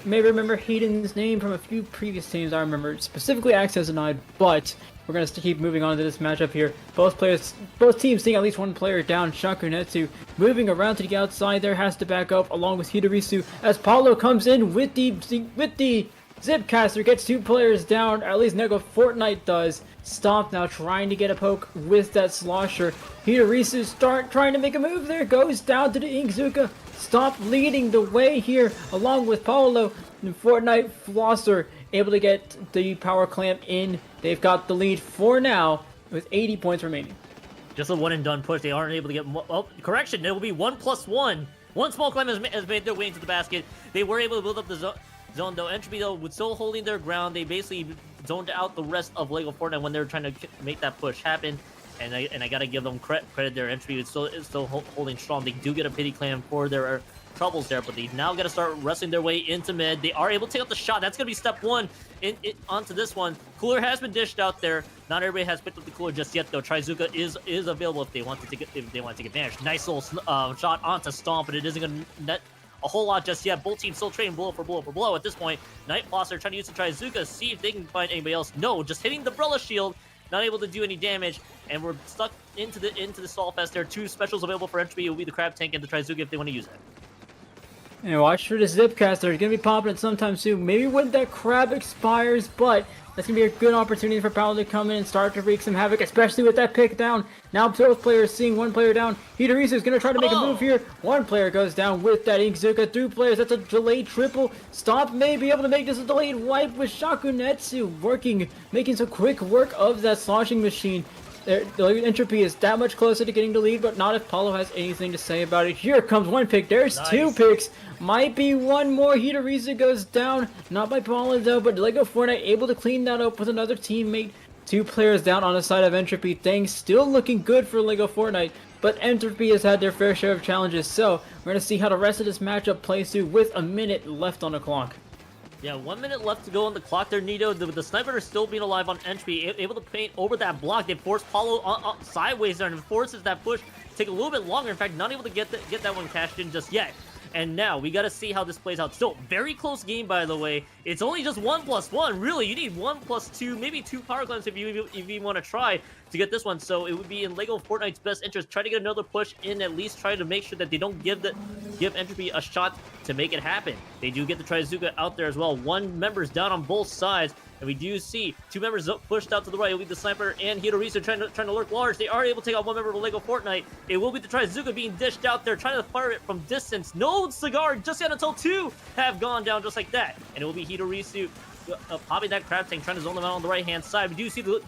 may remember Hayden's name from a few previous teams I remember, specifically Access Denied, but we're going to keep moving on to this matchup here. Both teams seeing at least one player down. Shakunetsu moving around to the outside there, has to back up along with Hidorisu as Paulo comes in with the Zipcaster, gets 2 players down, at least Nego Fortnite does. Stomp now trying to get a poke with that slosher. Hidorisu trying to make a move there, goes down to the Inkzuka. Stomp leading the way here along with Paulo. And Fortnite Flosser able to get the power clamp in. They've got the lead for now with 80 points remaining. Just a one and done push. They aren't able to get, well, correction, it will be 1+1. One small climb has made their way into the basket. They were able to build up the zone though. Entropy though was still holding their ground. They basically zoned out the rest of LEGO Fortnite when they were trying to make that push happen. And I gotta give them credit there. Entropy is still holding strong. They do get a pity clam for their troubles there, but they now got to start wrestling their way into mid. They are able to take out the shot. That's gonna be step one onto this one. Cooler has been dished out there. Not everybody has picked up the cooler just yet though. Trizuka is available if they want to take advantage. Nice little shot onto Stomp, but it isn't gonna net a whole lot just yet. Both teams still trading blow for blow for blow at this point. Night Flosser trying to use the Trizuka, see if they can find anybody else. No, just hitting the Umbrella Shield, not able to do any damage, and we're stuck into the stall fest. There are 2 specials available for Entropy. It will be the Crab Tank and the Trizuka if they want to use it. And watch for the Zipcaster. It's going to be popping it sometime soon. Maybe when that crab expires, but that's going to be a good opportunity for Paolo to come in and start to wreak some havoc, especially with that pick down. Now both players seeing one player down. Hidorisu is going to try to make a move here. One player goes down with that Inkzuka. 2 players. That's a delayed triple. Stomp may be able to make this a delayed wipe with Shakunetsu making some quick work of that sloshing machine. Entropy is that much closer to getting the lead, but not if Paulo has anything to say about it. Here comes one pick. There's nice. 2 picks. Might be one more. Hidorisu goes down. Not by Paulo though, but LEGO Fortnite able to clean that up with another teammate. 2 players down on the side of Entropy. Things still looking good for LEGO Fortnite, but Entropy has had their fair share of challenges, so we're going to see how the rest of this matchup plays through with a minute left on the clock. Yeah, 1 minute left to go on the clock there, Nito. The sniper is still being alive on Entropy, able to paint over that block. They force Paulo sideways there, and it forces that push to take a little bit longer. In fact, not able to get that one cashed in just yet. And now we got to see how this plays out. Still, very close game, by the way. It's only just 1+1. Really, you need 1+2, maybe 2 power clamps if you want to try to get this one. So it would be in LEGO Fortnite's best interest. Try to get another push in, at least try to make sure that they don't give Entropy a shot to make it happen. They do get the Trizuka out there as well. 1 member's down on both sides. And we do see 2 members pushed out to the right. It will be the Sniper and Hidorisu trying to lurk large. They are able to take out 1 member of LEGO Fortnite. It will be the Trizuka being dished out there, trying to fire it from distance. No cigar just yet until 2 have gone down just like that. And it will be Hidorisu popping that Crab Tank, trying to zone them out on the right-hand side. We do see that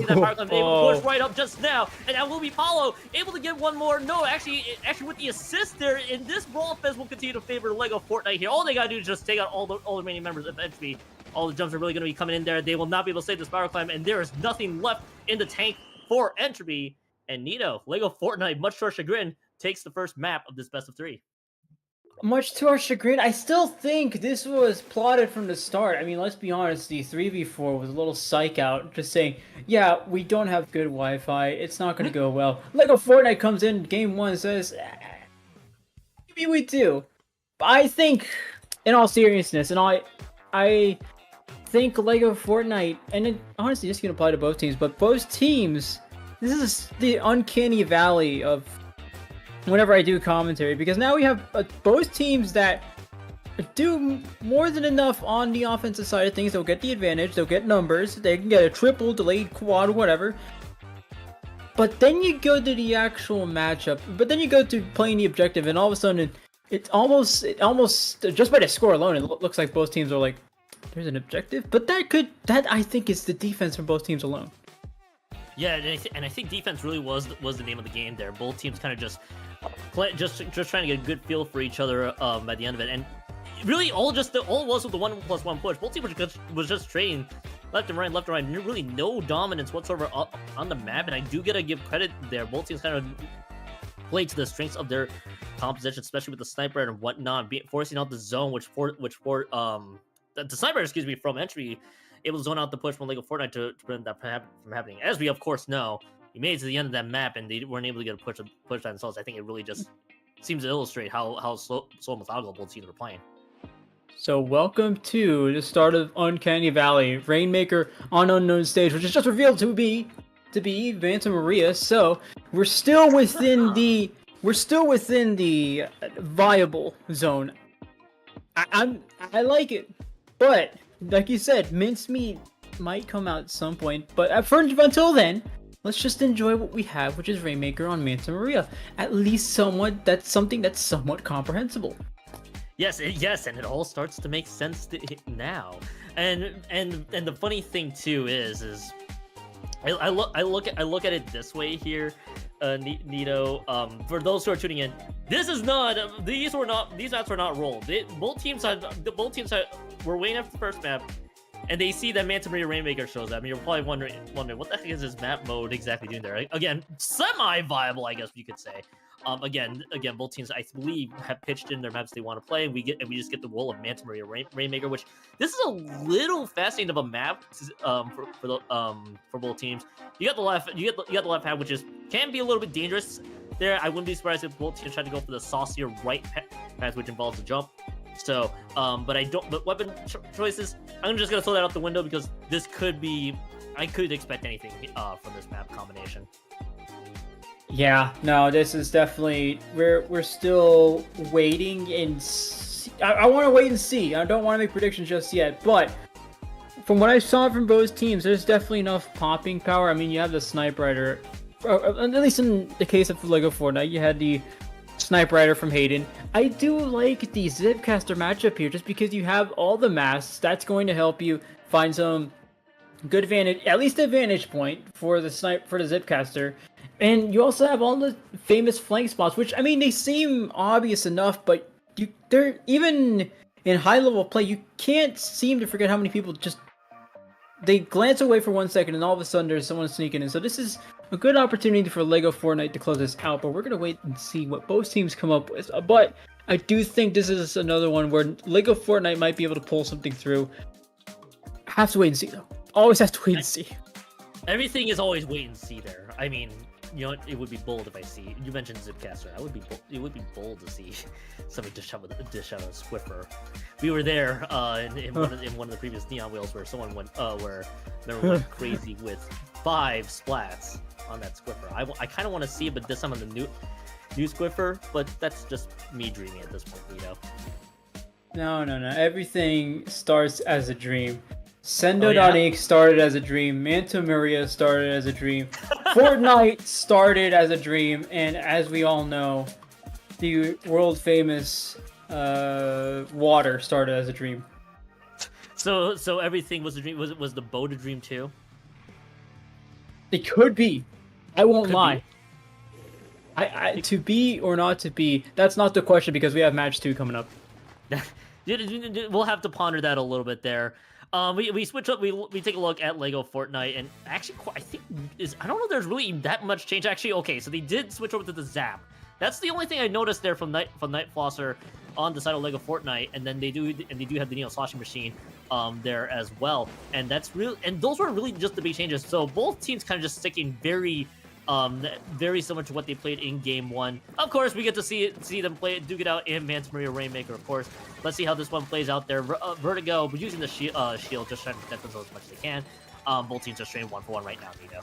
power climb able to push right up just now. And that will be Paulo able to get 1 more. No, actually with the assist there, and this Brawl Fest will continue to favor LEGO Fortnite here. All they gotta do is just take out all the remaining members of Entropy. All the jumps are really going to be coming in there. They will not be able to save this power climb, and there is nothing left in the tank for Entropy. And Nito, LEGO Fortnite, much to our chagrin, takes the first map of this best of 3. Much to our chagrin, I still think this was plotted from the start. I mean, let's be honest, the 3v4 was a little psych out, just saying, yeah, we don't have good Wi-Fi, it's not going to go well. LEGO Fortnite comes in, game 1, and says, maybe we do. But I think, in all seriousness, and I think LEGO Fortnite, and it, honestly, this can apply to both teams, but both teams, this is the uncanny valley of whenever I do commentary, because now we have both teams that do more than enough on the offensive side of things. They'll get the advantage, they'll get numbers, they can get a triple, delayed, quad, whatever. But then you go to the actual matchup, but then you go to playing the objective, and all of a sudden, it almost, just by the score alone, it looks like both teams are like, there's an objective, but that I think is the defense from both teams alone. Yeah, and I think defense really was the name of the game there. Both teams kind of just trying to get a good feel for each other by the end of it, and really all it was with the 1+1 push. Both teams was just trading left and right, really no dominance whatsoever on the map, and I do gotta give credit there. Both teams kind of played to the strengths of their composition, especially with the sniper and whatnot, forcing out the zone, the sniper, excuse me, from Entropy, able to zone out the push from LEGO Fortnite to prevent that from happening. As we of course know, he made it to the end of that map and they weren't able to get a push by themselves. I think it really just seems to illustrate how slow methodical both teams were playing. So welcome to the start of Uncanny Valley, Rainmaker on unknown stage, which is just revealed to be Vanta Maria. So we're still within the viable zone. I like it, but like you said, mincemeat might come out at some point. But until then, let's just enjoy what we have, which is Rainmaker on Manta Maria. At least that's something that's somewhat comprehensible. Yes, yes, and it all starts to make sense now. And the funny thing too is I look at it this way here, Nito. For those who are tuning in, this is not these maps were not rolled. Both teams were waiting after the first map, and they see that Manta Maria Rainmaker shows up, and you're probably wondering what the heck is this map mode exactly doing there? Again, semi-viable, I guess you could say. Again, both teams I believe have pitched in their maps they want to play, and we just get the role of Manta Maria Rainmaker, which this is a little fascinating of a map for both teams. You got the left half, which can be a little bit dangerous there. I wouldn't be surprised if both teams try to go for the saucier right path, which involves the jump. So, but weapon choices, I'm just gonna throw that out the window because I could expect anything from this map combination. Yeah, no, this is definitely we're still waiting and I want to wait and see. I don't want to make predictions just yet, but from what I saw from both teams, there's definitely enough popping power. I mean, you have the Snipe Rider, at least in the case of Lego Fortnite, you had the Snipe Rider from Hayden. I do like the Zipcaster matchup here, just because you have all the masks. That's going to help you find some good vantage, at least a vantage point for the Zipcaster. And you also have all the famous flank spots, which, I mean, they seem obvious enough, but they're even in high-level play, you can't seem to forget how many people they glance away for 1 second, and all of a sudden there's someone sneaking in. So this is a good opportunity for Lego Fortnite to close this out, but we're going to wait and see what both teams come up with. But I do think this is another one where Lego Fortnite might be able to pull something through. Have to wait and see, though. Always have to wait and see. Everything is always wait and see there. I mean, you know, it would be bold if I see. You mentioned Zipcaster. It would be bold to see somebody dish out a Swiffer. We were there in one of the previous Neon Wheels where someone went went crazy with 5 splats on that Swiffer. I kind of want to see it, but this time on the new Swiffer. But that's just me dreaming at this point, you know. No. Everything starts as a dream. Sendo.Inc. started as a dream. Manta Maria started as a dream. Fortnite started as a dream. And as we all know, the world famous water started as a dream. So everything was a dream. Was the boat a dream too? It could be. I won't lie. To be or not to be, that's not the question because we have match 2 coming up. We'll have to ponder that a little bit there. We switch up. We take a look at Lego Fortnite, and actually, I don't know if there's really that much change. Actually, okay, so they did switch over to the Zap. That's the only thing I noticed there from Night Flosser on the side of Lego Fortnite, and then they do have the Neo Sloshing Machine there as well, and that's real. And those were really just the big changes. So both teams kind of just sticking very similar to what they played in Game 1. Of course, we get to see them duke it out in Manta Maria Rainmaker, of course. Let's see how this one plays out there. Vertigo using the shield, just trying to protect themselves as much as they can. Both teams are straight 1-for-1 right now, Nito.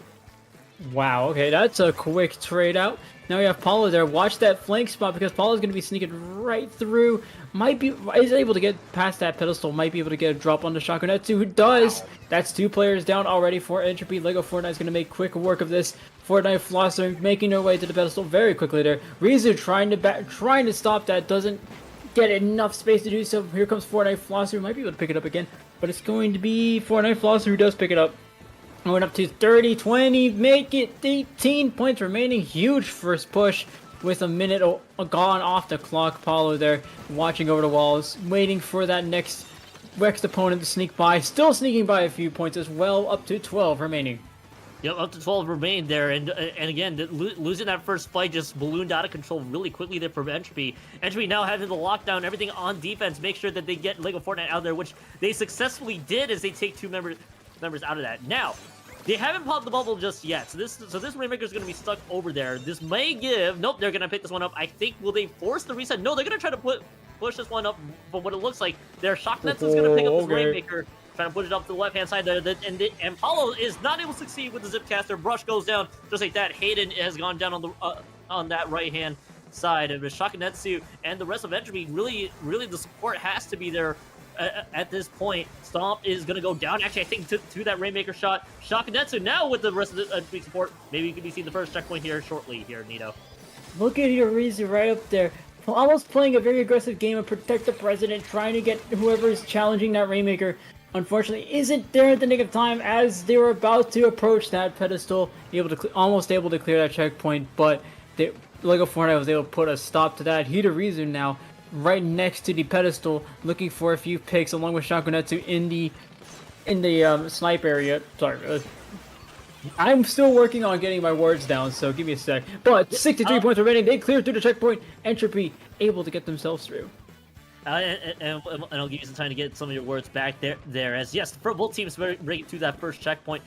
Wow, okay, that's a quick trade out. Now we have Paulo there. Watch that flank spot because Paulo's going to be sneaking right through. Is able to get past that pedestal. Might be able to get a drop on the shotgun. That's who does. Wow. That's 2 players down already for Entropy. Lego Fortnite's going to make quick work of this. Fortnite Flosser making their way to the pedestal very quickly there. Rizu trying to stop that. Doesn't get enough space to do so. Here comes Fortnite Flosser. Might be able to pick it up again. But it's going to be Fortnite Flosser who does pick it up. Going up to 30, 20, make it 18 points remaining. Huge first push with a minute gone off the clock. Paulo there watching over the walls, waiting for that next opponent to sneak by. Still sneaking by a few points as well, up to 12 remaining. Yep, up to 12 remain there, and again, losing that first fight just ballooned out of control really quickly there for Entropy. Entropy now having the lockdown, everything on defense, make sure that they get Lego Fortnite out there, which they successfully did as they take 2 members out of that. Now, they haven't popped the bubble just yet, so this Rainmaker is going to be stuck over there. This may give... Nope, they're going to pick this one up. I think, will they force the reset? No, they're going to try to push this one up, but what it looks like, their Shocknetsu is going to pick up this okay. Rainmaker, trying to push it up to the left-hand side there, and Paulo is not able to succeed with the Zip Caster. Brush goes down just like that. Hayden has gone down on that right-hand side of the Shocknetsu, and the rest of Entropy, really the support has to be there at this point. Stomp is going to go down, actually, I think, to that Rainmaker shot. Shocknetsu now with the rest of the Entropy support. Maybe you can be seeing the first checkpoint here shortly here, Nito. Look at Yorizu right up there. Almost playing a very aggressive game of protect the president, trying to get whoever is challenging that Rainmaker. Unfortunately, isn't there at the nick of time as they were about to approach that pedestal, almost able to clear that checkpoint, but LEGO Fortnite was able to put a stop to that. Hidorizu now right next to the pedestal, looking for a few picks along with Shakunetsu in the snipe area. Sorry, I'm still working on getting my words down, so give me a sec. But 63 points remaining. They cleared through the checkpoint. Entropy able to get themselves through. And I'll give you some time to get some of your words back there. As yes, for both teams breaking through that first checkpoint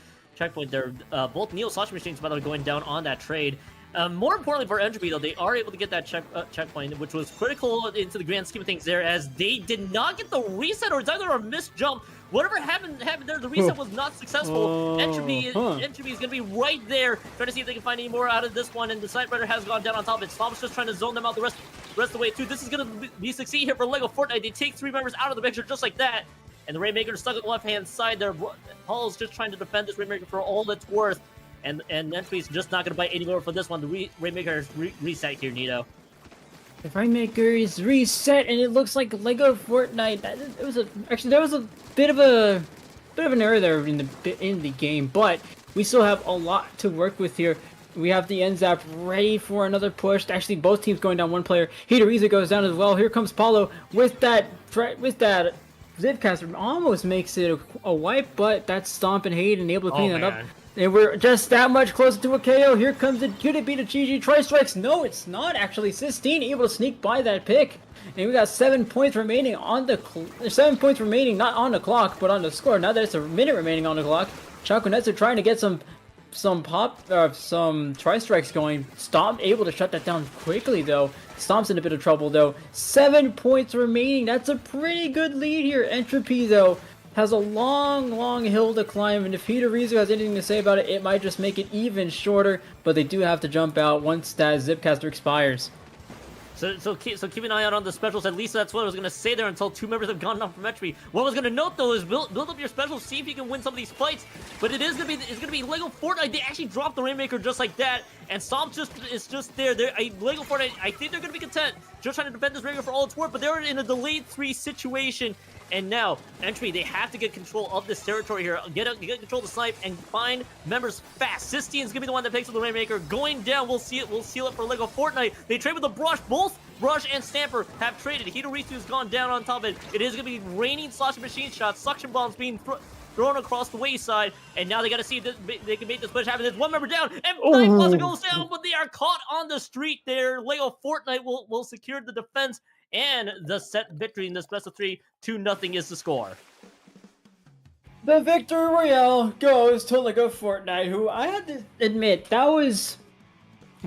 there. Both Neo Slash Machines, by the way, going down on that trade. More importantly for Entropy, though, they are able to get that checkpoint, which was critical into the grand scheme of things there, as they did not get the reset, or it's either a missed jump. Whatever happened there, the reset was not successful. Entropy is going to be right there, trying to see if they can find any more out of this one, and the Snipe Rider has gone down on top of it. Stomp's just trying to zone them out the rest of the way, too. This is going to be succeed here for LEGO Fortnite. They take 3 members out of the picture just like that, and the Rainmaker is stuck at the left-hand side there. Paul's just trying to defend this Rainmaker for all it's worth. And Entropy's just not going to bite anymore for this one. The Rainmaker is reset here, Nito. The Rainmaker is reset, and it looks like LEGO Fortnite. There was a bit of an error there in the game, but we still have a lot to work with here. We have the NZAP ready for another push. Actually, both teams going down one player. Hidorizu goes down as well. Here comes Paulo with that Zipcaster. Almost makes it a wipe, but that's Stomp and Hayden able to clean that up. And we're just that much closer to a KO. Here comes it. Could it be the GG Tri-Strikes? No, it's not actually. Sistine able to sneak by that pick. And we got 7 points remaining on the 7 points remaining, not on the clock, but on the score. Now that it's a minute remaining on the clock, Chakunetsu trying to get some Tri-Strikes going. Stomp able to shut that down quickly though. Stomp's in a bit of trouble though. 7 points remaining. That's a pretty good lead here. Entropy though has a long hill to climb, and if Hidorizu has anything to say about it, it might just make it even shorter, but they do have to jump out once that Zipcaster expires. So keep an eye out on the specials. At least that's what I was going to say there until 2 members have gone down from Entropy. What I was going to note, though, is build up your specials, see if you can win some of these fights. But it's going to be LEGO Fortnite. They actually dropped the Rainmaker just like that, and Stomp is just there. LEGO Fortnite, I think they're going to be content just trying to defend this Rainmaker for all it's worth, but they're in a delayed 3 situation. And now, Entropy, they have to get control of this territory here. Get control of the snipe and find members fast. Sistian's gonna be the one that picks up the Rainmaker. Going down, we'll seal it for LEGO Fortnite. They trade with the Brush. Both Brush and Stamper have traded. Hidorizu's gone down on top of it. It is gonna be raining slashing machine shots, suction bombs being thrown across the wayside, and now they gotta see if they can make this push happen. There's 1 member down, and 9 Plaza goes down, but they are caught on the street there. LEGO Fortnite will secure the defense and the set victory in this best of 3. 2-0 is the score. The victory royale goes to LEGO Fortnite, who I had to admit, that was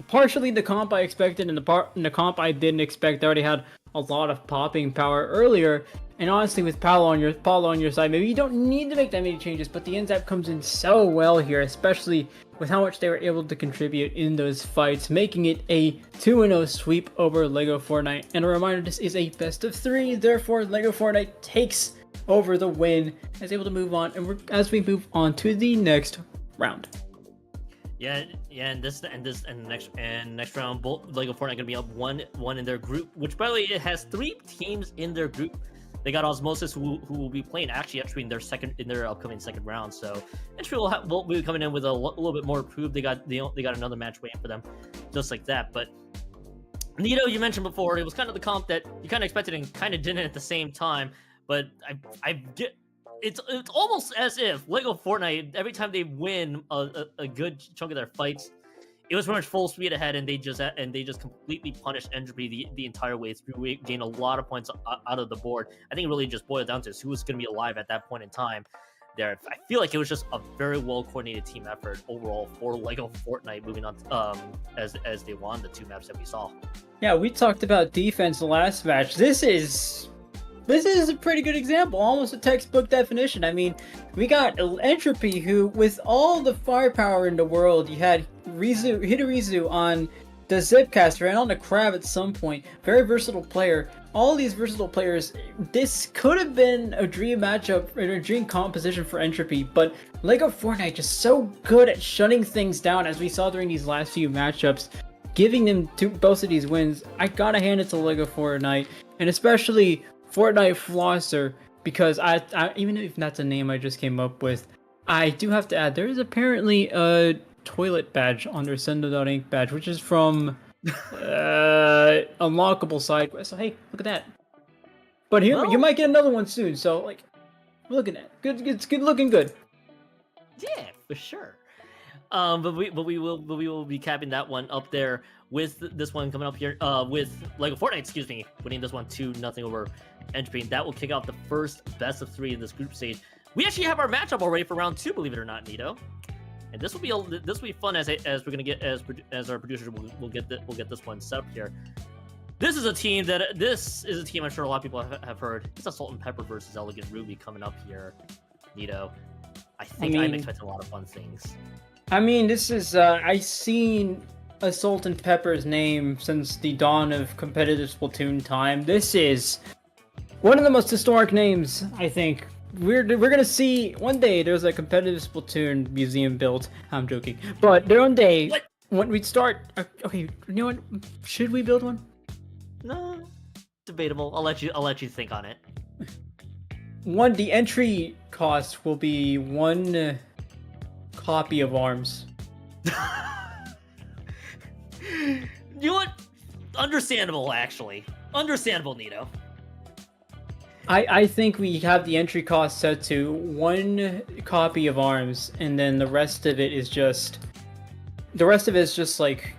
partially the comp I expected and the comp I didn't expect. They already had a lot of popping power earlier, and honestly with Paulo on your side, maybe you don't need to make that many changes, but the NZAP comes in so well here, especially with how much they were able to contribute in those fights, making it a 2-0 sweep over LEGO Fortnite. And a reminder, this is a best of 3, therefore LEGO Fortnite takes over the win, is able to move on, and as we move on to the next round. Yeah, and next round, both LEGO Fortnite gonna be up 1-1 in their group, which by the way, it has 3 teams in their group. They got Osmosis, who will be playing actually in their upcoming second round. So Entropy will be coming in with a little bit more proof. They got another match waiting for them, just like that. But Nito, you mentioned before, it was kind of the comp that you kind of expected and kind of didn't at the same time. But it's almost as if LEGO Fortnite, every time they win a good chunk of their fights, it was pretty much full speed ahead, and they just completely punished Entropy the entire way through. We gained a lot of points out of the board. I think it really just boiled down to who was going to be alive at that point in time there. I feel like it was just a very well coordinated team effort overall for Lego Fortnite moving on as they won the 2 maps that we saw. Yeah, we talked about defense the last match. This is a pretty good example, almost a textbook definition. I mean, we got Entropy, who, with all the firepower in the world, you had Hidorizu on the Zipcaster and on the Crab at some point. Very versatile player. All these versatile players, this could have been a dream matchup, or a dream composition for Entropy, but Lego Fortnite just so good at shutting things down, as we saw during these last few matchups, giving them both of these wins. I gotta hand it to Lego Fortnite, and especially Fortnite Flosser, because I even if that's a name I just came up with, I do have to add, there is apparently a toilet badge on their Sendo.Ink badge, which is from Unlockable Side Quest. So hey, look at that. But here, you might get another one soon, so like, look at that. Good, it's good looking good. Yeah, for sure. But we will be capping that one up there with this one coming up here. With Lego Fortnite, excuse me, winning this one 2-0 over Entropy. And that will kick off the first best of 3 in this group stage. We actually have our matchup already for round 2, believe it or not, Nito. And this will be fun as we're gonna get as our producers will get this one set up here. This is a team I'm sure a lot of people have heard. It's a Salt and Pepper versus Elegant Ruby coming up here, Nito. I'm expecting a lot of fun things. I mean, this is, I've seen a Salt and Pepper's name since the dawn of competitive Splatoon time. This is one of the most historic names, I think. We're gonna see, one day there's a competitive Splatoon museum built. I'm joking. But there one day, when we start, okay, you know what? Should we build one? No, debatable. I'll let you think on it. The entry cost will be 1 copy of arms. You know what? Understandable, actually. Understandable, Nito. I think we have the entry cost set to 1 copy of arms, and then the rest of it is just like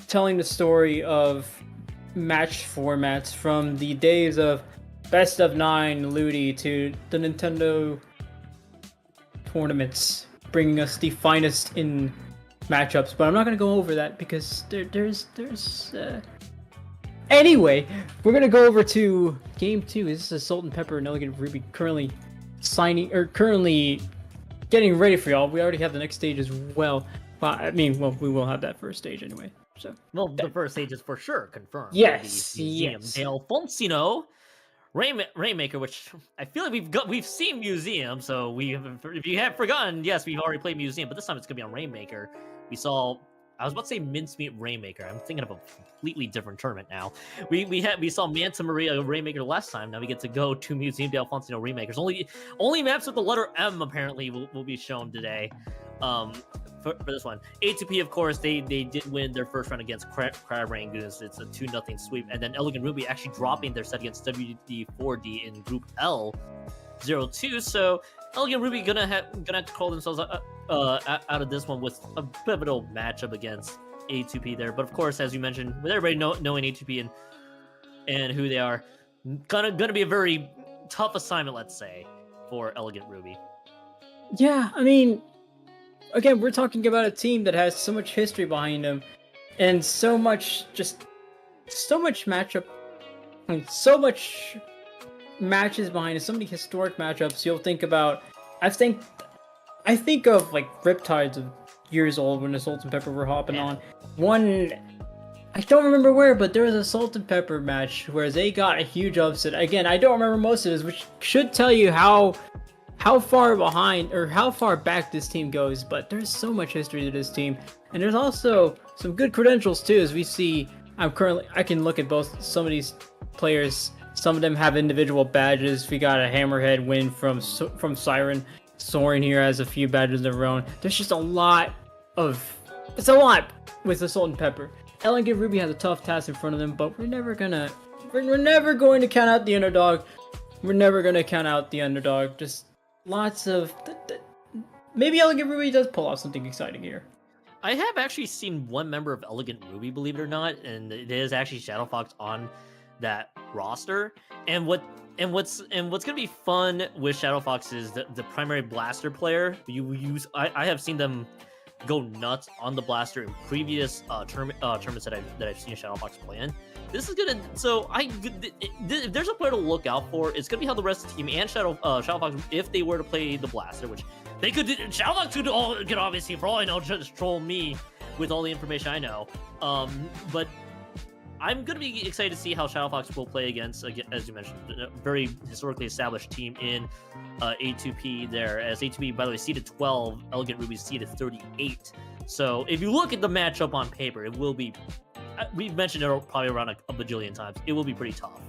telling the story of match formats from the days of Best of 9 Ludi to the Nintendo tournaments, bringing us the finest in matchups. But I'm not gonna go over that because there's Anyway, we're gonna go over to game 2. This is Salt and Pepper and Elegant Ruby currently getting ready for y'all. We already have the next stage as well. We will have that first stage anyway. So, the first stage is for sure confirmed. Yes, Museum yes. de Alfonsino, Rainmaker, which I feel like we've seen Museum. So if you have forgotten, yes, we've already played Museum, but this time it's gonna be on Rainmaker. I was about to say Mincemeat Rainmaker. I'm thinking of a completely different tournament now. We saw Manta Maria Rainmaker last time. Now we get to go to Museum de Alfonsino Rainmakers. Only maps with the letter M apparently will be shown today. For this one, A2P, of course, they did win their first round against Crab Rangoons. It's a 2-0 sweep, and then Elegant Ruby actually dropping their set against WD4D in Group L, 0-2. So Elegant Ruby gonna have to call themselves out of this one with a pivotal matchup against A2P there. But of course, as you mentioned, with everybody knowing A2P and who they are, gonna be a very tough assignment, let's say, for Elegant Ruby. Yeah, I mean, again, we're talking about a team that has so much history behind them, and so much matchup, and so much matches behind it, so many historic matchups. You'll think about, I think of like Riptides of years old when the Salt and Pepper were hopping on. One, I don't remember where, but there was a Salt and Pepper match where they got a huge upset. Again, I don't remember most of this, which should tell you how far behind or how far back this team goes. But there's so much history to this team, and there's also some good credentials too. As we see, I can look at some of these players. Some of them have individual badges. We got a Hammerhead win from Siren. Soaring here has a few badges of their own. There's just it's a lot with the Salt and Pepper. Elegant Ruby has a tough task in front of them, but we're never going to count out the underdog. We're never going to count out the underdog. Just lots of maybe Elegant Ruby does pull off something exciting here. I have actually seen one member of Elegant Ruby, believe it or not, and it is actually Shadow Fox on that roster. And what what's gonna be fun with Shadow Fox is the primary blaster player. I have seen them go nuts on the blaster in previous tournaments that I've seen Shadow Fox play in. This is gonna if there's a player to look out for, it's gonna be how the rest of the team and Shadow Fox, if they were to play the blaster, which they could do. Shadow Fox could obviously, for all I know, just troll me with all the information I know. But I'm going to be excited to see how Shadow Fox will play against, as you mentioned, a very historically established team in A2P there. As A2P, by the way, seeded 12, Elegant Ruby seeded 38. So if you look at the matchup on paper, it will be, we've mentioned it probably around a bajillion times, it will be pretty tough.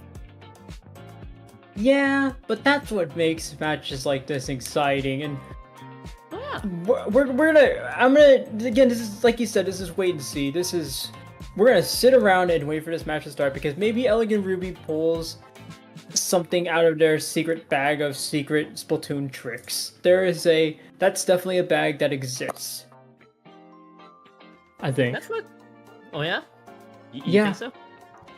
Yeah, but that's what makes matches like this exciting. And Oh, yeah. I'm gonna, again, this is, like you said, this is wait and see. We're gonna sit around and wait for this match to start, because maybe Elegant Ruby pulls something out of their secret bag of secret Splatoon tricks. That's definitely a bag that exists, I think. That's what, oh yeah? You Yeah. think so?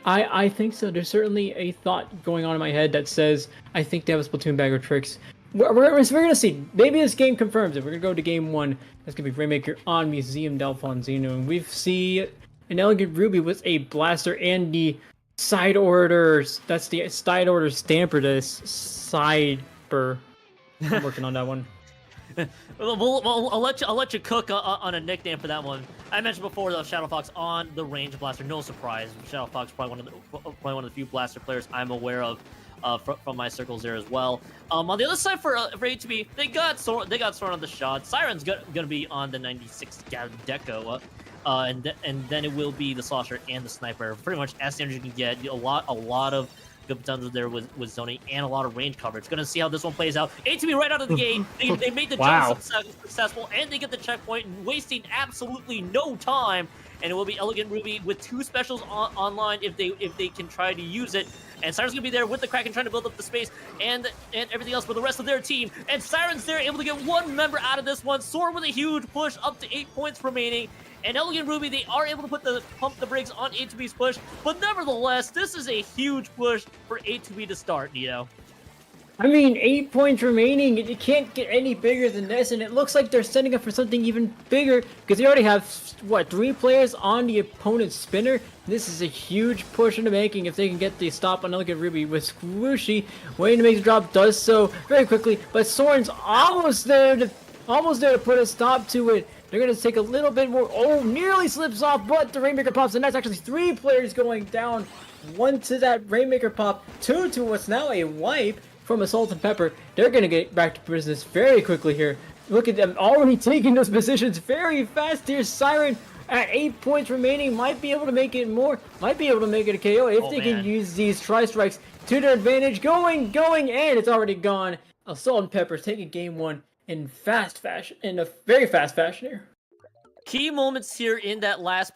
I think so. There's certainly a thought going on in my head that says I think they have a Splatoon bag of tricks. We're gonna see. Maybe this game confirms it. We're gonna go to game 1. That's gonna be Rainmaker on Museum Delfonzino, and we see an Elegant Ruby with a blaster and the side orders. That's the side order stamper. This Cyber. I'm working on that one. I'll let you cook on a nickname for that one. I mentioned before though, Shadow Fox on the range blaster. No surprise, Shadow Fox probably one of the few blaster players I'm aware of from my circles there as well. On the other side for A2B, they got Soren on the shot. Siren's gonna be on the 96 Deco. And then it will be the Slosher and the Sniper. Pretty much as standard you can get. A lot of good potential there with zoning and a lot of range coverage. Gonna see how this one plays out. A2B right out of the gate. They made the jump successful, and they get the checkpoint, wasting absolutely no time. And it will be Elegant Ruby with 2 specials online if they can try to use it. And Siren's gonna be there with the Kraken trying to build up the space and everything else for the rest of their team. And Siren's there able to get 1 member out of this one. Soren with a huge push up to 8 points remaining. And Elegant Ruby, they are able to pump the brakes on A2B's push. But nevertheless, this is a huge push for A2B to start, Nito. I mean, 8 points remaining. It can't get any bigger than this, and it looks like they're setting up for something even bigger, because they already have, what, 3 players on the opponent's spinner? This is a huge push into making if they can get the stop on Elegant Ruby, with Squishy waiting to make the drop, does so very quickly, but Soren's almost there to put a stop to it. They're going to take a little bit more. Oh, nearly slips off, but the Rainmaker pops, and that's actually 3 players going down. 1 to that Rainmaker pop, 2 to what's now a wipe from a Salt and Pepper. They're going to get back to business very quickly here. Look at them already taking those positions very fast here. Siren at 8 points remaining might be able to make it more. Might be able to make it a KO if they can use these tri-strikes to their advantage. Going, and it's already gone. A Salt and Pepper taking game 1 in a very fast fashion here. Key moments here in that last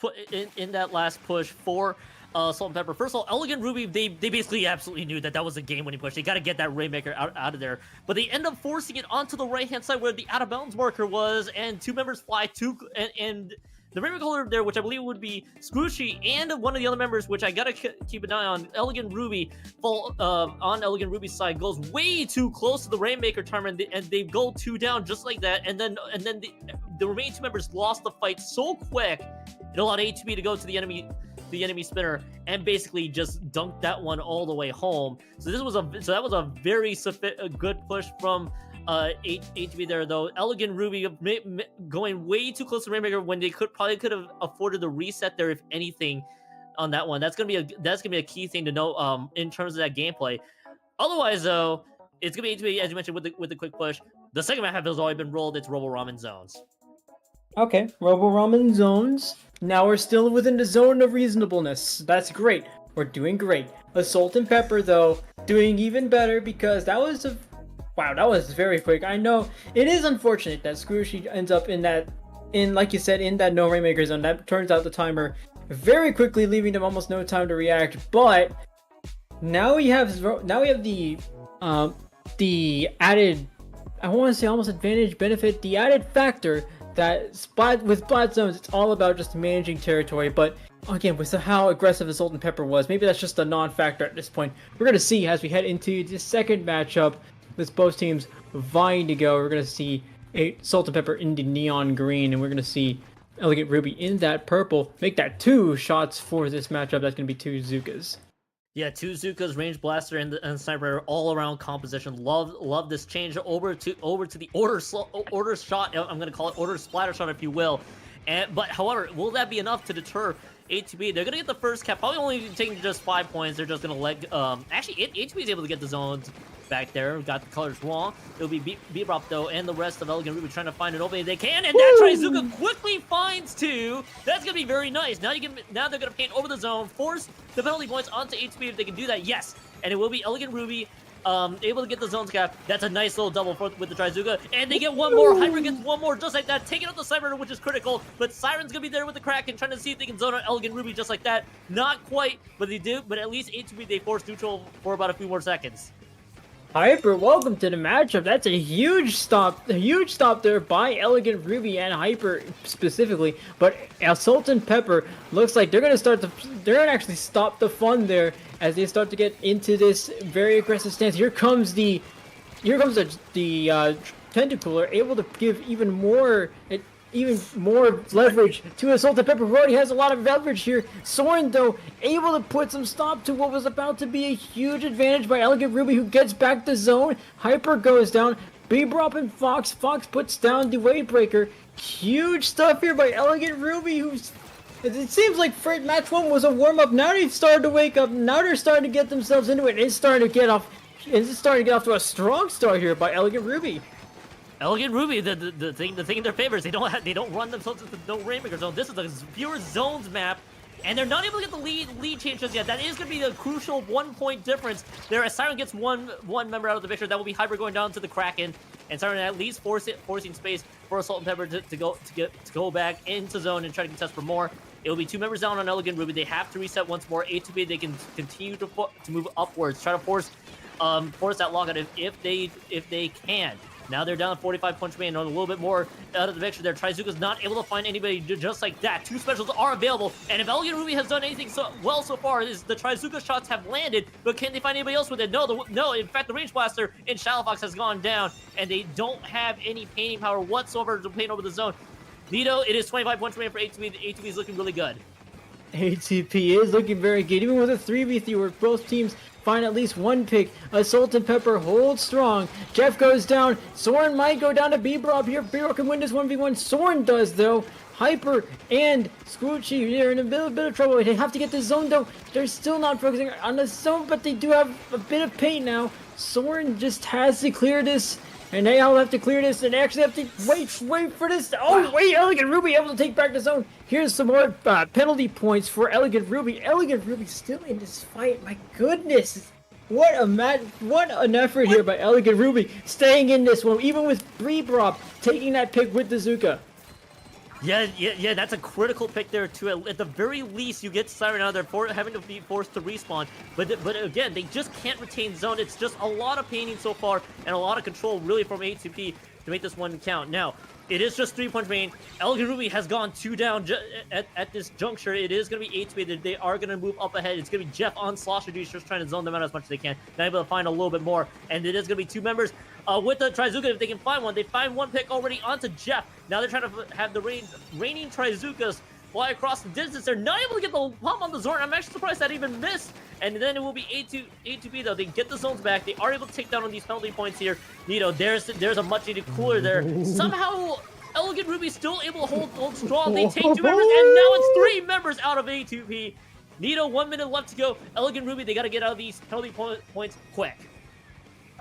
push for Salt and Pepper. First of all, Elegant Ruby, they basically absolutely knew that was a game-winning push. They got to get that Rainmaker out of there. But they end up forcing it onto the right-hand side where the out-of-bounds marker was, and 2 members fly, and the Rainmaker holder there, which I believe would be Squishy, and one of the other members, which I gotta keep an eye on, Elegant Ruby, on Elegant Ruby's side, goes way too close to the Rainmaker timer, and they go 2 down just like that, and then the remaining 2 members lost the fight so quick, it allowed A2B to go to the enemy spinner and basically just dunk that one all the way home. So that was a very good push from A2B there, though. Elegant Ruby going way too close to Rainmaker when they probably could have afforded the reset there, if anything, on that one. That's gonna be a key thing to know in terms of that gameplay. Otherwise, though, it's gonna be A2B, as you mentioned, with the quick push. The second map has already been rolled. It's Robo Ramen Zones. Okay, Robo Ramen Zones. Now we're still within the zone of reasonableness. That's great. We're doing great. A Salt and Pepper, though, doing even better, because that was very quick. I know it is unfortunate that Squishy ends up like you said, in that no Rainmaker zone. That turns out the timer very quickly, leaving them almost no time to react. But now we have the added, I want to say almost advantage, benefit, the added factor that with Splat Zones, it's all about just managing territory. But Again, with how aggressive the Salt and Pepper was, maybe that's just a non-factor at this point. We're going to see as we head into the second matchup with both teams vying to go. We're going to see a Salt and Pepper in the neon green, and we're going to see Elegant Ruby in that purple. Make that 2 shots for this matchup. That's going to be 2 Zukas. Yeah, 2 Zukas, range blaster, and sniper all around composition. Love this change over to the order shot. I'm gonna call it order splatter shot, if you will. But however, will that be enough to deter A2B? They're gonna get the first cap, probably only taking just 5 points. They're just gonna let actually A2B is able to get the zones back there. Got the colors wrong. It'll be Bebop though, and the rest of Elegant Ruby trying to find an opening they can, and that Trizuka quickly finds 2. That's gonna be very nice. Now they're gonna paint over the zone, force the penalty points onto HB if they can do that. Yes, and it will be Elegant Ruby able to get the zones cap. That's a nice little double with the Trizuka, and they get one more. Hyper gets one more just like that, taking out the Cyber, which is critical. But Siren's gonna be there with the Kraken, trying to see if they can zone out Elegant Ruby just like that. Not quite, but they do. But at least HB they force neutral for about a few more seconds. Hyper, welcome to the matchup. That's a huge stop there by Elegant Ruby and Hyper specifically. But Salt and Pepper looks like they're gonna actually stop the fun there as they start to get into this very aggressive stance. Here comes the Tentacooler, able to give even more leverage to Salt and Pepper, who already has a lot of leverage here. Soren, though, able to put some stop to what was about to be a huge advantage by Elegant Ruby, who gets back the zone. Hyper goes down. Bebop and Fox. Fox puts down the Wavebreaker. Huge stuff here by Elegant Ruby, it seems like match 1 was a warm-up. Now they've started to wake up. Now they're starting to get themselves into it. It's starting to get off to a strong start here by Elegant Ruby. Elegant Ruby, the thing in their favor is they don't run themselves into no Rainmaker zone. This is a pure zones map, and they're not able to get the lead change just yet. That is going to be a crucial 1-point difference there. As Siren gets one member out of the picture, that will be Hyper going down to the Kraken, and Siren at least forcing space for Salt and Pepper to go back into zone and try to contest for more. It will be 2 members down on Elegant Ruby. They have to reset once more. A2B, they can continue to move upwards, try to force that lockout if they can. Now they're down 45 punch man, a little bit more out of the picture there. Trizuka's not able to find anybody just like that. 2 specials are available, and if Elegant Ruby has done anything so far, is the Trizuka shots have landed, but can they find anybody else with it? No. In fact, the Range Blaster in Shallow Fox has gone down, and they don't have any painting power whatsoever to paint over the zone. Nito, it is 25 punch man for A2B. The A2B is looking really good. ATP is looking very good, even with a 3v3 where both teams find at least 1 pick. Salt and Pepper holds strong. Jeff goes down. Soren might go down to Bebop here. Bebop can win this 1v1. Soren does, though. Hyper and Squoochy, they're in a bit of trouble. They have to get the zone, though. They're still not focusing on the zone, but they do have a bit of paint now. Soren just has to clear this. And they all have to clear this, and they actually have to wait for this. Oh, wait, Elegant Ruby able to take back the zone. Here's some more penalty points for Elegant Ruby. Elegant Ruby still in this fight. My goodness. What an effort here by Elegant Ruby, staying in this one, even with Bebop taking that pick with the Zuka. Yeah, that's a critical pick there too. At the very least, you get Siren out there having to be forced to respawn. But again, they just can't retain zone. It's just a lot of painting so far and a lot of control really from A2P to make this one count. Now, it is just 3-punch main. Elegant Ruby has gone 2 down at this juncture. It is going to be A2P. They are going to move up ahead. It's going to be Jeff on Slosher Juice just trying to zone them out as much as they can. Not able to find a little bit more. And it is going to be 2 members. With the Trizuka, if they can find one, they find 1 pick already onto Jeff. Now they're trying to have the reigning Trizukas fly across the distance. They're not able to get the pump on the Zorn. I'm actually surprised that even missed. And then it will be A2B though. They get the zones back. They are able to take down on these penalty points here. Nito, there's a much needed cooler there. Somehow Elegant Ruby still able to hold strong. They take 2 members, and now it's 3 members out of A2P. Nito, 1 minute left to go. Elegant Ruby, they got to get out of these penalty points quick.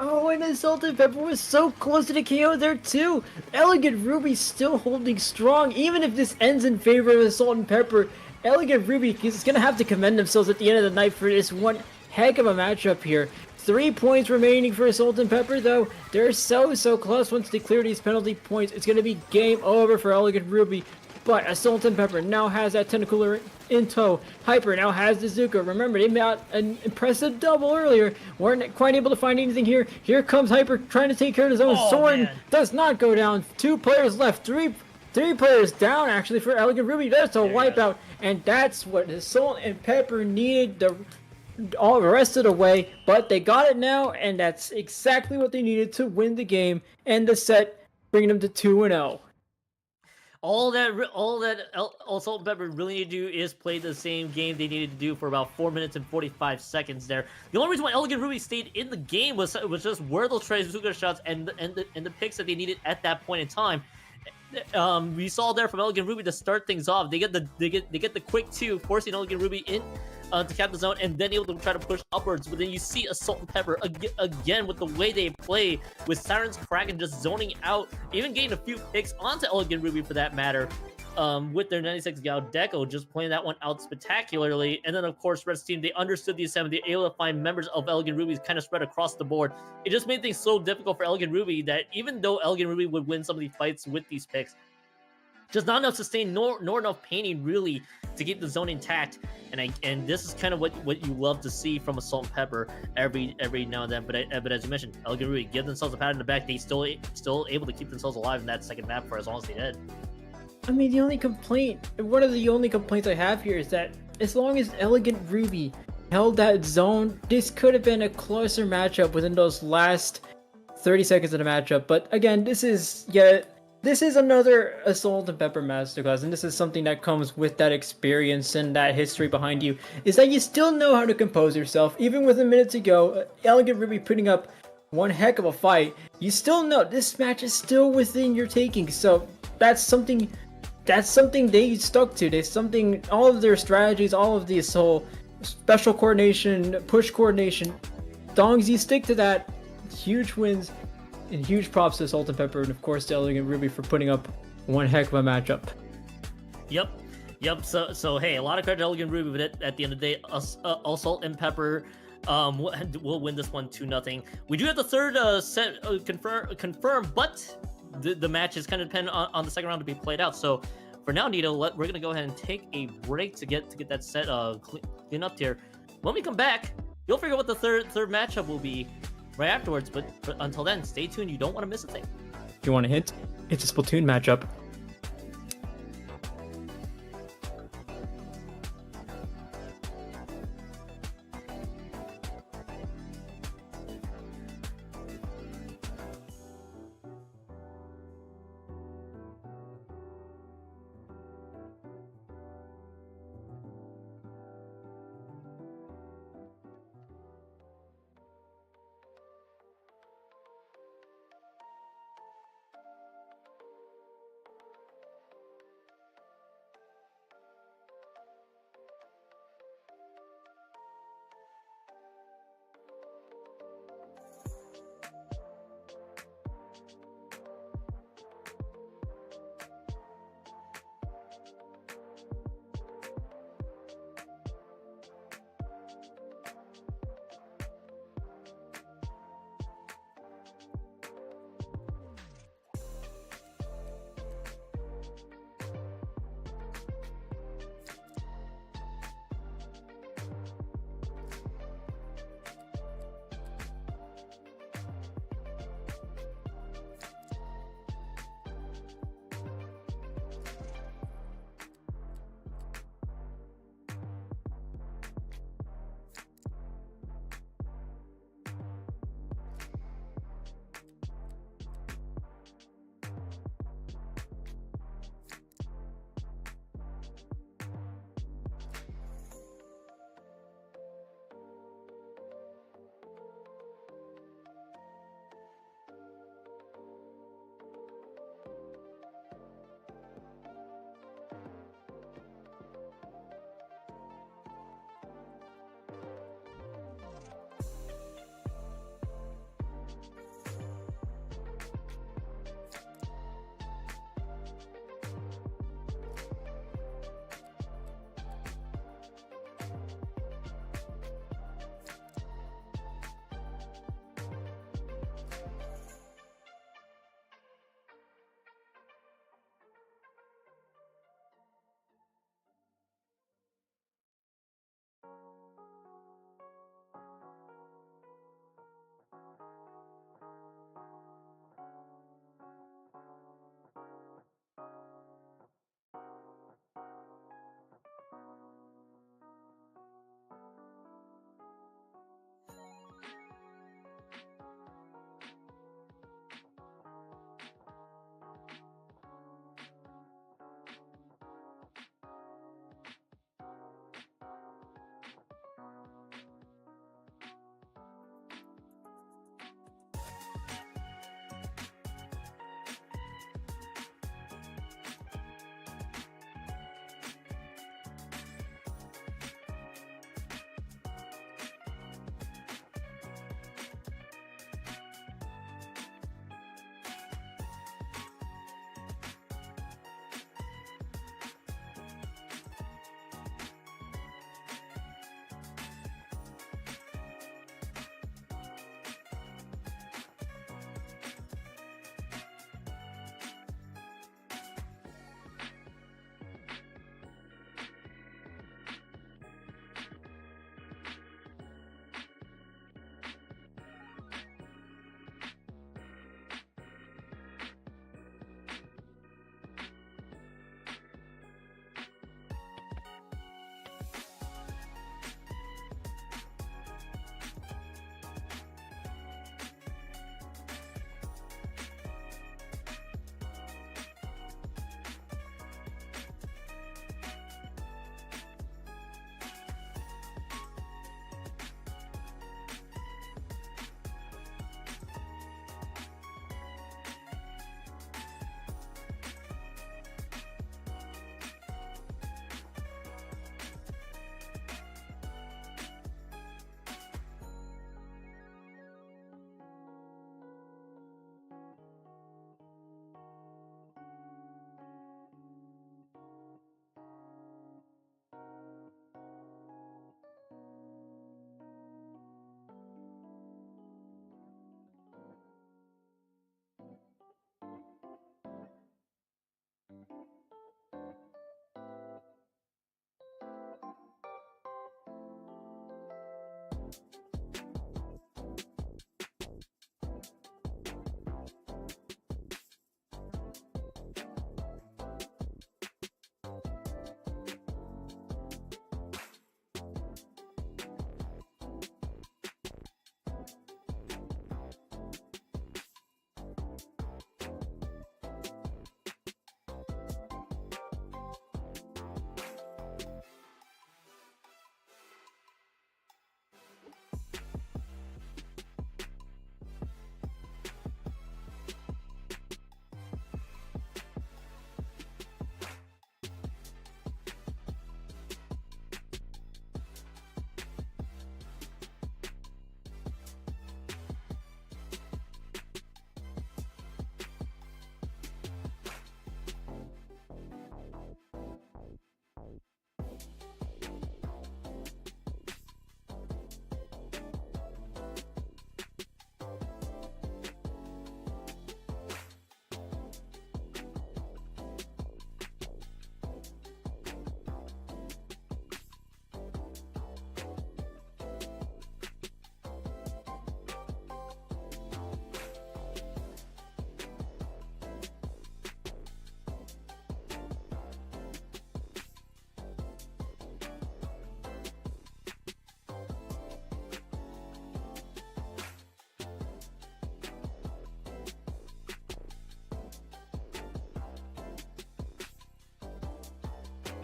Oh, and the Salt and Pepper was so close to the KO there too. Elegant Ruby still holding strong, even if this ends in favor of the Salt and Pepper. Elegant Ruby is going to have to commend themselves at the end of the night for this one heck of a matchup here. 3 points remaining for Salt and Pepper, though. They're so close. Once they clear these penalty points, it's going to be game over for Elegant Ruby. But Salt and Pepper now has that Tentacooler in tow. Hyper now has the Zuka. Remember, they got an impressive double earlier. Weren't quite able to find anything here. Here comes Hyper trying to take care of his own. Soren does not go down. 2 players left. 3 players down actually for Elegant Ruby. There's a There he wipeout, and that's what the Salt and Pepper needed all the rest of the way. But they got it now, and that's exactly what they needed to win the game and the set, bringing them to 2-0. All Salt and Pepper really need to do is play the same game they needed to do for about 4 minutes and 45 seconds there. The only reason why Elegant Ruby stayed in the game was just where those Trizuka shots and the picks that they needed at that point in time. We saw there from Elegant Ruby to start things off. They get the quick 2, forcing Elegant Ruby in to cap the zone, and then able to try to push upwards. But then you see a Salt and Pepper again with the way they play, with Siren's Kraken just zoning out, even getting a few picks onto Elegant Ruby for that matter. With their 96 Gal Deco just playing that one out spectacularly. And then, of course, Red's team, they understood the assignment. They were able to find members of Elegant Ruby kind of spread across the board. It just made things so difficult for Elegant Ruby that even though Elegant Ruby would win some of these fights with these picks, just not enough sustain nor enough painting really to keep the zone intact. And this is kind of what you love to see from a Salt and Pepper every now and then. But as you mentioned, Elegant Ruby give themselves a pat in the back. They still able to keep themselves alive in that second map for as long as they did. I mean, one of the only complaints I have here is that as long as Elegant Ruby held that zone, this could have been a closer matchup within those last 30 seconds of the matchup. But again, this is another Salt and Pepper masterclass, and this is something that comes with that experience and that history behind you, is that you still know how to compose yourself. Even with a minute to go, Elegant Ruby putting up one heck of a fight, you still know this match is still within your taking. So that's something they stuck to. All of their strategies, all of this whole special coordination, push coordination, as long as you stick to that, huge wins and huge props to Salt and Pepper, and of course to Elegant Ruby for putting up one heck of a matchup. Yep. So hey, a lot of credit to Elegant Ruby, but at the end of the day, Salt and Pepper will win this one 2-0. We do have the third set confirmed, but the match is kind of dependent on the second round to be played out. So for now, Nito, we're gonna go ahead and take a break to get that set clean up here. When we come back, you'll figure out what the third matchup will be right afterwards. But until then, stay tuned. You don't want to miss a thing. If you want a hint, it's a Splatoon matchup.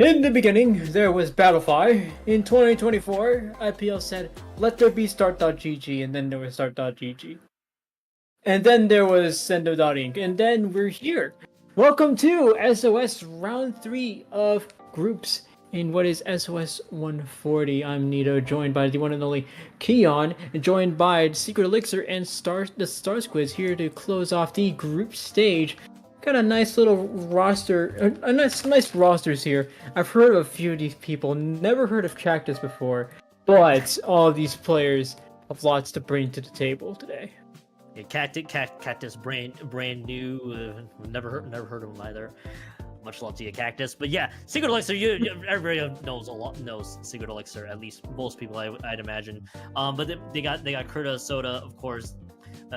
In the beginning, there was Battlefy. In 2024, IPL said, let there be start.gg, and then there was start.gg. And then there was Sendo.inc, and then we're here. Welcome to SOS Round 3 of Groups in what is SOS 140. I'm Nito, joined by the one and only Keon, joined by Secret Elixir and the Star Squids here to close off the group stage. Got a nice little roster, a nice rosters here. I've heard of a few of these people, never heard of Cactus before, but all of these players have lots to bring to the table today. Yeah, Cactus, brand new. Never heard of him either. Much love to you, Cactus. But yeah, Secret Elixir. Everybody knows Secret Elixir. At least most people, I'd imagine. But they got Kurta, Soda, of course.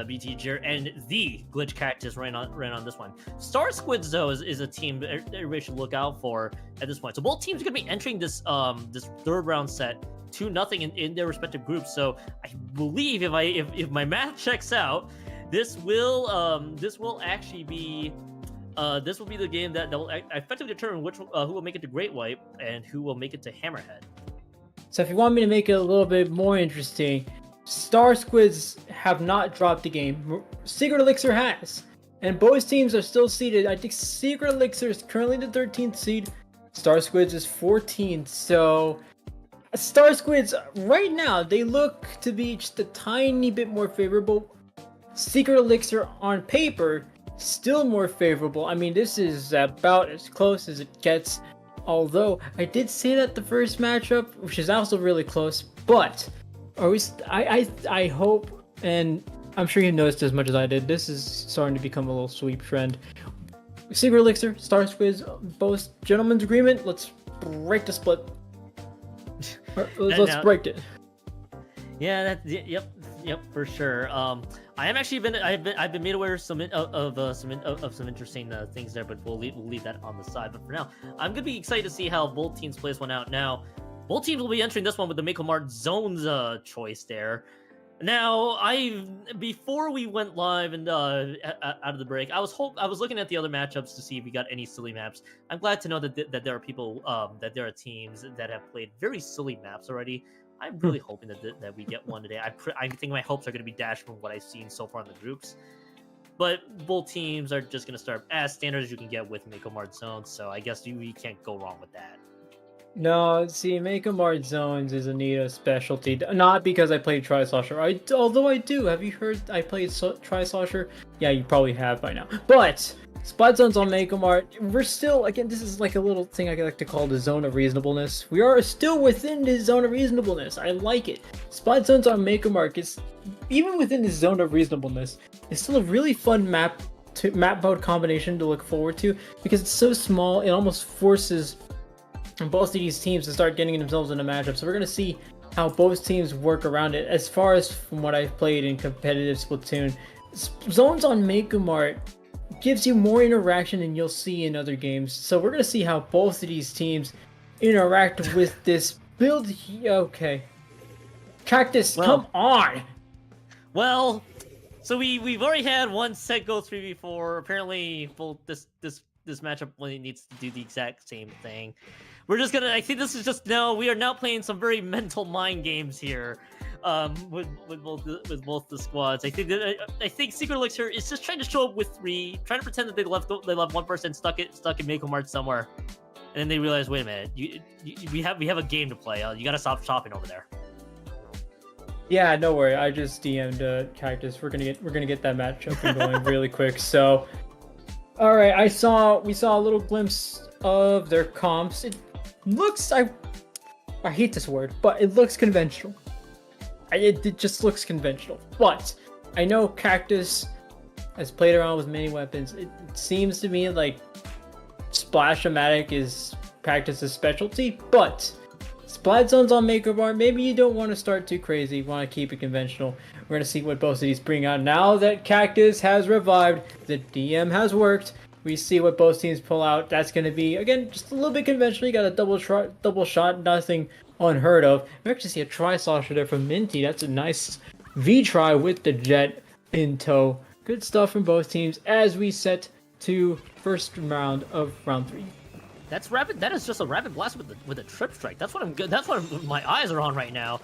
BT Jer and the Glitch Cactus ran on this one. Star Squids though is a team that everybody should look out for at this point. So both teams are gonna be entering this this third round set 2-0 in their respective groups. So I believe if my math checks out, this will actually be this will be the game that will effectively determine who will make it to Great White and who will make it to Hammerhead. So if you want me to make it a little bit more interesting, Star Squids have not dropped the game. Secret Elixir has. And both teams are still seeded. I think Secret Elixir is currently the 13th seed. Star Squids is 14th. So Star Squids, right now, they look to be just a tiny bit more favorable. Secret Elixir, on paper, still more favorable. I mean, this is about as close as it gets. Although, I did say that the first matchup, which is also really close, but I hope, and I'm sure you noticed as much as I did, this is starting to become a little sweep trend. Secret Elixir, Star Squids, both gentlemen's agreement. Let's break the split. Let's break it. Yeah, yep, for sure. I've been made aware of some interesting things there, but we'll leave that on the side. But for now, I'm gonna be excited to see how both teams play this one out. Now, both teams will be entering this one with the Mako Mart Zones choice there. Now, before we went live and out of the break, I was looking at the other matchups to see if we got any silly maps. I'm glad to know that there are people that there are teams that have played very silly maps already. I'm really hoping that we get one today. I think my hopes are going to be dashed from what I've seen so far in the groups. But both teams are just going to start as standard as you can get with Mako Mart Zones, so I guess we can't go wrong with that. No, see, Mako Mart Zones is a Nito specialty. Not because I played Tri-Slosher. Although I do. Have you heard I played Tri-Slosher? Yeah, you probably have by now. But Spot Zones on Mako Mart, we're still, again, this is like a little thing I like to call the zone of reasonableness. We are still within the zone of reasonableness. I like it. Spot Zones on Mako Mart is, even within the zone of reasonableness, it's still a really fun map mode combination to look forward to because it's so small, it almost forces both of these teams to start getting themselves in a matchup. So we're going to see how both teams work around it. As far as from what I've played in competitive Splatoon, Zones on Mako Mart gives you more interaction than you'll see in other games. So we're going to see how both of these teams interact with this build. Okay. Cactus, come on! Well, so we've already had one set go 3v4. Apparently, this matchup only needs to do the exact same thing. We're just gonna. I think this is just we are now playing some very mental mind games here, with both the squads. I think Secret Elixir is just trying to show up with 3, trying to pretend that they left one person stuck in Mako Mart somewhere, and then they realize, wait a minute, we have a game to play. You gotta stop shopping over there. Yeah, no worry. I just DM'd Cactus. We're gonna get that matchup going really quick. So, all right, we saw a little glimpse of their comps. It looks, I hate this word, but it looks conventional. It just looks conventional. But I know Cactus has played around with many weapons. It seems to me like Splash-O-Matic is Cactus's specialty, but Splat Zones on Mako Mart, maybe you don't want to start too crazy. You want to keep it conventional. We're going to see what both of these bring out. Now that Cactus has revived, the DM has worked, we see what both teams pull out. That's going to be, again, just a little bit conventional. You got a double shot, nothing unheard of. We actually see a Tri-Slosher there from Minty. That's a nice V-try with the Jet in tow. Good stuff from both teams as we set to first round of round 3. That's rapid. That is just a rapid blast with a trip strike. That's what I'm good. That's what my eyes are on right now.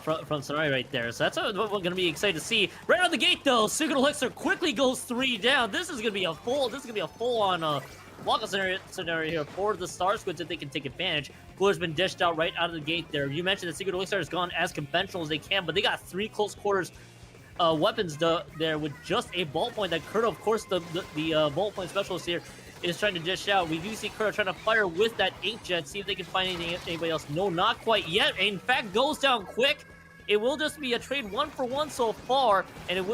From Sarai right there. So that's what we're gonna be excited to see. Right out of the gate though, Secret Elixir quickly goes 3 down. This is gonna be a full on lockout scenario here for the Star Squids if they can take advantage. Cooler's been dished out right out of the gate there. You mentioned that Secret Elixir has gone as conventional as they can, but they got 3 close quarters weapons there with just a ballpoint that Kurta, of course, the ballpoint specialist here, is trying to dish out. We do see Kurta trying to fire with that inkjet, see if they can find anybody else. No, not quite yet. In fact, goes down quick. It will just be a trade 1-for-1 so far, and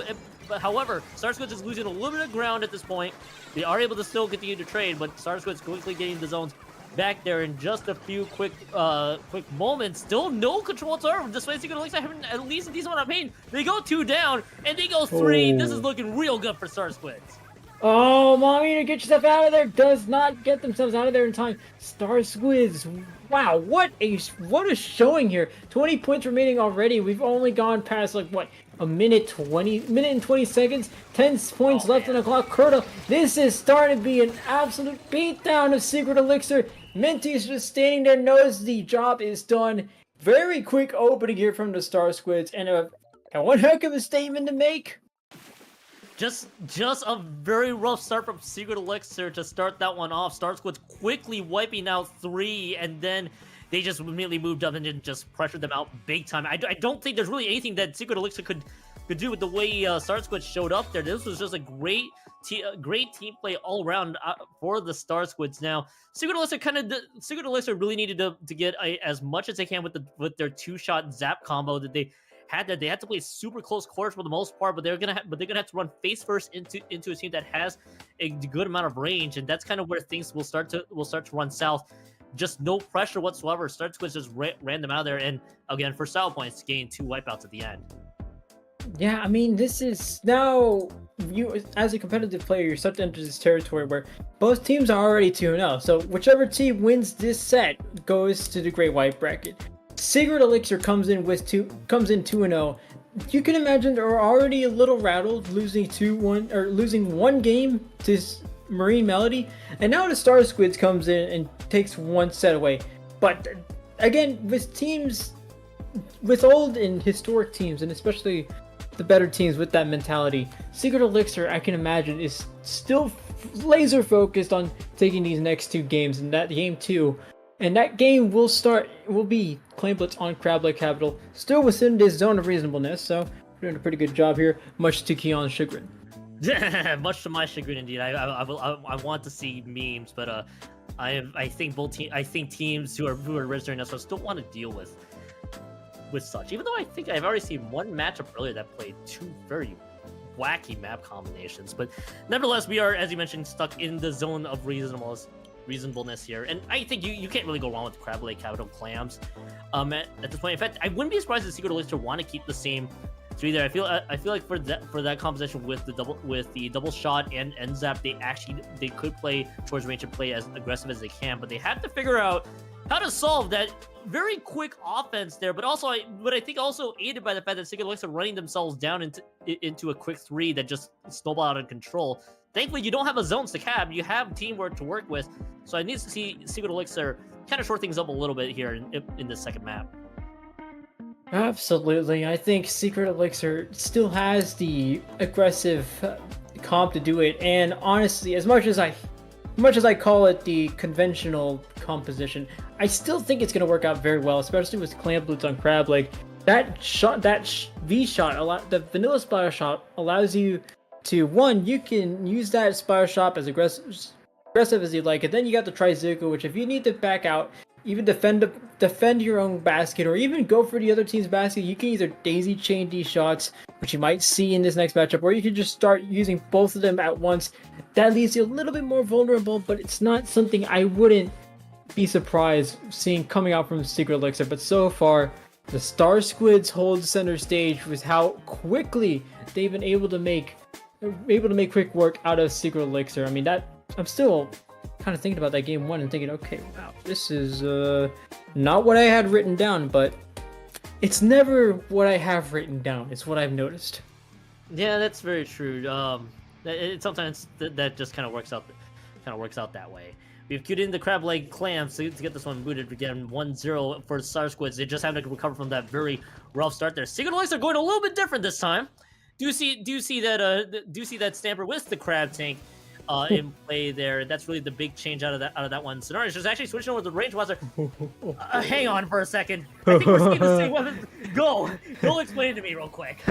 but however, Star Squids is losing a little bit of ground at this point. They are able to still continue to trade, but Star Squids quickly getting the zones back there in just a few quick moments. Still no control whatsoever. Despite Secret Elixir having at least a decent amount of pain. They go 2 down, and they go 3. This is looking real good for Star Squids. Oh, mommy, to get yourself out of there does not get themselves out of there in time. Star Squids, wow, what a showing here. 20 points remaining already. We've only gone past like what, a minute and 20 seconds. 10 points left on the clock. Kurta, this is starting to be an absolute beatdown of Secret Elixir. Minty's just standing there, knows the job is done. Very quick opening here from the Star Squids, and one heck of a statement to make. Just a very rough start from Secret Elixir to start that one off. Star Squid's quickly wiping out 3, and then they just immediately moved up and then just pressured them out big time. I don't think there's really anything that Secret Elixir could do with the way Star Squid showed up there. This was just a great team play all around for the Star Squids. Now, Secret Elixir really needed to get as much as they can with their 2-shot zap combo that they had to play super close quarters for the most part, but they're gonna have to run face first into a team that has a good amount of range, and that's kind of where things will start to run south. Just no pressure whatsoever. Star Squids just ran them out of there, and again for style points, gained 2 wipeouts at the end. Yeah, I mean, this is now, you as a competitive player, you're starting to enter this territory where both teams are already 2-0. So whichever team wins this set goes to the Great White Bracket. Secret Elixir comes in 2-0. You can imagine they're already a little rattled, losing 2-1 or losing 1 game to Marine Melody, and now the Star Squids comes in and takes 1 set away. But again, with old and historic teams, and especially the better teams with that mentality, Secret Elixir, I can imagine, is still laser focused on taking these next 2 games, and that game 2. And that game will be Claim Blitz on Crab Lake Capital, still within this zone of reasonableness, so we're doing a pretty good job here, much to Keon's chagrin. Much to my chagrin indeed. I want to see memes, but I think teams who are registering us still want to deal with such. Even though I think I've already seen 1 matchup earlier that played 2 very wacky map combinations, but nevertheless, we are, as you mentioned, stuck in the zone of reasonableness here, and I think you can't really go wrong with Crab Lake Capital Clams at this point. In fact, I wouldn't be surprised if Secret Elixir want to keep the same 3 there. I feel like for that composition with the double shot and zap, they could play towards range and play as aggressive as they can, but they have to figure out how to solve that very quick offense there. But I think also aided by the fact that Secret Elixir running themselves down into a quick 3 that just snowballed out of control. Thankfully, you don't have a zones to cab. You have teamwork to work with. So I need to see Secret Elixir kind of short things up a little bit here in this second map. Absolutely. I think Secret Elixir still has the aggressive comp to do it. And honestly, as much as I call it the conventional composition, I still think it's going to work out very well, especially with Clamp Boots on Crab Lake. That V shot, the vanilla splash shot allows you to, you can use that splash shot as aggressive as you like, and then you got the Trizuka, which if you need to back out, even defend your own basket, or even go for the other team's basket, you can either daisy chain these shots, which you might see in this next matchup, or you can just start using both of them at once. That leaves you a little bit more vulnerable, but it's not something I wouldn't be surprised seeing coming out from Secret Elixir. But so far, the Star Squids hold center stage with how quickly they've been able to make quick work out of Secret Elixir. I mean, I'm still kind of thinking about that game 1 and thinking, okay, wow, this is not what I had written down, but it's never what I have written down. It's what I've noticed. Yeah, that's very true. Sometimes that just kind of works out that way. We've queued in the crab leg clams to get this one booted again. 1-0 for Star Squids. They just having to recover from that very rough start there. Secret Elixir going a little bit different this time. Do see that Stamper with the crab tank in play there. That's really the big change out of that one. Sonoris just actually switching over to the range master. Hang on for a second. I think we're seeing the same weapons. Go explain it to me real quick.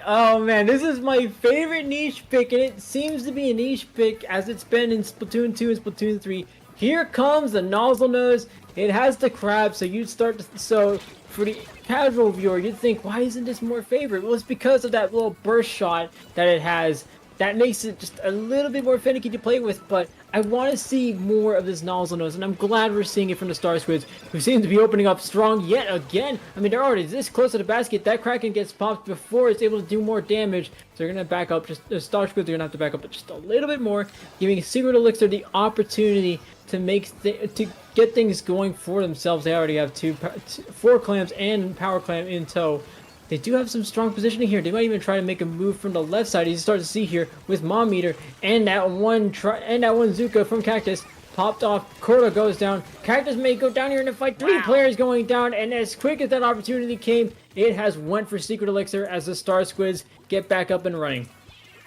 Oh man, this is my favorite niche pick, and it seems to be a niche pick as it's been in Splatoon 2 and Splatoon 3. Here comes the nozzle nose. It has the crab, so you'd start to for the casual viewer, you'd think, why isn't this more favorite? Well, it's because of that little burst shot that it has. That makes it just a little bit more finicky to play with, but I want to see more of this nozzle nose, and I'm glad we're seeing it from the Star Squids, who seem to be opening up strong yet again. I mean, they're already this close to the basket. That Kraken gets popped before it's able to do more damage, so they're going to back up. The Star Squids are going to have to back up just a little bit more, giving Secret Elixir the opportunity to to get things going for themselves. They already have 4 clams and power clam in tow. They do have some strong positioning here. They might even try to make a move from the left side. You start to see here with Mom Meter and that one Zuka from Cactus popped off. Corda goes down. Cactus may go down here in the fight. 3 players going down, and as quick as that opportunity came, it has went for Secret Elixir as the Star Squids get back up and running.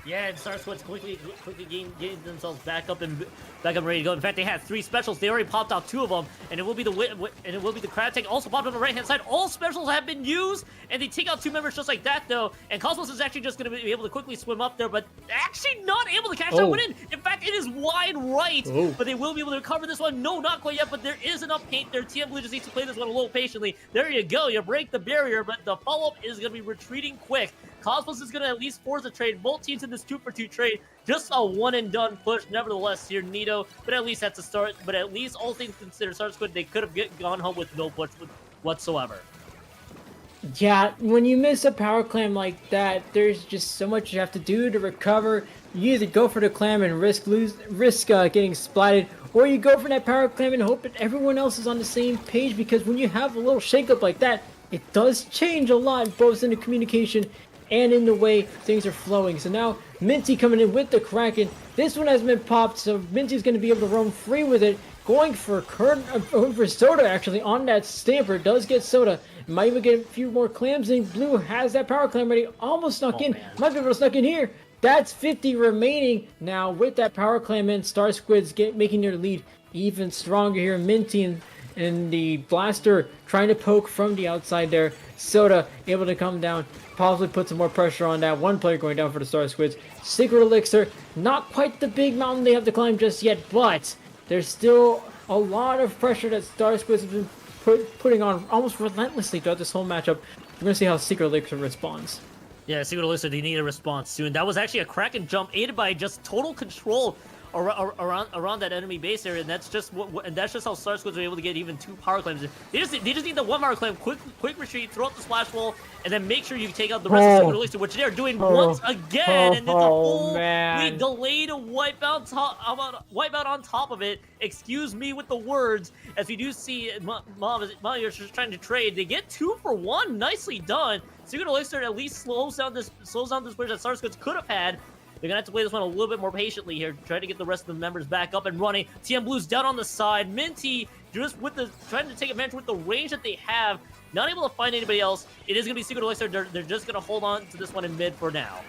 Yeah, and Star Squids quickly getting themselves back up and ready to go. In fact, they had 3 specials. They already popped out 2 of them, and it will be the crab tank also popped on the right hand side. All specials have been used, and they take out 2 members just like that though. And Cosmos is actually just going to be able to quickly swim up there, but actually not able to catch that one in. In fact, it is wide right, but they will be able to recover this one. No, not quite yet, but there is enough paint there. TM Blue just needs to play this one a little patiently. There you go. You break the barrier, but the follow-up is going to be retreating quick. Cosmos is going to at least force a trade. Both teams in this 2-for-2 trade. Just a one-and-done push, nevertheless, here, Nito. But at least that's a start. But at least, all things considered, Star Squid, they could have gone home with no push whatsoever. Yeah, when you miss a power clam like that, there's just so much you have to do to recover. You either go for the clam and risk getting splatted, or you go for that power clam and hope that everyone else is on the same page, because when you have a little shakeup like that, it does change a lot, both in the communication and in the way things are flowing. So now Minty coming in with the Kraken. This one has been popped, so Minty's going to be able to roam free with it. Going for Soda actually on that Stamper. Does get Soda. Might even get a few more clams in. Blue has that power clam ready. Almost snuck in. Man. Might be able to snuck in here. That's 50 remaining now with that power clam in. Star Squids making their lead even stronger here. Minty and the Blaster trying to poke from the outside there. Soda able to come down, possibly put some more pressure on that. 1 player going down for the Star Squids. Secret Elixir, not quite the big mountain they have to climb just yet, but there's still a lot of pressure that Star Squids have been putting on almost relentlessly throughout this whole matchup. We're going to see how Secret Elixir responds. Yeah, Secret Elixir, they need a response soon. That was actually a Kraken jump aided by just total control around that enemy base area, and that's just how Star Squids are able to get even 2 power claims. They just need the 1 power claim, quick retreat, throw out the splash wall, and then make sure you take out the rest of Secret Elixir, which they are doing once again, and it's a full delayed wipeout on top of it. Excuse me with the words, as we do see Mom is just trying to trade. They get 2 for 1, nicely done. Secret Elixir at least slows down this push that Star Squids could have had. They're going to have to play this one a little bit more patiently here, try to get the rest of the members back up and running. TM Blue's down on the side. Minty just trying to take advantage with the range that they have. Not able to find anybody else. It is going to be Secret Elixir. They're just going to hold on to this one in mid for now.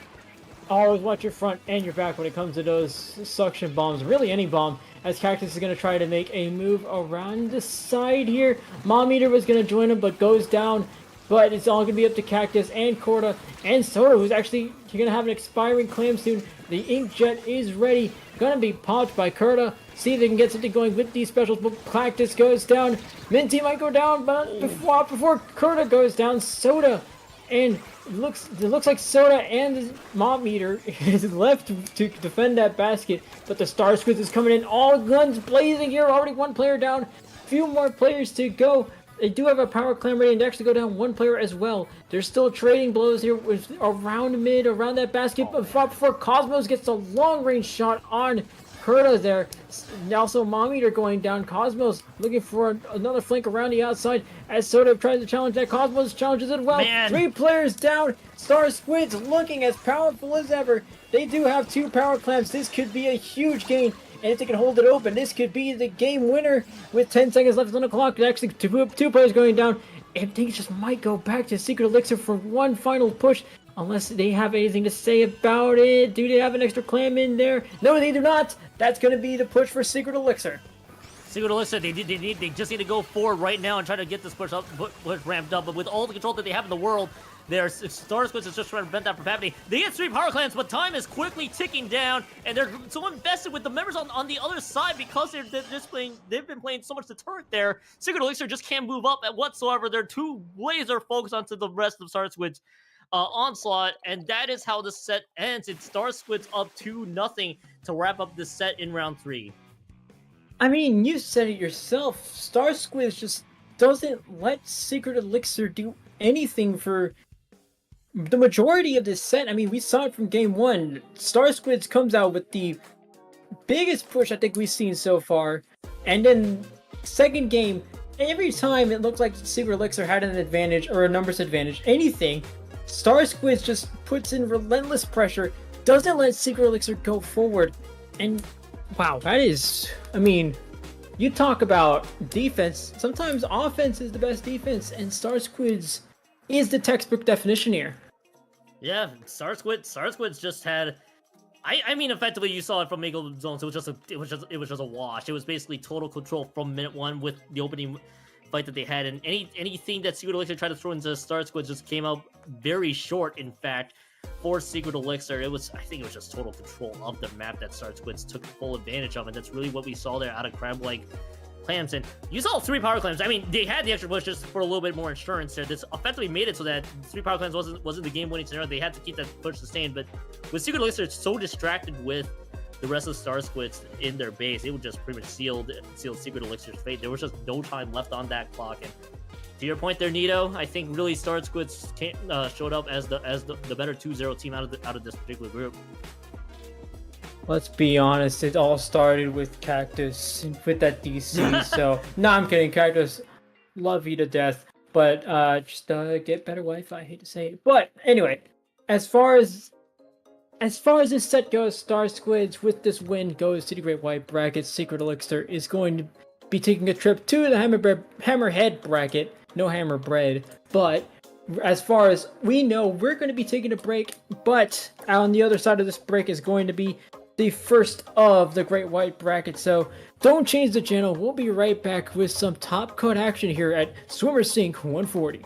Always watch your front and your back when it comes to those suction bombs. Really any bomb, as Cactus is going to try to make a move around the side here. Mom Eater was going to join him, but goes down. But it's all going to be up to Cactus and Corda and Soda, who's actually going to have an expiring clam soon. The Inkjet is ready. Going to be popped by Corda. See if they can get something going with these specials. But Cactus goes down. Minty might go down, but before Corda goes down, Soda. And it looks like Soda and the Mom Meter is left to defend that basket. But the Star Squids is coming in. All guns blazing here. Already 1 player down. Few more players to go. They do have a power clam ready and actually go down 1 player as well. There's still trading blows here around mid, around that basket. But before Cosmos gets a long range shot on Perta there. Also, Mommeter going down. Cosmos looking for another flank around the outside as Soda tries to challenge that. Cosmos challenges it well. Man. 3 players down. Star Squids looking as powerful as ever. They do have 2 power clamps. This could be a huge gain. And if they can hold it open, this could be the game winner with 10 seconds left on the clock. Actually, two players going down. And things just might go back to Secret Elixir for one final push. Unless they have anything to say about it. Do they have an extra clam in there? No, they do not. That's going to be the push for Secret Elixir. Secret Elixir, they just need to go forward right now and try to get this push ramped up. But with all the control that they have in the world, their Star Squids is just trying to prevent that from happening. They get 3 power clans, but time is quickly ticking down, and they're so invested with the members on the other side because they've been playing so much the turret there. Secret Elixir just can't move up at whatsoever. They're too laser focused onto the rest of Star Squids. Onslaught, and that is how the set ends. It's Star Squids up 2-0 to wrap up this set in round 3. I mean, you said it yourself. Star Squids just doesn't let Secret Elixir do anything for the majority of this set. I mean, we saw it from game 1. Star Squids comes out with the biggest push I think we've seen so far, and then second game, every time it looked like Secret Elixir had an advantage or a numbers advantage, anything, Star Squids just puts in relentless pressure, doesn't let Secret Elixir go forward, and wow, that is, I mean, you talk about defense, sometimes offense is the best defense, and Star Squids is the textbook definition here. Yeah, Star Squids just had, I mean, effectively you saw it from Eagle Zones. It was just a wash. It was basically total control from minute 1 with the opening fight that they had, and anything that Secret Elixir tried to throw into Star Squid just came out very short. In fact, for Secret Elixir, I think it was just total control of the map that Star Squids took full advantage of, and that's really what we saw there out of crab-like clams. And you saw 3 power clams. I mean, they had the extra push just for a little bit more insurance there. This effectively made it so that 3 power clams wasn't the game-winning scenario. They had to keep that push sustained, but with Secret Elixir, it's so distracted with the rest of Star Squids in their base, it would just pretty much seal Secret Elixir's fate. There was just no time left on that clock. And to your point there, Nito, I think really Star Squids showed up as the better 2-0 team out of this particular group. Let's be honest, it all started with Cactus with that DC. So no, I'm kidding, Cactus, love you to death, but just get better Wi-Fi. I hate to say it, but anyway, as far as this set goes, Star Squids with this win goes to the Great White Bracket. Secret Elixir is going to be taking a trip to the Hammerhead Bracket. No Hammer Bread. But as far as we know, we're going to be taking a break. But on the other side of this break is going to be the first of the Great White Bracket. So don't change the channel. We'll be right back with some top cut action here at Swimmer Sync 140.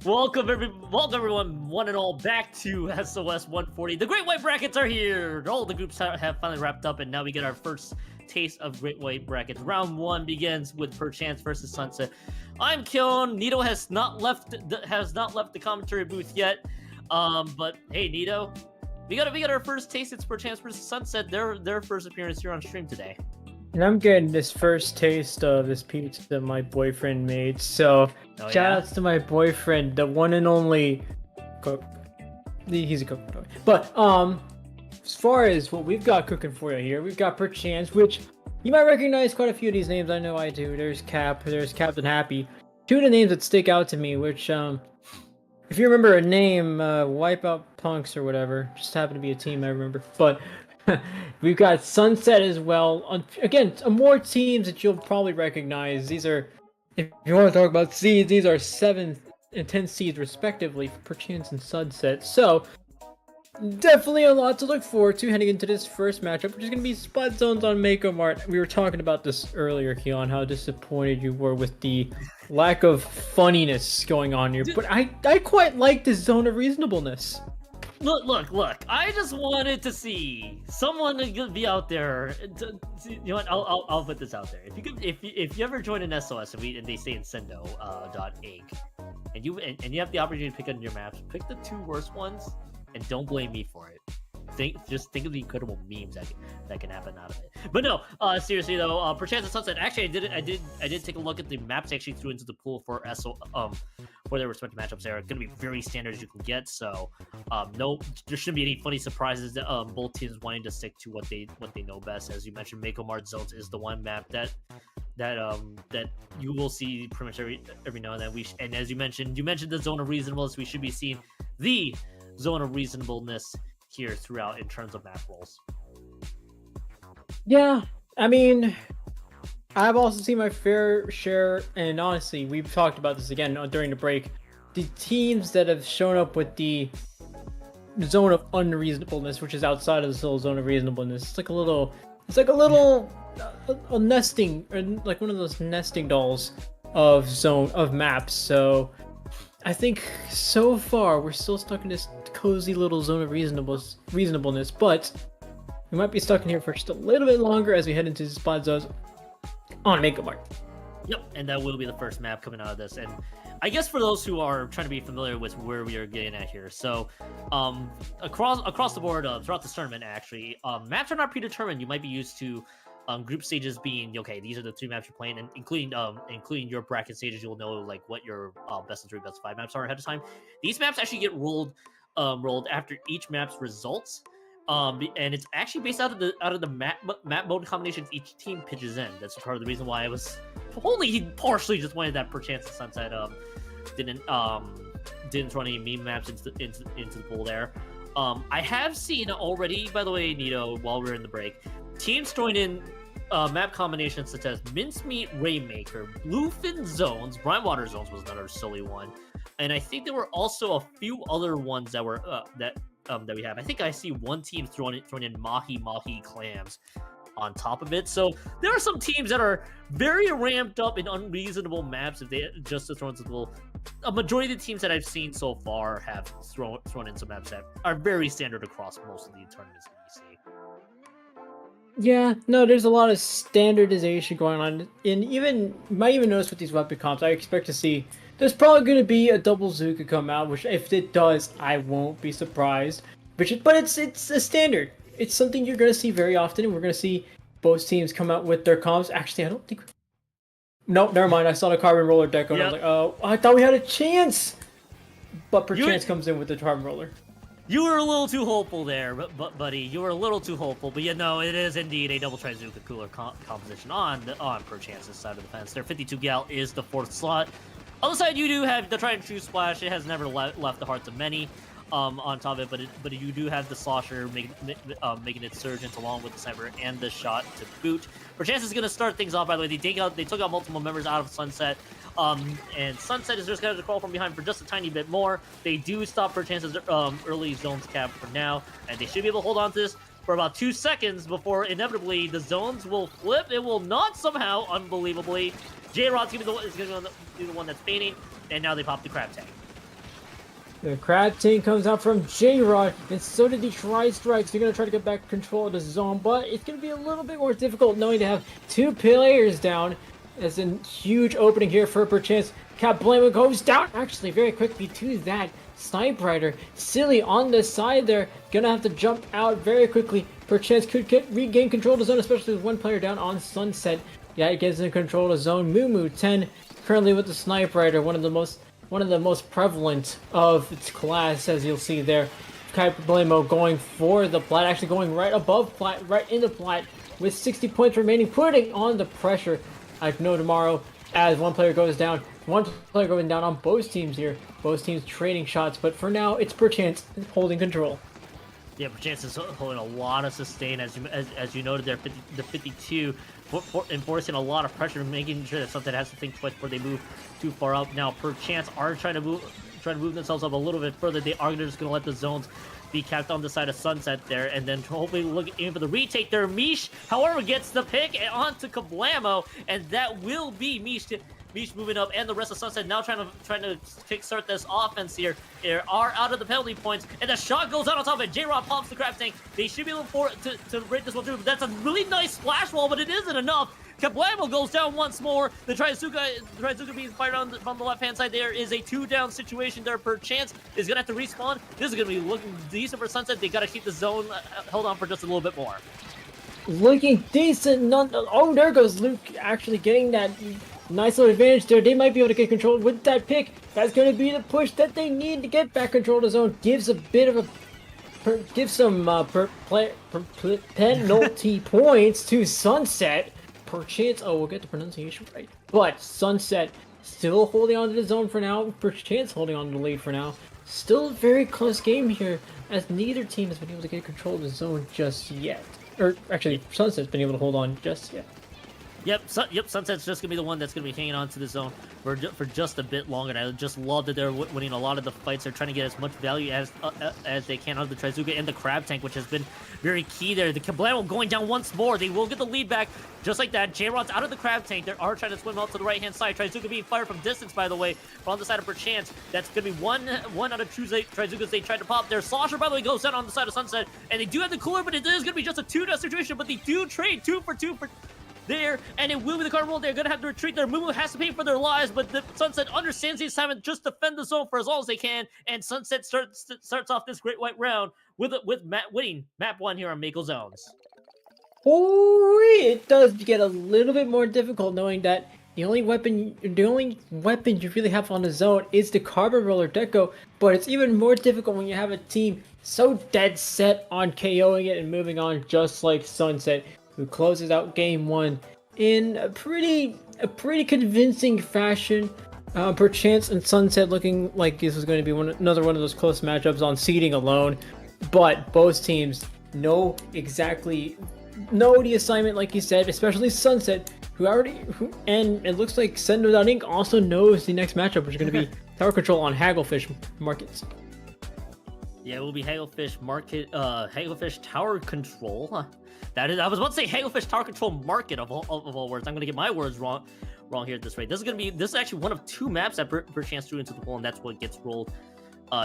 Welcome everyone, one and all, back to SOS 140. The Great White Brackets are here. All the groups have finally wrapped up, and now we get our first taste of Great White Brackets. Round 1 begins with Perchance versus Sunset. I'm Kyon. Nito has not left the commentary booth yet. But hey, Nito, we got our first taste. It's Perchance versus Sunset. Their first appearance here on stream today. And I'm getting this first taste of this pizza that my boyfriend made. So, shout outs to my boyfriend, the one and only cook. He's a cook, by the way. But as far as what we've got cooking for you here, we've got Perchance, which you might recognize quite a few of these names. I know I do. There's Cap, there's Captain Happy. Two of the names that stick out to me, which if you remember a name, Wipeout Punks or whatever, just happened to be a team I remember. But we've got Sunset as well. Again, more teams that you'll probably recognize. These are, if you want to talk about seeds, these are 7 and 10 seeds respectively for Perchance and Sunset. So, definitely a lot to look forward to heading into this first matchup, which is going to be Spot Zones on Mako Mart. We were talking about this earlier, Keon, how disappointed you were with the lack of funniness going on here. But I quite like this zone of reasonableness. Look! I just wanted to see someone to be out there. You know what? I'll put this out there. If you ever join an SOS and they say Incendo .inc, and you have the opportunity to pick on your maps, pick the 2 worst ones, and don't blame me for it. Just think of the incredible memes that can happen out of it. But no, seriously though, Perchance and Sunset. Actually, I did take a look at the maps they actually threw into the pool for for their respective matchups. They're going to be very standard as you can get. So, no, there shouldn't be any funny surprises. Both teams wanting to stick to what they know best. As you mentioned, Mako Mart Zones is the one map that you will see pretty much every now and then. And as you mentioned the zone of reasonableness. We should be seeing the zone of reasonableness here throughout in terms of map rolls. Yeah, I mean, I've also seen my fair share, and honestly, we've talked about this again during the break. The teams that have shown up with the zone of unreasonableness, which is outside of the zone of reasonableness, it's like a little nesting, or like one of those nesting dolls of maps. So I think so far we're still stuck in this cozy little zone of reasonableness, but we might be stuck in here for just a little bit longer as we head into the spot zones on Mako Mart. Yep, and that will be the first map coming out of this. And I guess for those who are trying to be familiar with where we are getting at here, so across the board throughout this tournament, actually, maps are not predetermined. You might be used to group stages being okay. These are the 3 maps you're playing, and including your bracket stages. You'll know like what your best of 3, best of 5 maps are ahead of time. These maps actually get rolled after each map's results, and it's actually based out of the map mode combinations each team pitches in. That's part of the reason why I was only partially just wanted that Perchance and Sunset didn't throw any meme maps into the pool there. I have seen already, by the way, Nito, while we were in the break, teams throwing in map combinations such as Mincemeat Rainmaker, Bluefin Zones, Brinewater Zones was another silly one, and I think there were also a few other ones that were that we have. I think I see one team throwing in Mahi Clams on top of it. So there are some teams that are very ramped up in unreasonable maps if they just to throw into the pool. A majority of the teams that I've seen so far have thrown in some maps that are very standard across most of the tournaments that you see. Yeah, no, there's a lot of standardization going on, and you might even notice with these weapon comps, I expect to see there's probably going to be a double Zuka come out, which if it does, I won't be surprised. But it's a standard. It's something you're going to see very often, and we're going to see both teams come out with their comps. Actually, I don't think... Nope, never mind. I saw the Carbon Roller deck, and I was like, oh, I thought we had a chance! But Perchance comes in with the Carbon Roller. You were a little too hopeful there, but buddy, you were a little too hopeful. But yeah, no, it is indeed a double Trizuka cooler composition on Perchance's side of the fence. Their 52 gal is the 4th slot. On the side, you do have the Try and True Splash. It has never left the hearts of many on top of it, but you do have the Slosher making its surgence along with the Sniper and the shot to boot. Perchance is going to start things off, by the way. They took out multiple members out of Sunset. And Sunset is just going to crawl from behind for just a tiny bit more. They do stop Perchance's early zones cap for now, and they should be able to hold on to this for about 2 seconds before inevitably the zones will flip. It will not somehow, unbelievably. J-Rod's going to be the one that's painting, and now they pop the crab tag. The crab tank comes out from J-Rod, and so did the Tri-Strikes. They're going to try to get back control of the zone, but it's going to be a little bit more difficult knowing to have 2 players down. As a huge opening here for perchance. Kablamo goes down actually very quickly to that. Snipe Rider, Silly on the side there, gonna have to jump out very quickly. Perchance could regain control of the zone, especially with 1 player down on Sunset. Yeah, it gets in control of the zone. Moo 10 currently with the Snipe Rider, one of the most prevalent of its class, as you'll see there. Kablamo going for the plat, actually going right above plat, right into plat, with 60 points remaining, putting on the pressure. I know tomorrow, as 1 player goes down, 1 player going down on both teams here. Both teams trading shots, but for now, it's perchance holding control. Yeah, perchance is holding a lot of sustain, as you noted there, the 52, enforcing a lot of pressure, making sure that something has to think twice before they move too far up. Now, perchance are trying to move themselves up a little bit further. They are just going to let the zones be capped on the side of Sunset there, and then hopefully aim for the retake there. Mish, however, gets the pick onto Kablamo, and that will be Mish moving up, and the rest of Sunset now trying to kickstart this offense here. They are out of the penalty points, and the shot goes out on top of it. J-Rod pops the crab tank. They should be able to break this one through. But that's a really nice splash wall, but it isn't enough. Kablamo goes down once more. The Trizuka being fired on from the left-hand side. There is a 2-down situation there. Perchance is going to have to respawn. This is going to be looking decent for Sunset. They got to keep the zone held on for just a little bit more. Looking decent. Oh, there goes Luke actually getting that nice little advantage there. They might be able to get control with that pick. That's going to be the push that they need to get back control of the zone. Gives a bit of some penalty points to Sunset. Perchance, we'll get the pronunciation right. But Sunset still holding on to the zone for now. Perchance holding on to the lead for now. Still a very close game here, as neither team has been able to get control of the zone just yet. Or actually, Sunset's been able to hold on just yet. Yep, Sunset's just going to be the one that's going to be hanging on to the zone for just a bit longer. And I just love that they're winning a lot of the fights. They're trying to get as much value as they can out of the Trizuka and the Crab Tank, which has been very key there. The Kablamo going down once more. They will get the lead back just like that. J-Rod's out of the Crab Tank. They are trying to swim out to the right-hand side. Trizuka being fired from distance, by the way, from the side of Perchance. That's going to be one out of two Trizukas they tried to pop there. Slosher, by the way, goes down on the side of Sunset. And they do have the cooler, but it is going to be just a 2-down situation. But they do trade 2 for 2 for there, and it will be the card roll. They're going to have to retreat there. Mumu has to pay for their lives, but the Sunset understands the assignment. Just defend the zone for as long as they can, and Sunset starts off this great white round with winning map 1 here on Mako Zones. Oh, it does get a little bit more difficult knowing that the only weapon you really have on the zone is the Carbon Roller Deco, but it's even more difficult when you have a team so dead set on KOing it and moving on, just like Sunset, who closes out game 1 in a pretty convincing fashion. Perchance and Sunset looking like this was going to be another one of those close matchups on seeding alone, but both teams know the assignment, like you said, especially Sunset, and it looks like Send.Ink also knows the next matchup, which is going to be Tower Control on Hagglefish Markets. Yeah, it will be Hagglefish Tower Control. That is, I was about to say Hagglefish Tower Control Market of all words. I'm gonna get my words wrong here at this rate. This is actually one of 2 maps that Perchance threw into the pool, and that's what gets rolled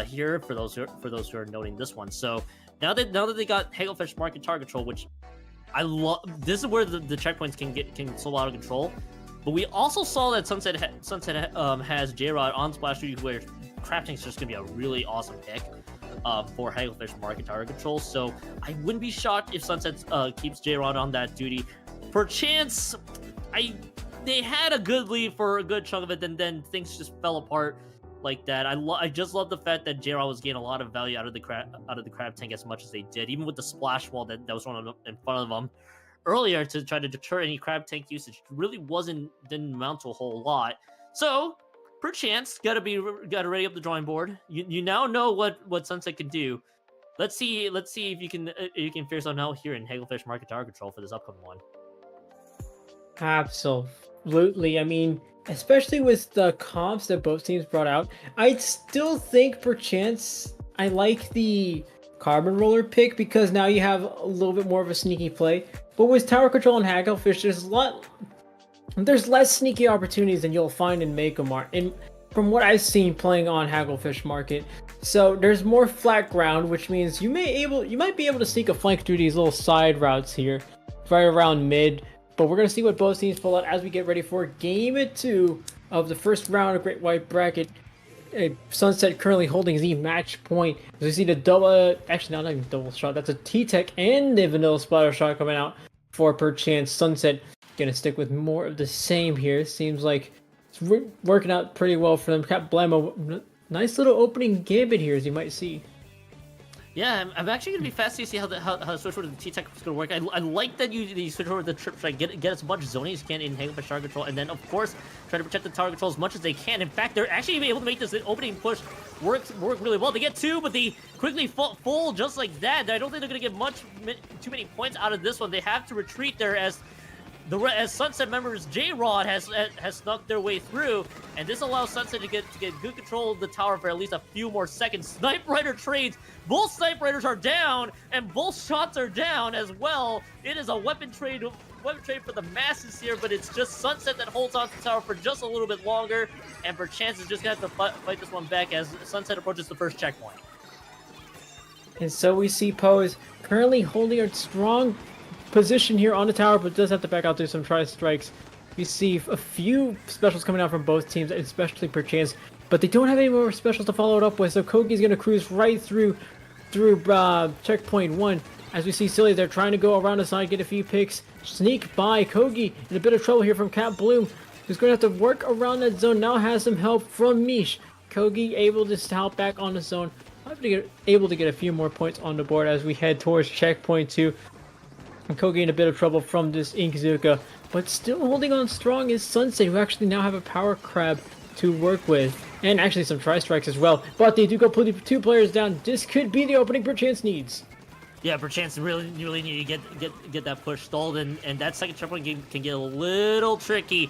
here for those who are noting this one. So now that they got Hagglefish Market Tower Control, which I love, this is where the checkpoints can slow out of control. But we also saw that Sunset has J-Rod on Splash 3, where Crafting's just gonna be a really awesome pick for Hagglefish Market Tower Control. So I wouldn't be shocked if Sunset keeps J-Rod on that duty. Perchance, they had a good lead for a good chunk of it, and then things just fell apart like that. I just love the fact that J-Rod was getting a lot of value out of the crab tank as much as they did, even with the splash wall that was run in front of them earlier to try to deter any crab tank usage. Really didn't amount to a whole lot. So Perchance gotta ready up the drawing board. You now know what Sunset can do. Let's see if you can figure something out here in Hagglefish Market Tower Control for this upcoming one. Absolutely. I mean, especially with the comps that both teams brought out, I still think Perchance I like the Carbon Roller pick, because now you have a little bit more of a sneaky play. But with Tower Control and Hagglefish, there's less sneaky opportunities than you'll find in Mako Mart. And from what I've seen playing on Hagglefish Market, So there's more flat ground, which means you might be able to sneak a flank through these little side routes here, right around mid. But we're gonna see what both teams pull out as we get ready for game 2 of the first round of Great White Bracket. Sunset currently holding the match point. As we see the double, actually not even double shot. That's a T-Tech and the vanilla splatter shot coming out for perchance. Sunset gonna stick with more of the same here. Seems like it's working out pretty well for them. Cap Blammo, nice little opening gambit here, as you might see. Yeah, I'm actually going to be fascinated to see how the switch over to the T-Tech is going to work. I like that you switch over to the Trip Strike, get as much zoning as you can in hang up target control, and then, of course, try to protect the tower control as much as they can. In fact, they're actually able to make this opening push work really well. They get 2, but they quickly fall just like that. I don't think they're going to get too many points out of this one. They have to retreat there as Sunset members J-Rod has snuck their way through, and this allows Sunset to get good control of the tower for at least a few more seconds. Sniper Rider trades. Both Sniper Riders are down, and both shots are down as well. It is a weapon trade for the masses here, but it's just Sunset that holds on to the tower for just a little bit longer, and perchance is just gonna have to fight this one back as Sunset approaches the first checkpoint. And so we see Pose currently holding a strong position here on the tower, but does have to back out through some tri-strikes. You see a few specials coming out from both teams, especially perchance, but they don't have any more specials to follow it up with, so Kogi's going to cruise right through checkpoint 1. As we see Silly, they're trying to go around the side, get a few picks, sneak by. Kogi in a bit of trouble here from Cat Bloom, who's going to have to work around that zone. Now has some help from Mish. Kogi able to help back on the zone. Able to get a few more points on the board as we head towards checkpoint 2. And Kogi in a bit of trouble from this Inkzuka, but still holding on strong is Sunset, who actually now have a power crab to work with, and actually some tri-strikes as well. But they do go 2 players down. This could be the opening perchance needs. Yeah, perchance really need to get that push stalled, and that second checkpoint can get a little tricky.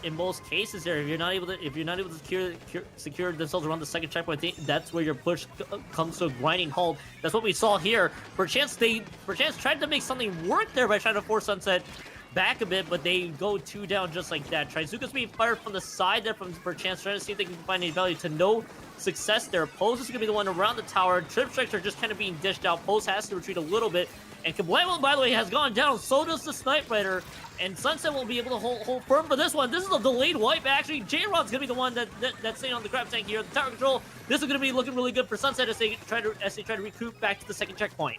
In most cases there, if you're not able to secure themselves around the second checkpoint, that's where your push comes to a grinding halt. That's what we saw here. Perchance tried to make something work there by trying to force Sunset back a bit, but they go 2 down just like that. Trizuka's being fired from the side there from perchance, trying to see if they can find any value. To no success there. Pose is going to be the one around the tower. Trip strikes are just kind of being dished out. Pose has to retreat a little bit. And Kablamo, by the way, has gone down. So does the Sniper Rider. And Sunset won't be able to hold firm for this one. This is a delayed wipe, actually. J-Rod's going to be the one that's staying on the grab tank here. The tower control, this is going to be looking really good for Sunset as they try to recoup back to the second checkpoint.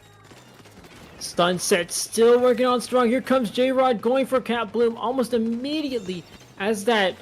Sunset still working on strong. Here comes J-Rod going for Cat Bloom almost immediately as that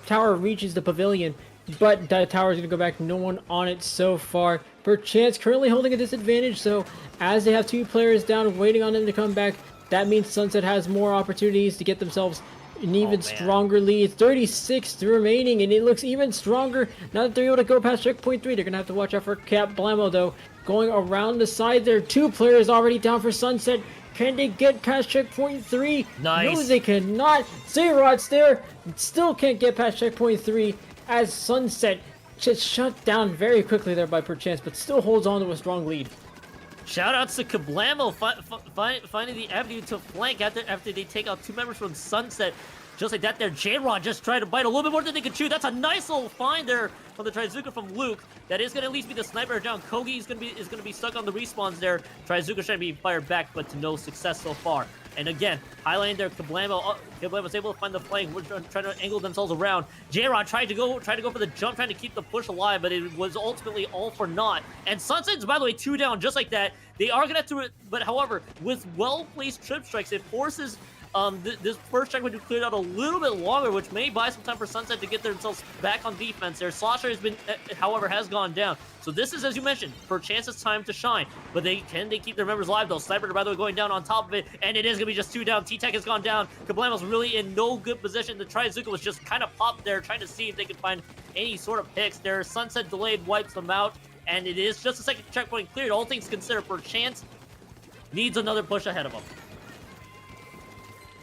tower reaches the pavilion. But that tower is going to go back. No one on it so far. Perchance currently holding a disadvantage, so as they have 2 players down waiting on them to come back, that means Sunset has more opportunities to get themselves an even stronger lead. 36 remaining, and it looks even stronger now that they're able to go past checkpoint 3. They're going to have to watch out for Cap Blammo, though. Going around the side there, 2 players already down for Sunset. Can they get past checkpoint 3? Nice. No, they cannot. Zerod's there. Still can't get past checkpoint 3 as Sunset just shut down very quickly there by perchance, but still holds on to a strong lead. Shoutouts to Kablamo finding the avenue to flank after they take out 2 members from Sunset. Just like that there, J-Rod just tried to bite a little bit more than they could chew. That's a nice little find there from the Trizuka from Luke. That is going to at least be the sniper down. Kogi is going to be stuck on the respawns there. Trizuka trying to be fired back, but to no success so far. And again, highlighting there, Kablamo was able to find the flank. We're trying to angle themselves around. J-Rod tried to go for the jump, trying to keep the push alive, but it was ultimately all for naught. And Sunset's, by the way, 2 down just like that. They are going to have to, but however, with well-placed trip strikes, it forces this first check would be cleared out a little bit longer, which may buy some time for Sunset to get themselves back on defense there. Slosher has been, however, has gone down. So this is, as you mentioned, perchance's time to shine. But can they keep their members alive, though? Sniper, by the way, going down on top of it, and it is going to be just 2 down. T-Tech has gone down. Kablamo's really in no good position. The Trizuka was just kind of popped there, trying to see if they could find any sort of picks there. Sunset delayed wipes them out, and it is just a second checkpoint cleared. All things considered, perchance needs another push ahead of them.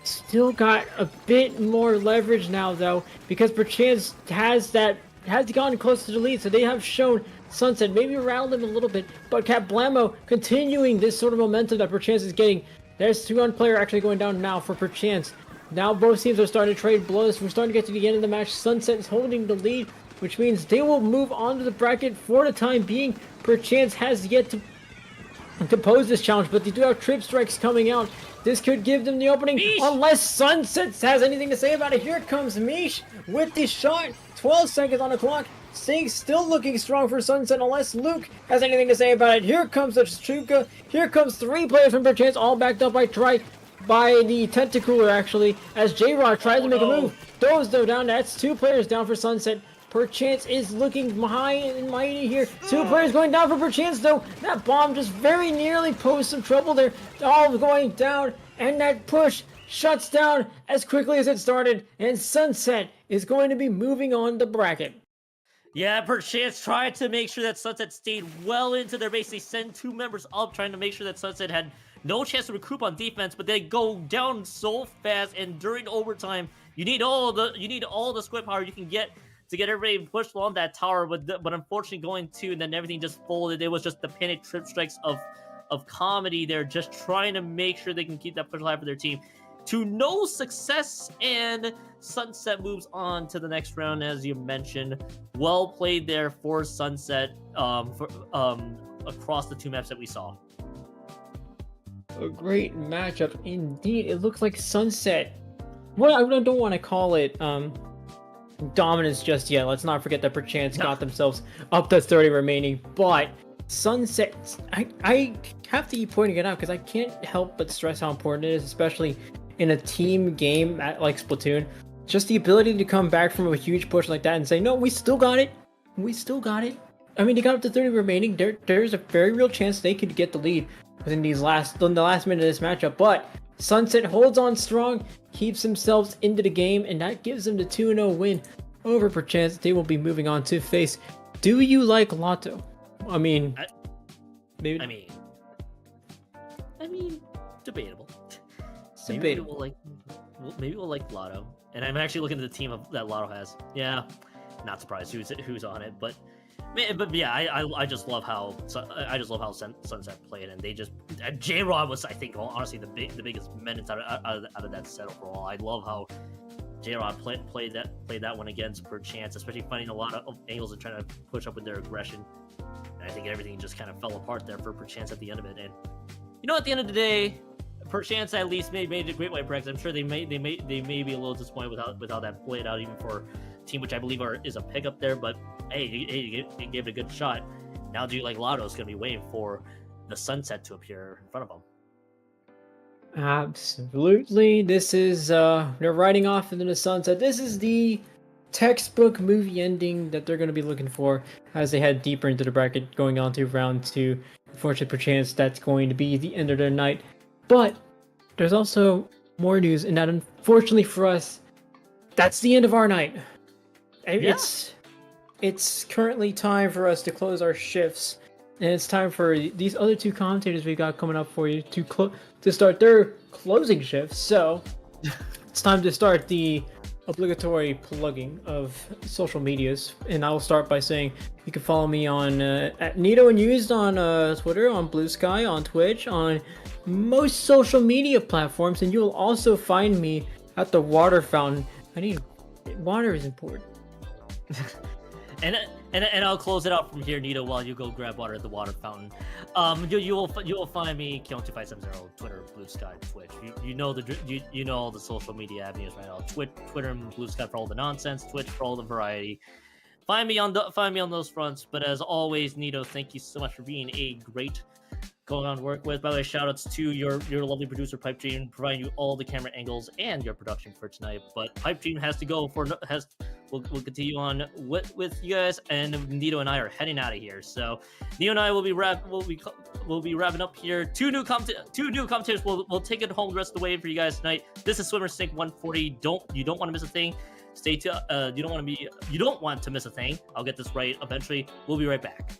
Still got a bit more leverage now, though, because perchance has gone close to the lead, so they have shown Sunset maybe around them a little bit, but Cap Blammo continuing this sort of momentum that perchance is getting. There's 2 player actually going down now for perchance. Now both teams are starting to trade blows. We're starting to get to the end of the match. Sunset is holding the lead. which means they will move on to the bracket for the time being. Perchance has yet to pose this challenge, but they do have trip strikes coming out. This could give them the opening, Mish! unless Sunset has anything to say about it. Here comes Mish with the shot. 12 seconds on the clock. Things still looking strong for Sunset, unless Luke has anything to say about it. Here comes the Chuka. Here comes 3 players from Perchance, all backed up by the Tentacooler, actually, as J-Rod tries to make a move. Those though down. That's 2 players down for Sunset. Perchance is looking high and mighty here. 2 players going down for Perchance, though. That bomb just very nearly posed some trouble there. All going down, and that push shuts down as quickly as it started. And Sunset is going to be moving on the bracket. Yeah, Perchance tried to make sure that Sunset stayed well into their base. They send 2 members up, trying to make sure that Sunset had no chance to recoup on defense, but they go down so fast. And during overtime, you need all the squid power you can get to get everybody pushed along that tower, but unfortunately going to, and then everything just folded. It was just the panic trip strikes of comedy. They're just trying to make sure they can keep that push alive for their team. To no success, and Sunset moves on to the next round, as you mentioned. Well played there for Sunset across the 2 maps that we saw. A great matchup indeed. It looks like Sunset, well, I don't want to call it dominance just yet. Let's not forget that Perchance got themselves up to 30 remaining, but Sunset, I have to keep pointing it out because I can't help but stress how important it is, especially in a team game like Splatoon. Just the ability to come back from a huge push like that and say, no, we still got it. We still got it. I mean, they got up to 30 remaining. There's a very real chance they could get the lead within the last minute of this matchup, but Sunset holds on strong, keeps themselves into the game, and that gives them the 2-0 win over Perchance. They will be moving on to face. Do you like Latto? I mean, maybe. I mean, debatable. Maybe we'll like Latto. And I'm actually looking at the team that Latto has. Yeah, not surprised who's on it, but yeah, I just love how Sunset played, and they just J-Rod was, I think, honestly the biggest menace out of that set overall. I love how J-Rod played that one against Perchance, especially finding a lot of angles and trying to push up with their aggression. And I think everything just kind of fell apart there for Perchance at the end of it. And at the end of the day, Perchance at least made a great white bracket. I'm sure they may be a little disappointed with how that played out, even for a team which I believe is a pickup there. But hey, he gave it a good shot. Now, do you like Latto's going to be waiting for the Sunset to appear in front of them? Absolutely. This is they're riding off into the sunset. This is the textbook movie ending that they're going to be looking for as they head deeper into the bracket, going on to round 2. Unfortunately, Perchance, that's going to be the end of their night. But there's also more news, and that, unfortunately for us, that's the end of our night. Yeah. It's currently time for us to close our shifts, and it's time for these other 2 commentators we got coming up for you to start their closing shifts. So it's time to start the obligatory plugging of social medias, and I'll start by saying you can follow me on at Nito and Used on Twitter, on Blue Sky, on Twitch, on most social media platforms, and you will also find me at the water fountain. Water is important. And I'll close it out from here, Nito, while you go grab water at the water fountain. You will find me Keon2570, Twitter, Blue Sky, Twitch. You know all the social media avenues right now. Twitter and Blue Sky for all the nonsense, Twitch for all the variety. Find me on those fronts. But as always, Nito, thank you so much for being a great going on to work with. By the way, shout outs to your lovely producer Pipe Dream, providing you all the camera angles and your production for tonight. But Pipe Dream has to go we'll continue on with you guys, and Nito and I are heading out of here. So Nito and I will be wrapping up here. Two new commentators will take it home the rest of the way for you guys tonight. This is Swimmer Sync 140. You don't want to miss a thing. Stay tuned. You don't want to miss a thing. I'll get this right eventually. We'll be right back.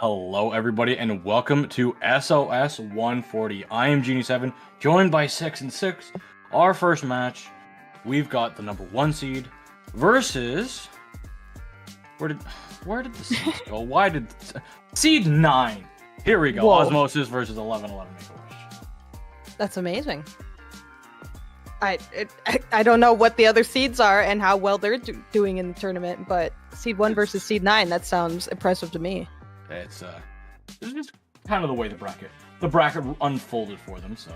Hello, everybody, and welcome to SOS 140. I am Genie7, joined by 6 and 6. Our first match, we've got the #1 seed versus. Where did the seeds go? Why did seed 9? Here we go. Whoa. Osmosis versus 1111 Make-A-Wish. That's amazing. I don't know what the other seeds are and how well they're doing in the tournament, but seed 1 versus seed 9, that sounds impressive to me. It's just kind of the way the bracket unfolded for them. So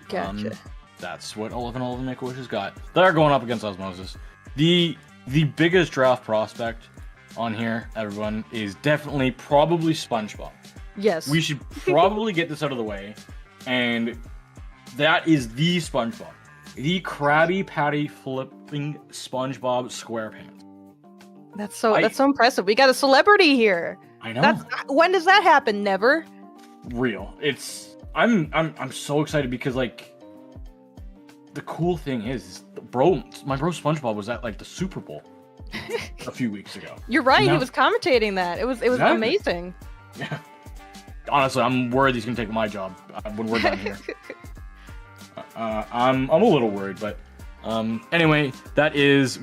Gotcha. That's what 1111 Make-A-Wish has got. They're going up against Osmosis. The biggest draft prospect on here, everyone, is definitely probably SpongeBob. Yes. We should probably get this out of the way, and that is the SpongeBob, the Krabby Patty flipping SpongeBob SquarePants. That's so impressive. We got a celebrity here. I know. When does that happen? Never. Real. I'm so excited because like the cool thing is my bro SpongeBob was at like the Super Bowl a few weeks ago. You're right. You know? He was commentating that. It was Exactly. amazing. Yeah. Honestly, I'm worried he's gonna take my job when we're done here. I'm a little worried, but anyway, that is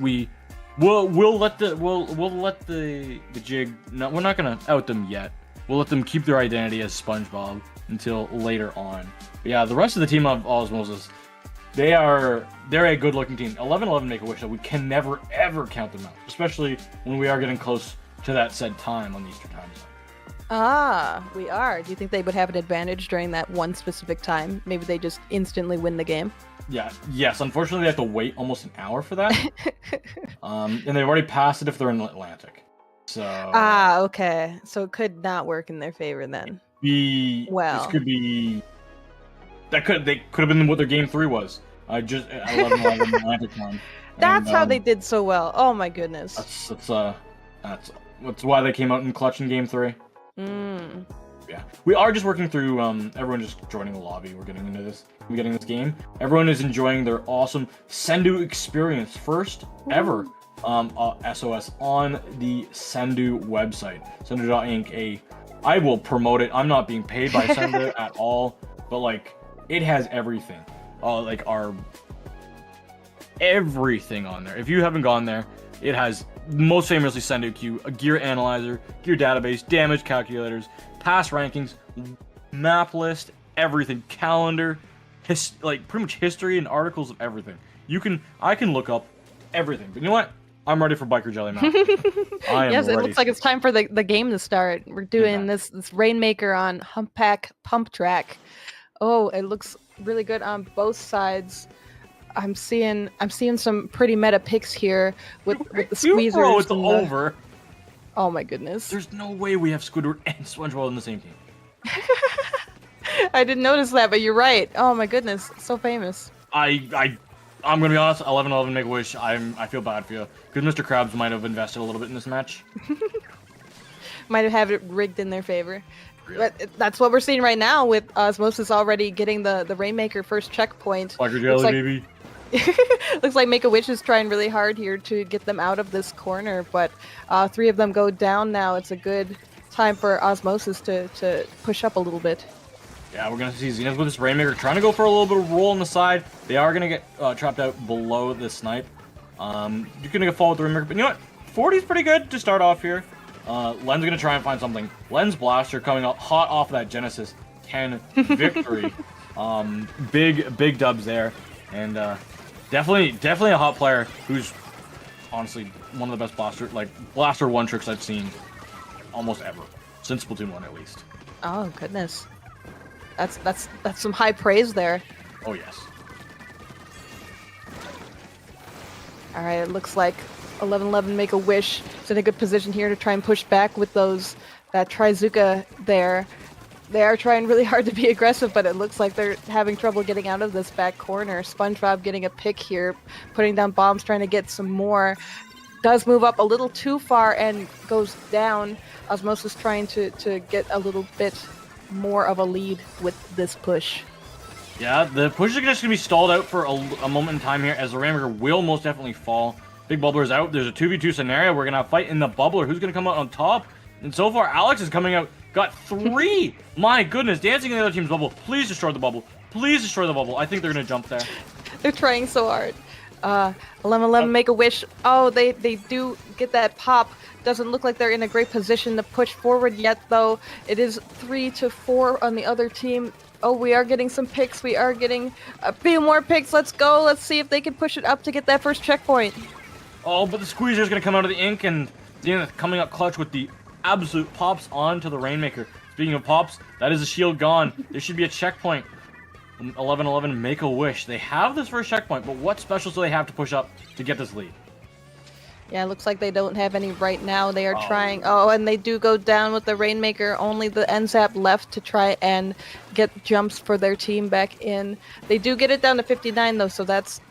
we'll let the jig. No, we're not gonna out them yet. We'll let them keep their identity as SpongeBob until later on. But yeah, the rest of the team of Osmosis, they're a good-looking team. 1111 Make-A-Wish, though, we can never ever count them out, especially when we are getting close to that said time on the Eastern Time Zone. Ah, we are. Do you think they would have an advantage during that one specific time? Maybe they just instantly win the game. Yeah. Yes. Unfortunately, they have to wait almost an hour for that. And they've already passed it if they're in the Atlantic. So. Ah, okay. So it could not work in their favor then. This could be. They could have been what their game 3 was. Just 11 Atlantic time. That's how they did so well. Oh my goodness. That's why they came out in clutch in game 3. Yeah, we are just working through. Everyone just joining the lobby. We're getting into this. We're getting this game. Everyone is enjoying their awesome Sendu experience. First ever SOS on the Sendu website. Sendu.inc. I will promote it. I'm not being paid by Sendu at all, but like it has everything. Like our everything on there. If you haven't gone there, it has most famously Sendu Q, a gear analyzer, gear database, damage calculators, pass rankings, map list, everything, calendar, like pretty much history and articles of everything. I can look up everything. But you know what? I'm ready for Biker Jelly Map. I am yes, it ready. looks like it's time for the game to start. We're doing this Rainmaker on Humpback Pump Track. Oh, it looks really good on both sides. I'm seeing some pretty meta picks here with the squeezers. Bro, it's over. Oh my goodness! There's no way we have Squidward and SpongeBob on the same team. I didn't notice that, but you're right. Oh my goodness, so famous. I'm gonna be honest. 1111 Make-A-Wish. I feel bad for you because Mr. Krabs might have invested a little bit in this match. Might have had it rigged in their favor. But that's what we're seeing right now with Osmosis already getting the Rainmaker first checkpoint. Biker Jelly, baby. Looks like Make-A-Wish is trying really hard here to get them out of this corner, but 3 of them go down now. It's a good time for Osmosis to push up a little bit. Yeah, we're going to see Zenith with this Rainmaker trying to go for a little bit of roll on the side. They are going to get trapped out below the snipe. You're going to get fall with the Rainmaker, but you know what? 40's pretty good to start off here. Len's going to try and find something. Len's Blaster coming up hot off of that Genesis 10 victory. Big dubs there. And definitely a hot player who's honestly one of the best blaster one tricks I've seen almost ever since Splatoon 1 at least. Oh goodness, that's some high praise there. Oh yes. All right, it looks like 1111 Make-A-Wish is in a good position here to try and push back with that Trizuka there. They are trying really hard to be aggressive, but it looks like they're having trouble getting out of this back corner. SpongeBob getting a pick here, putting down bombs, trying to get some more. Does move up a little too far and goes down. Osmosis trying to get a little bit more of a lead with this push. Yeah, the push is just going to be stalled out for a moment in time here as the Rainmaker will most definitely fall. Big Bubbler is out. There's a 2v2 scenario. We're going to fight in the Bubbler. Who's going to come out on top? And so far, Alex is coming out Got 3! My goodness, dancing in the other team's bubble. Please destroy the bubble. Please destroy the bubble. I think they're gonna jump there. They're trying so hard. 11-11 make a wish. Oh, they do get that pop. Doesn't look like they're in a great position to push forward yet, though. It is 3-4 on the other team. Oh, we are getting some picks. We are getting a few more picks. Let's go. Let's see if they can push it up to get that first checkpoint. Oh, but the Squeezer's gonna come out of the ink, and Zenith coming up clutch with the absolute pops onto the Rainmaker. Speaking of pops, that is a shield gone. There should be a checkpoint. 11-11 make a wish. They have this first checkpoint, but what specials do they have to push up to get this lead? Yeah, it looks like they don't have any right now. They are trying. Oh, and they do go down with the Rainmaker. Only the NZAP left to try and get jumps for their team back in. They do get it down to 59 though, so that's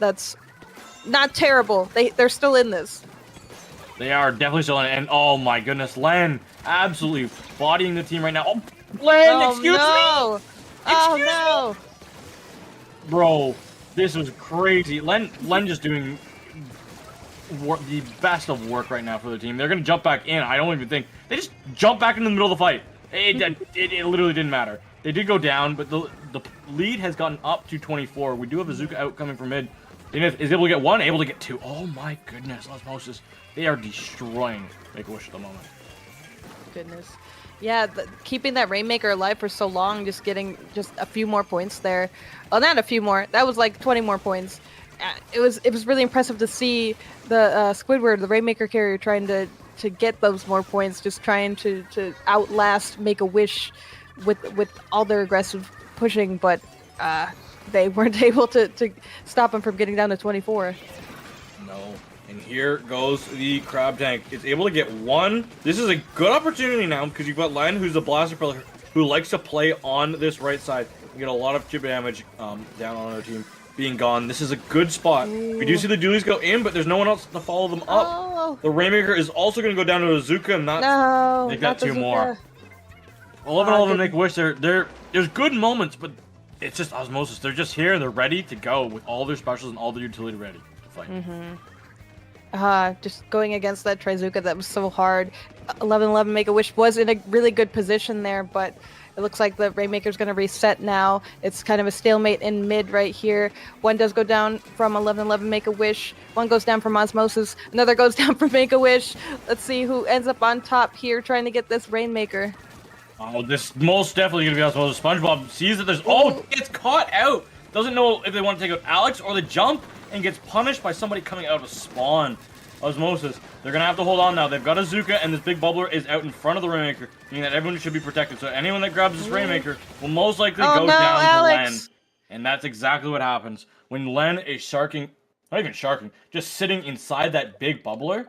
not terrible. They're still in this. They are definitely still in it, and oh my goodness, Len absolutely bodying the team right now. Oh, Len, excuse me! Oh no! Bro, this was crazy. Len just doing the best of work right now for the team. They're gonna jump back in. I don't even think they just jump back into the middle of the fight. It literally didn't matter. They did go down, but the lead has gotten up to 24. We do have a Zuka out coming from mid. Zenith is able to get 1, able to get 2. Oh my goodness, Osmosis. They are destroying Make-A-Wish at the moment. Goodness. Yeah, keeping that Rainmaker alive for so long, just getting just a few more points there. Oh, not a few more. That was like 20 more points. It was really impressive to see the Squidward, the Rainmaker carrier, trying to get those more points, just trying to outlast Make-A-Wish with all their aggressive pushing, but they weren't able to stop him from getting down to 24. No. And here goes the Crab Tank. It's able to get 1. This is a good opportunity now because you've got Len, who's a blaster player who likes to play on this right side. You get a lot of chip damage down on our team being gone. This is a good spot. Ooh. We do see the dualies go in, but there's no one else to follow them up. Oh. The Rainmaker is also going to go down to a Zuka, and that's they got 2 more. 11-11 Make-A-Wish. There's good moments, but it's just Osmosis. They're just here. They're ready to go with all their specials and all their utility ready to fight. Just going against that Trizuka, that was so hard. 11-11 Make-A-Wish was in a really good position there, but it looks like the Rainmaker's going to reset now. It's kind of a stalemate in mid right here. One does go down from 11-11 Make-A-Wish. One goes down from Osmosis. Another goes down from Make-A-Wish. Let's see who ends up on top here trying to get this Rainmaker. Oh, this most definitely going to be Osmosis. SpongeBob sees that there's... Oh, gets caught out. Doesn't know if they want to take out Alex or the jump, and gets punished by somebody coming out of a spawn. Osmosis, they're going to have to hold on now. They've got a Zuka, and this big bubbler is out in front of the Rainmaker, meaning that everyone should be protected. So anyone that grabs this Rainmaker will most likely go down Alex. to Len. And that's exactly what happens. When Len is sharking, not even sharking, just sitting inside that big bubbler,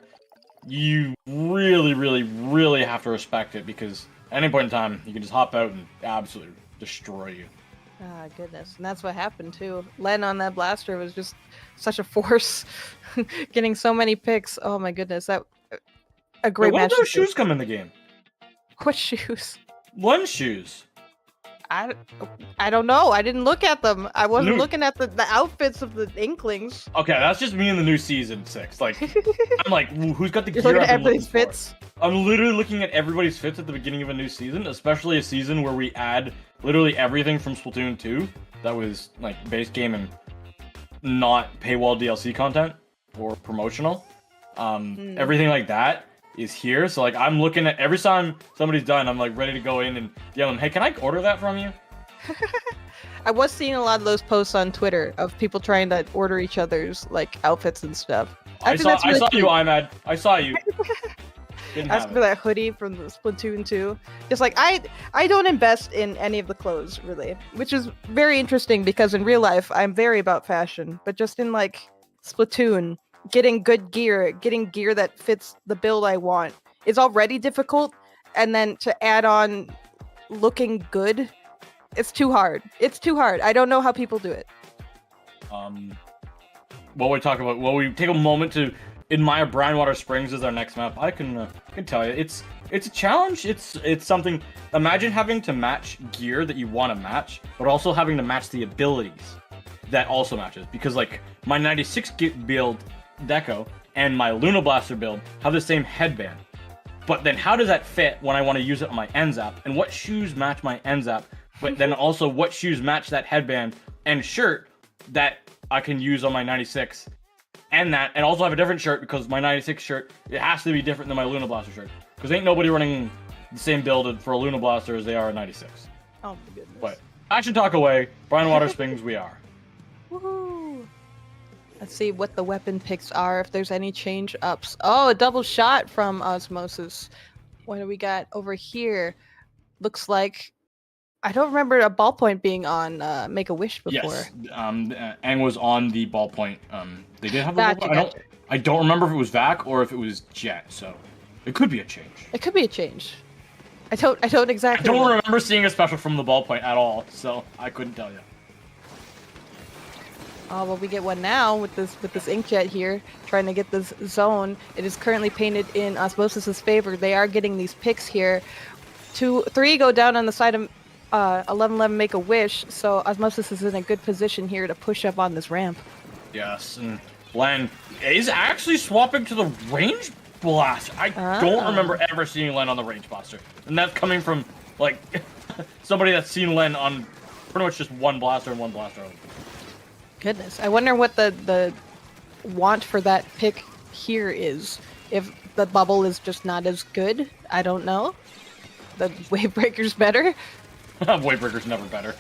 you really, really, really have to respect it, because at any point in time, you can just hop out and absolutely destroy you. Ah, goodness. And that's what happened, too. Len on that blaster was just such a force. Getting so many picks. Oh, my goodness. That a great match. When did those shoes shoes come in the game? What shoes? Len's shoes. I don't know. I didn't look at them. I wasn't looking at the outfits of the Inklings. Okay, that's just me in the new season 6. Like, I'm like, who's got the You're gear? looking at everybody's fits. I'm literally looking at everybody's fits at the beginning of a new season, especially a season where we add literally everything from Splatoon 2 that was like base game and not paywall DLC content or promotional. Everything like that is here. So like I'm looking at every time somebody's done, I'm like ready to go in and yell them, hey, can I order that from you? I was seeing a lot of those posts on Twitter of people trying to order each other's like outfits and stuff. I saw you, Imad. I saw you. As for that hoodie from the Splatoon 2, just like I don't invest in any of the clothes really, which is very interesting because in real life I'm very about fashion, but just in like Splatoon, getting good gear, getting gear that fits the build I want is already difficult, and then to add on looking good, it's too hard. It's too hard. I don't know how people do it. While we talk about, while we take a moment to admire Brownwater Springs as our next map, I can tell you it's a challenge. It's something. Imagine having to match gear that you want to match, but also having to match the abilities that also matches. Because like my 96 build Deco and my Luna Blaster build have the same headband, But then how does that fit when I want to use it on my end zap? And what shoes match my end zap? But then also what shoes match that headband and shirt that I can use on my 96? And also have a different shirt because my 96 shirt, it has to be different than my Luna Blaster shirt. Because ain't nobody running the same build for a Luna Blaster as they are a 96. Oh my goodness. But action talk away. Brian Water Springs, we are. Woohoo! Let's see what the weapon picks are, if there's any change ups. Oh, a double shot from Osmosis. What do we got over here? Looks like I don't remember a ballpoint being on Make a Wish before. Yes, Aang was on the ballpoint. They did have a Gotcha, ballpoint. I don't remember if it was Vac or if it was Jet. So it could be a change. It could be a change. I don't exactly. I don't remember seeing a special from the ballpoint at all, so I couldn't tell you. Oh, well, we get one now with this inkjet here, trying to get this zone. It is currently painted in Osmosis's favor. They are getting these picks here. 3 go down on the side of 1111 Make a Wish, so Osmosis is in a good position here to push up on this ramp. Yes, and Len is actually swapping to the range blast. I don't remember ever seeing Len on the range blaster, and that's coming from like somebody that's seen Len on pretty much just one blaster and one blaster only. Goodness, I wonder what the want for that pick here is. If the bubble is just not as good, I don't know. The wave breaker's better. Wave breaker's never better.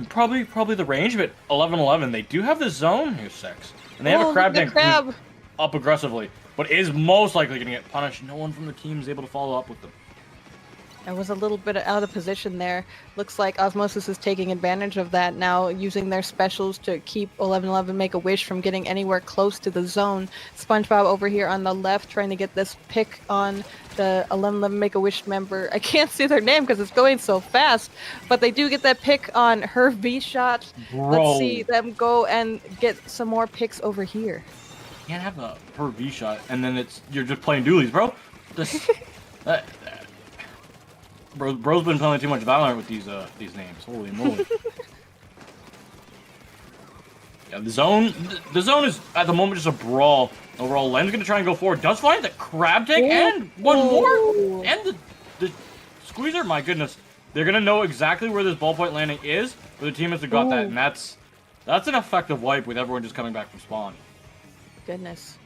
Probably the range, but 11-11, they do have the zone here, 6. And they have a crab tank up aggressively, but is most likely going to get punished. No one from the team is able to follow up with them. I was a little bit out of position there. Looks like Osmosis is taking advantage of that now, using their specials to keep 1111 Make a Wish from getting anywhere close to the zone. SpongeBob over here on the left trying to get this pick on the 1111 Make a Wish member. I can't see their name because it's going so fast, but they do get that pick on her V-shot. Let's see them go and get some more picks over here. You can't have a per V-shot and then you're just playing dualies, bro. Bro's been playing too much Valorant with these names. Holy moly! Yeah, the zone is at the moment just a brawl. Overall, Len's gonna try and go forward. Does find the crab tank and one more, and the squeezer. My goodness, they're gonna know exactly where this ballpoint landing is, but the team has got that, and that's an effective wipe with everyone just coming back from spawn. Goodness.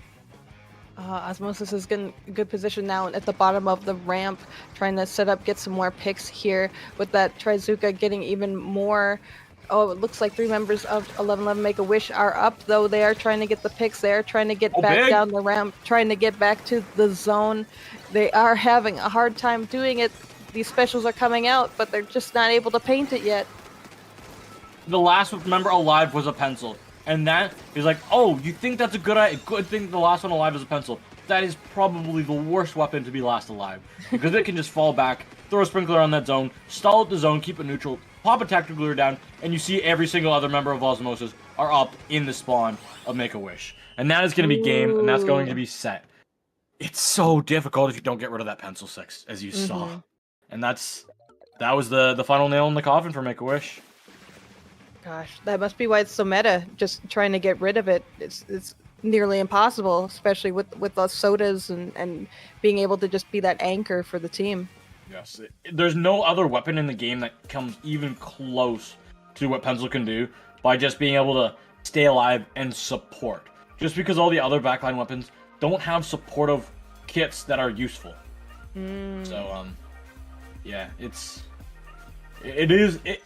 Osmosis is in good position now at the bottom of the ramp, trying to get some more picks here with that Trizuka getting even more. Oh, it looks like 3 members of 1111 Make a Wish are up, though. They are trying to get the picks. They are trying to get back down the ramp, trying to get back to the zone. They are having a hard time doing it. These specials are coming out, but they're just not able to paint it yet. The last member alive was a pencil. And that is like, oh, you think that's a good thing the last one alive is a pencil. That is probably the worst weapon to be last alive. Because it can just fall back, throw a sprinkler on that zone, stall at the zone, keep it neutral, pop a tactical lure down, and you see every single other member of Osmosis are up in the spawn of Make-A-Wish. And that is going to be game, and that's going to be set. It's so difficult if you don't get rid of that pencil 6, as you saw. And that was the final nail in the coffin for Make-A-Wish. Gosh, that must be why it's so meta. Just trying to get rid of it, it's nearly impossible, especially with those sodas and being able to just be that anchor for the team. Yes, there's no other weapon in the game that comes even close to what Pencil can do by just being able to stay alive and support. Just because all the other backline weapons don't have supportive kits that are useful. So, yeah, It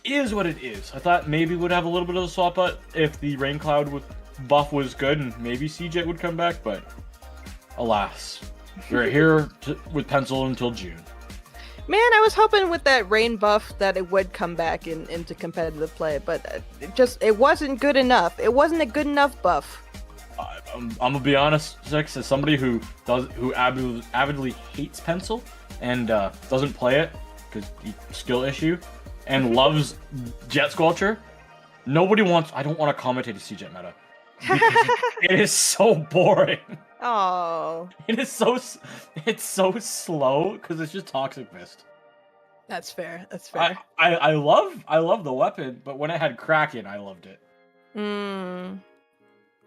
is what it is. I thought maybe we'd have a little bit of a swap out if the Rain Cloud with buff was good and maybe CJ would come back, but alas, we're here with Pencil until June. Man, I was hoping with that Rain buff that it would come back into competitive play, but it wasn't good enough. It wasn't a good enough buff. I'm gonna be honest, Six, as somebody who avidly hates Pencil and doesn't play it because skill issue. And loves Jet Squelcher. I don't want to commentate a CJ meta. Because it is so boring. Oh. It's so slow because it's just Toxic Mist. That's fair. I love the weapon, but when it had Kraken, I loved it.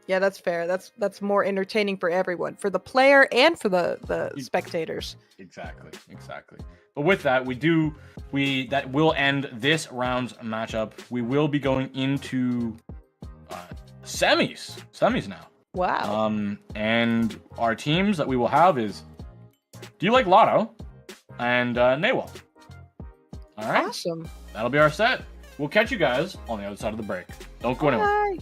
Yeah, that's fair. That's more entertaining for everyone, for the player and for the spectators. Exactly. But with that, that will end this round's matchup. We will be going into semis now. Wow. And our teams that we will have is Do You Like Latto and Nawal. All right. Awesome. That'll be our set. We'll catch you guys on the other side of the break. Don't go anywhere. Bye.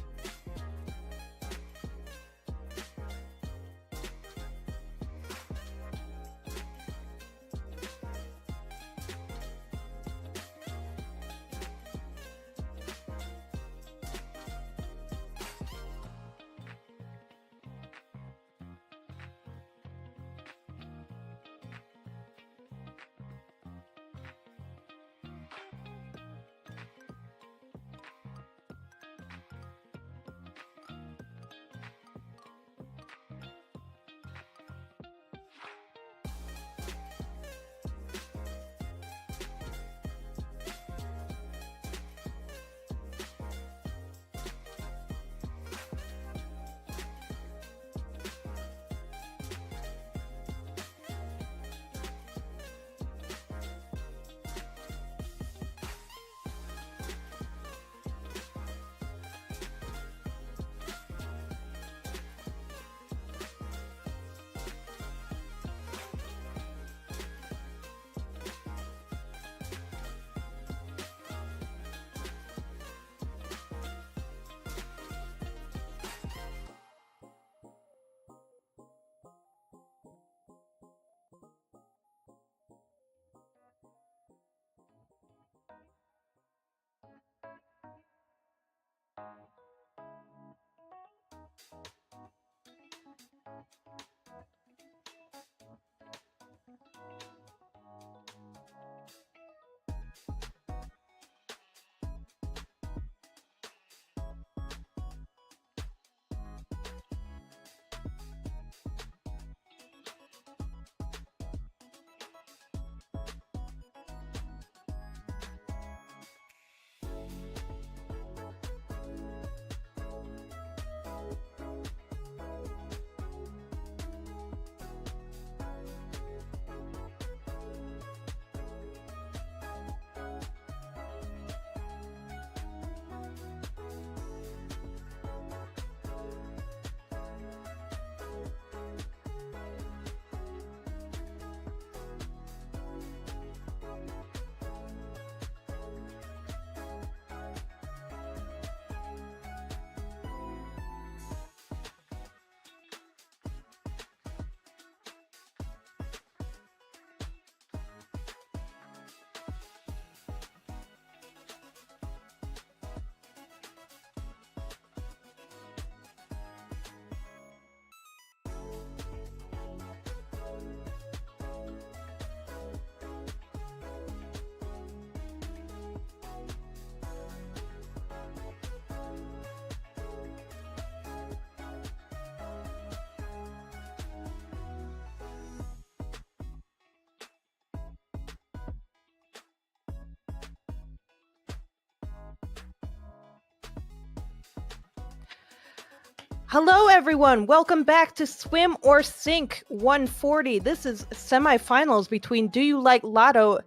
Hello, everyone. Welcome back to Swim or Sink 140. This is semifinals between Do You Like Latto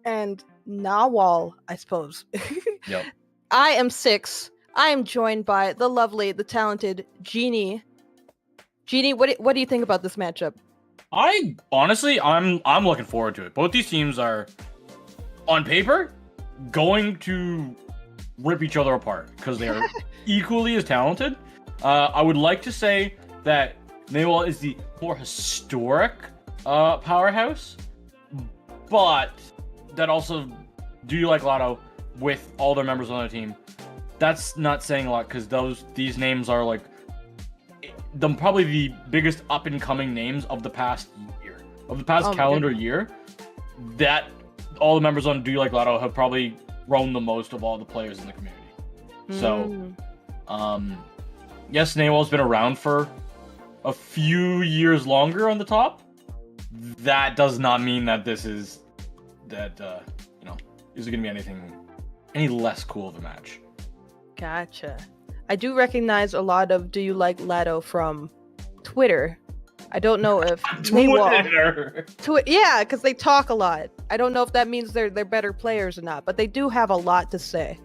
and Nawal, I suppose. Yep. I am 6. I am joined by the lovely, the talented Jeannie. Jeannie, what do you think about this matchup? I'm looking forward to it. Both these teams are, on paper, going to rip each other apart because they are equally as talented. I would like to say that Nawal is the more historic powerhouse, but that also, Do You Like Latto with all their members on their team, that's not saying a lot because these names are like probably the biggest up and coming names of the past year, of the past calendar year. That all the members on Do You Like Latto have probably grown the most of all the players in the community. So, yes, Nawal's been around for a few years longer on the top. That does not mean that is going to be any less cool of a match. Gotcha. I do recognize a lot of "Do you like Latto" from Twitter. I don't know if Twitter. Yeah, because they talk a lot. I don't know if that means they're better players or not, but they do have a lot to say.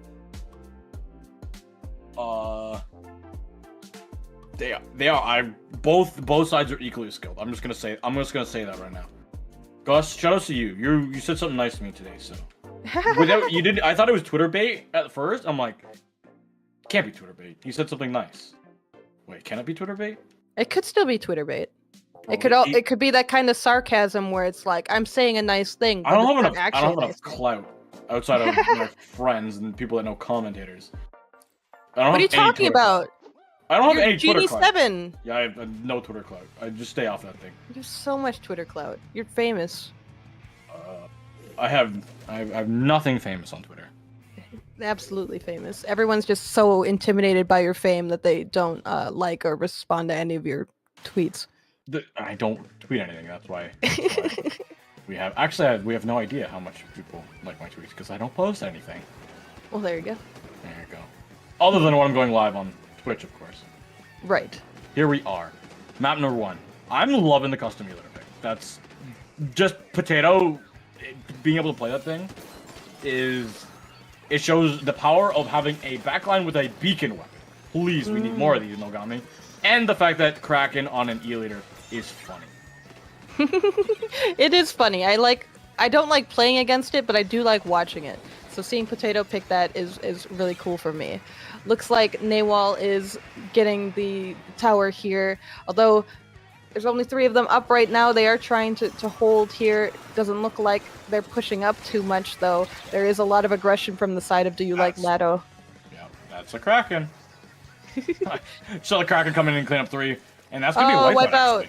They are. Both sides are equally skilled. I'm just gonna say that right now. Gus, shout out to you. You said something nice to me today. So you did. I thought it was Twitter bait at first. I'm like, can't be Twitter bait. You said something nice. Wait, can it be Twitter bait? It could still be Twitter bait. Probably. It could be that kind of sarcasm where it's like I'm saying a nice thing. But I don't have actually enough clout outside of my friends and people that know commentators. What are you talking about? I don't have You're any Twitter clout. Genie7. Yeah, I have no Twitter clout. I just stay off that thing. You have so much Twitter clout. You're famous. I have nothing famous on Twitter. Absolutely famous. Everyone's just so intimidated by your fame that they don't like or respond to any of your tweets. I don't tweet anything. That's why we have no idea how much people like my tweets because I don't post anything. Well, there you go. There you go. Other than when I'm going live on Twitch, of course. Right. Here we are. Map number 1. I'm loving the custom Elixir pick. That's just Potato being able to play that thing it shows the power of having a backline with a beacon weapon. Please, we need more of these, Nogami. And the fact that Kraken on an E-Leader is funny. It is funny. I don't like playing against it, but I do like watching it. So seeing Potato pick that is really cool for me. Looks like Nawal is getting the tower here, although there's only 3 of them up right now. They are trying to hold here. Doesn't look like they're pushing up too much, though. There is a lot of aggression from the side of Do You Like Latto? Yeah, that's a Kraken. So the Kraken coming in and clean up 3, and that's gonna be a wipeout.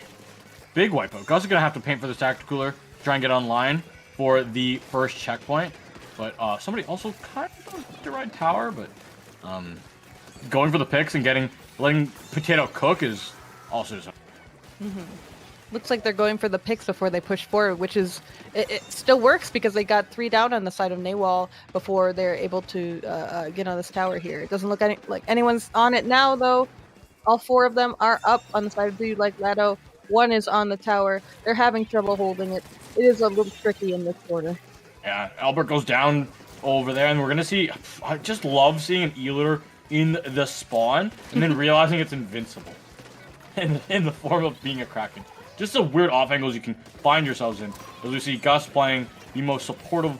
Big wipeout. Gus is gonna have to paint for this tactical cooler, try and get online for the first checkpoint. But somebody also kind of does the right tower, but going for the picks and letting Potato cook is also just. Looks like they're going for the picks before they push forward, which is it still works because they got 3 down on the side of Nawal before they're able to get on this tower here. It doesn't look like anyone's on it now, though. All 4 of them are up on the side of Do You Like Latto. 1 is on the tower. They're having trouble holding it. It is a little tricky in this corner. Yeah, Albert goes down over there, and we're gonna see. I just love seeing an E-Liter in the spawn and then realizing it's invincible in the form of being a Kraken. Just the weird off angles you can find yourselves in. As we see Gus playing the most supportive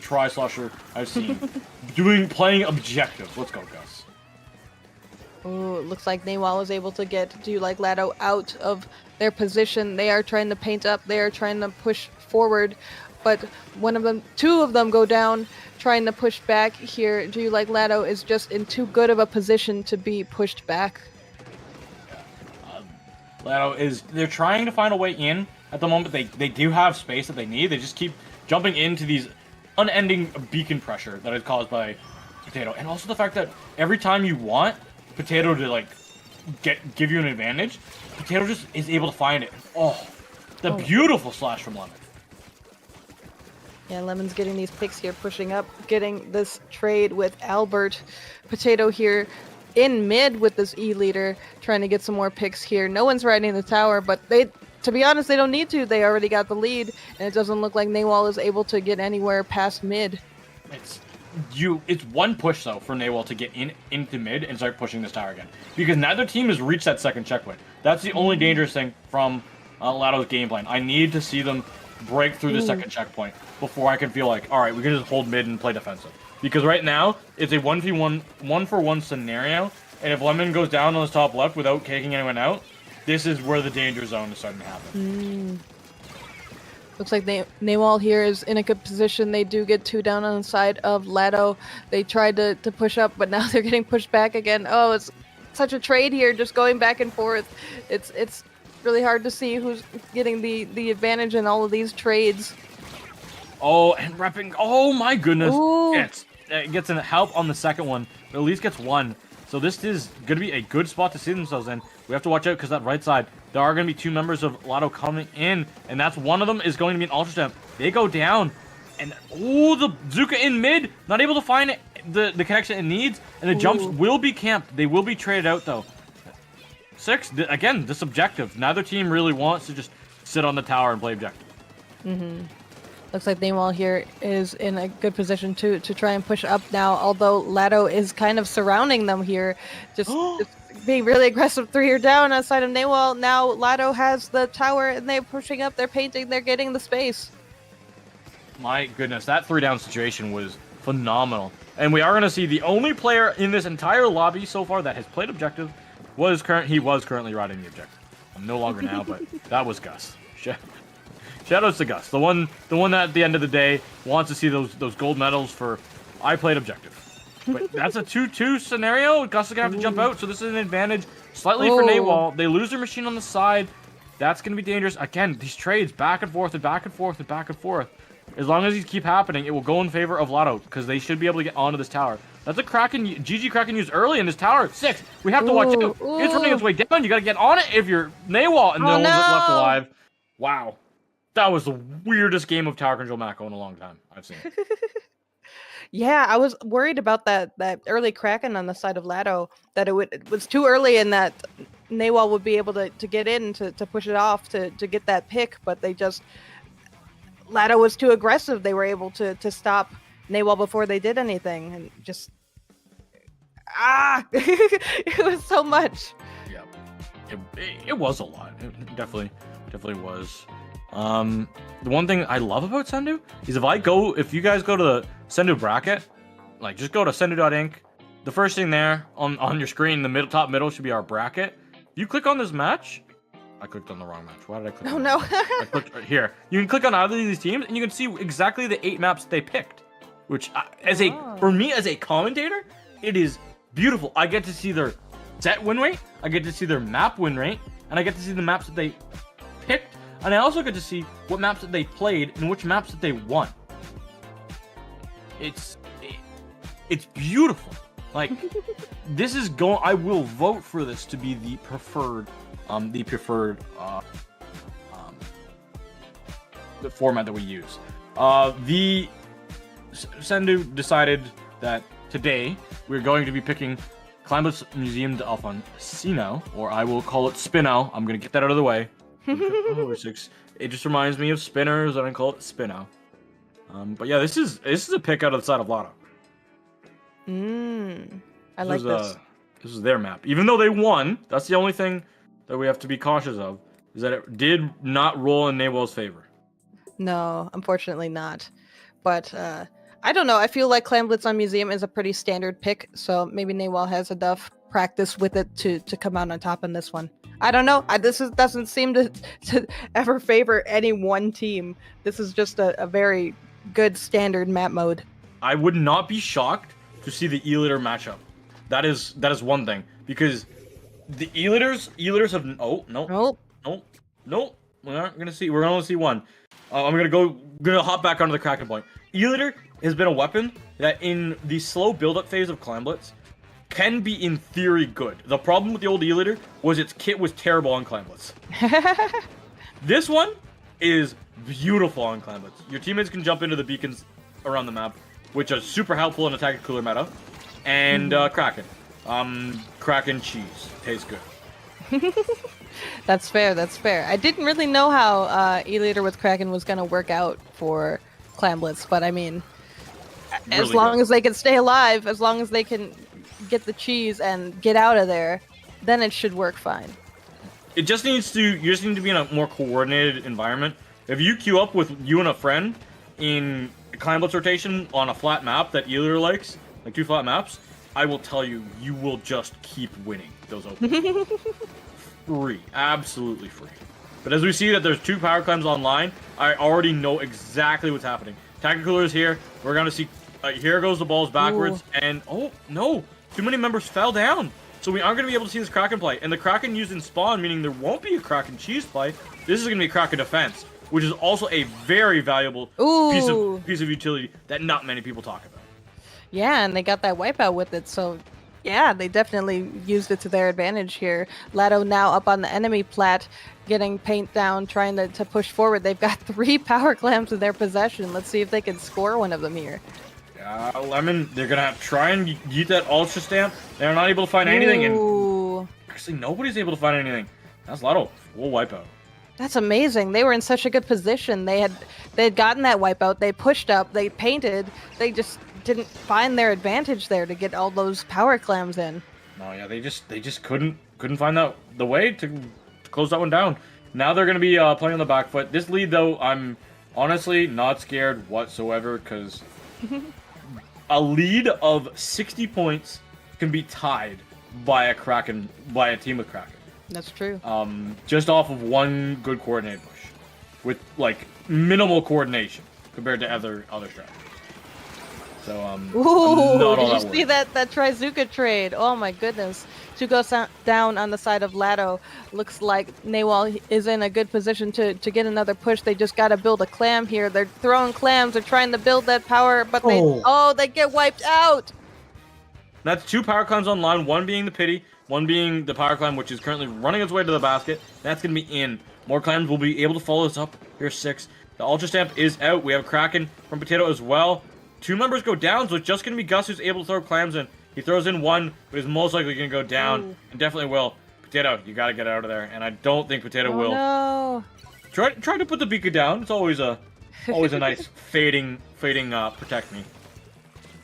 tri-slasher I've seen, playing objectives. Let's go, Gus. Ooh, it looks like Nawal is able to get Do You Like Latto out of their position. They are trying to paint up. They are trying to push forward, but 2 of them go down, trying to push back here. Do You Like Latto is just in too good of a position to be pushed back. Latto they're trying to find a way in at the moment. They do have space that they need. They just keep jumping into these unending beacon pressure that is caused by Potato. And also the fact that every time you want Potato to give you an advantage, Potato just is able to find it. The beautiful slash from Lemon. Yeah, Lemon's getting these picks here, pushing up, getting this trade with Albert. Potato here in mid with this E-Leader, trying to get some more picks here. No one's riding the tower, but to be honest, they don't need to. They already got the lead, and it doesn't look like Nawal is able to get anywhere past mid. It's one push, though, for Nawal to get into mid and start pushing this tower again. Because neither team has reached that second checkpoint. That's the only dangerous thing from Latto's game plan. I need to see them break through the second checkpoint before I can feel like, alright, we can just hold mid and play defensive. Because right now, it's a 1v1, 1-for-1 scenario, and if Lemon goes down on the top left without kicking anyone out, this is where the danger zone is starting to happen. Looks like Nawal here is in a good position. They do get 2 down on the side of Latto. They tried to push up, but now they're getting pushed back again. Oh, it's such a trade here, just going back and forth. It's really hard to see who's getting the advantage in all of these trades. Oh, and repping. Oh my goodness. Ooh. It gets a help on the second one, but at least gets 1. So this is going to be a good spot to see themselves in. We have to watch out because that right side, there are going to be 2 members of Latto coming in, and that's one of them is going to be an Ultra Stamp. They go down, and the Zuka in mid, not able to find it. the connection it needs, and the jumps will be camped. They will be traded out, though. 6, again, this objective. Neither team really wants to just sit on the tower and play objective. Looks like Nawal here is in a good position to try and push up now, although Latto is kind of surrounding them here, just being really aggressive. 3 are down outside of Nawal. Now Latto has the tower and they're pushing up, they're painting, they're getting the space. My goodness, that 3-down situation was phenomenal. And we are going to see the only player in this entire lobby so far that has played objective he was currently riding the objective. I'm no longer now, but that was Gus. Shoutouts to Gus, the one that at the end of the day wants to see those gold medals for I played objective. But that's a 2-2 scenario. Gus is gonna have to jump out, so this is an advantage slightly for Nawal. They lose their machine on the side. That's gonna be dangerous. Again, these trades back and forth and back and forth and back and forth. As long as these keep happening, it will go in favor of Latto because they should be able to get onto this tower. That's a GG Kraken used early in this tower. 6. We have to watch out. It's running its way down. You gotta get on it if you're Nawal, and no one's left alive. Wow. That was the weirdest game of tower control macro in a long time I've seen. Yeah, I was worried about that early Kraken on the side of Latto, that it was too early and that Nawal would be able to get in to push it off to get that pick, but Latto was too aggressive. They were able to stop Nawal before they did anything, and just it was so much. Yeah, it was a lot. It definitely was. The one thing I love about Sendu is if you guys go to the Sendu bracket, like just go to sendu.inc, the first thing there on your screen, the top middle should be our bracket. You click on this match. I clicked on the wrong match. Why did I click? Oh no! I clicked right here. You can click on either of these teams, and you can see exactly the 8 maps they picked. Which, for me as a commentator, it is beautiful. I get to see their set win rate, I get to see their map win rate, and I get to see the maps that they picked, and I also get to see what maps that they played and which maps that they won. It's beautiful. Like, this is I will vote for this to be the preferred the format that we use. The Sendu decided that today we're going to be picking Climbless Museum de Alfonsino, or I will call it Spino. I'm gonna get that out of the way. It just reminds me of spinners, and I call it Spino. But yeah, this is a pick out of the side of Latto. I like this. This is their map. Even though they won, that's the only thing that we have to be cautious of, is that it did not roll in Nawal's favor. No, unfortunately not. But I don't know. I feel like Clan Blitz on Museum is a pretty standard pick, so maybe Nawal has enough practice with it to come out on top in this one. I don't know. Doesn't seem to ever favor any one team. This is just a very good standard map mode. I would not be shocked to see the E-Liter matchup. That is one thing, because the E-Liters have no. We're not gonna see. We're gonna only see one. I'm gonna hop back onto the Kraken point. E-Liter has been a weapon that in the slow build-up phase of Clan Blitz can be in theory good. The problem with the old E-Liter was its kit was terrible on Clan Blitz. This one is beautiful on Clan Blitz. Your teammates can jump into the beacons around the map, which is super helpful in attacking cooler meta. And Kraken. Kraken cheese. Tastes good. That's fair, that's fair. I didn't really know how E-Liter with Kraken was going to work out for Clan Blitz, but I mean, as long as they can stay alive, as long as they can get the cheese and get out of there, then it should work fine. You just need to be in a more coordinated environment. If you queue up with you and a friend in Clan Blitz rotation on a flat map that E-Liter likes, like 2 flat maps, I will tell you, you will just keep winning those openings. Free. Absolutely free. But as we see that there's 2 power clams online, I already know exactly what's happening. Tactical Cooler is here. We're going to see... here goes the balls backwards. Ooh. And... oh, no. Too many members fell down. So we aren't going to be able to see this Kraken play. And the Kraken used in spawn, meaning there won't be a Kraken cheese play. This is going to be Kraken defense, which is also a very valuable piece of utility that not many people talk about. Yeah, and they got that wipeout with it, so yeah, they definitely used it to their advantage here. Latto now up on the enemy plat, getting paint down, trying to push forward. They've got 3 power clams in their possession. Let's see if they can score one of them here. Yeah, Lemon, they're gonna try and get that Ultra Stamp. They're not able to find anything, and Ooh, actually nobody's able to find anything. That's Latto. Full wipeout. that's amazing. They were in such a good position. They had gotten that wipeout. They pushed up. They painted. They just didn't find their advantage there to get all those power clams in. No, yeah, they just couldn't find the way to close that one down. Now they're gonna be playing on the back foot. This lead, though, I'm honestly not scared whatsoever because a lead of 60 points can be tied by a team with Kraken. That's true. Just off of one good coordinated push, with like minimal coordination compared to other strategies. So Ooh, not all did you that see worried. that Trizuka trade? Oh my goodness. Two goes down on the side of Latto. Looks like Nawal is in a good position to get another push. They just got to build a clam here. They're throwing clams. They're trying to build that power, but they get wiped out. That's 2 power clams on line, one being the pity, one being the power clam, which is currently running its way to the basket. That's going to be in. More clams will be able to follow this up. Here's 6. The Ultra Stamp is out. We have Kraken from Potato as well. 2 members go down, so it's just going to be Gus who's able to throw clams in. He throws in 1, but is most likely going to go down, and definitely will. Potato, you got to get out of there, and I don't think Potato will. No. Try to put the Beaker down. It's always a nice fading protect me.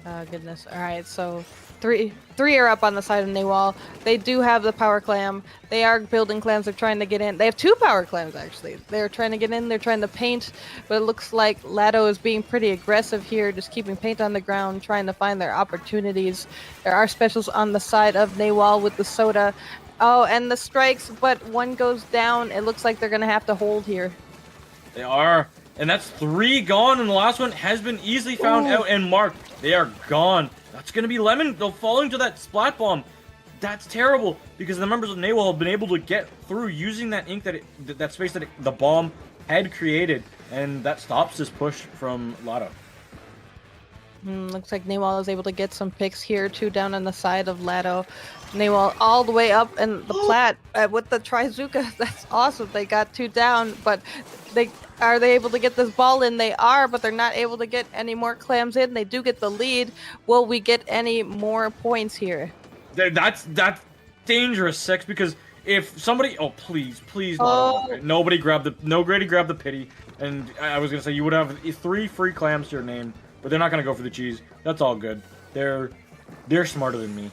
Oh goodness. All right, so three are up on the side of Nawal. They do have the power clam. They are building clams. They're trying to get in. They have 2 power clams actually. They're trying to get in. They're trying to paint, but it looks like Latto is being pretty aggressive here, just keeping paint on the ground, trying to find their opportunities. There are specials on the side of Nawal with the soda. Oh, and the strikes, but 1 goes down. It looks like they're gonna have to hold here. They are. And that's 3 gone, and the last one has been easily found out and marked. They are gone. That's going to be Lemon. They'll fall into that splat bomb. That's terrible, because the members of Nawal have been able to get through using that ink that space that the bomb had created, and that stops this push from Latto. Looks like Nawal is able to get some picks here, 2 down on the side of Latto. Nawal all the way up in the plat with the Trizuka. That's awesome. They got 2 down, but are they able to get this ball in? They are, but they're not able to get any more clams in. They do get the lead. Will we get any more points here? That's dangerous, 6, because if somebody, please, Oh. nobody grabbed the pity, and I was gonna say you would have 3 free clams to your name, but they're not gonna go for the cheese. That's all good. They're smarter than me.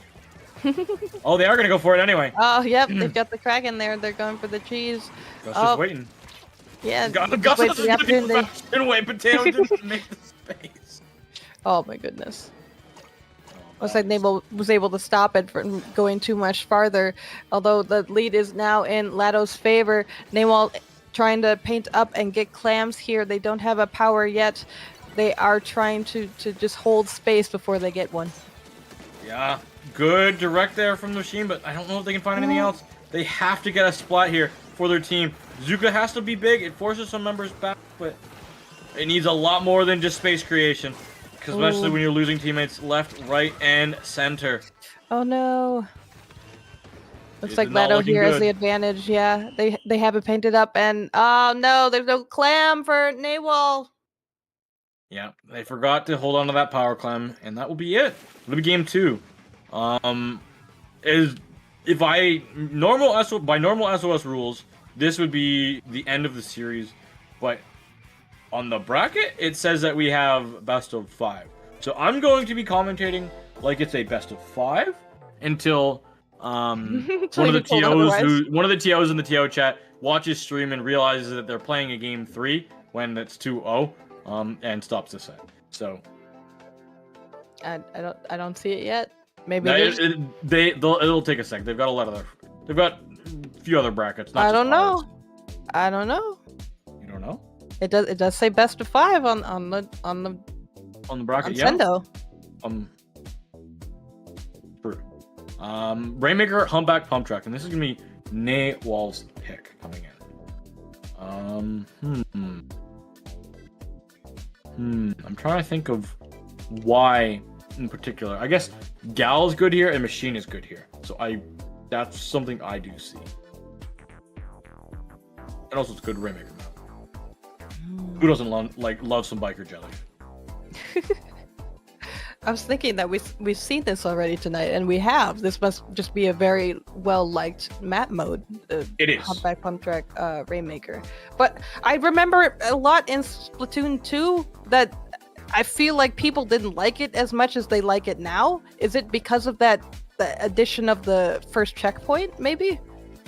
Oh, they are gonna go for it anyway. Oh, yep, they've got the Kraken there. They're going for the cheese. Gus just waiting. Yeah, Gus just wait is for the gonna be opportunity. in way. Potato didn't make the space. Oh my goodness. Looks like Nawal was able to stop it from going too much farther. Although the lead is now in Latto's favor. Nawal trying to paint up and get clams here. They don't have a power yet. They are trying to just hold space before they get one. Yeah, good direct there from the machine, but I don't know if they can find anything else. They have to get a splat here for their team. Zuka has to be big. It forces some members back, but it needs a lot more than just space creation. Especially when you're losing teammates left, right, and center. Oh no. Looks It's like not Latto looking here has good. the advantage. Yeah, they have it painted up, and oh no, there's no clam for Nawal. Yeah, they forgot to hold on to that power clam, and that will be it. It'll be game 2. If by normal SOS rules, this would be the end of the series, but on the bracket, it says that we have best of 5. So I'm going to be commentating like it's a best of 5 until one of the TOs in the TO chat watches stream and realizes that they're playing a game 3 when it's 2-0, and stops the set. So I don't see it yet. Maybe it'll take a sec. They've got they've got a few other brackets. Not I just don't know. ours. I don't know. You don't know? It does say best of 5 on the On the bracket, yeah. Sendo. True. Rainmaker, Humpback, Pump Track, and this is gonna be Nawal's pick coming in. I'm trying to think of why in particular. I guess Gal's good here and Machine is good here. So that's something I do see. And also it's good Rainmaker map. Who doesn't love some biker jelly? I was thinking that we've seen this already tonight, and we have. This must just be a very well liked map mode. It is. Humpback Pump Track Rainmaker. But I remember a lot in Splatoon 2 that I feel like people didn't like it as much as they like it now. Is it because of the addition of the first checkpoint? Maybe.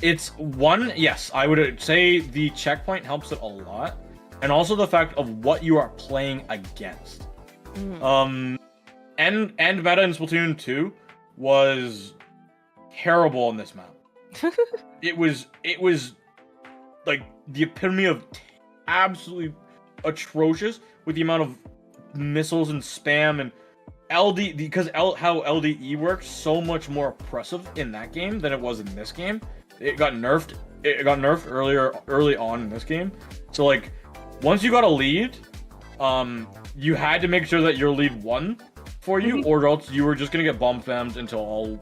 It's one. Yes, I would say the checkpoint helps it a lot, and also the fact of what you are playing against. End meta in Splatoon 2 was terrible on this map. it was like the epitome of absolutely atrocious with the amount of missiles and spam and LD, because how LDE works so much more oppressive in that game than it was in this game. It got nerfed. It got nerfed early on in this game. So like once you got a lead, you had to make sure that your lead won for you, or else you were just gonna get bomb spammed until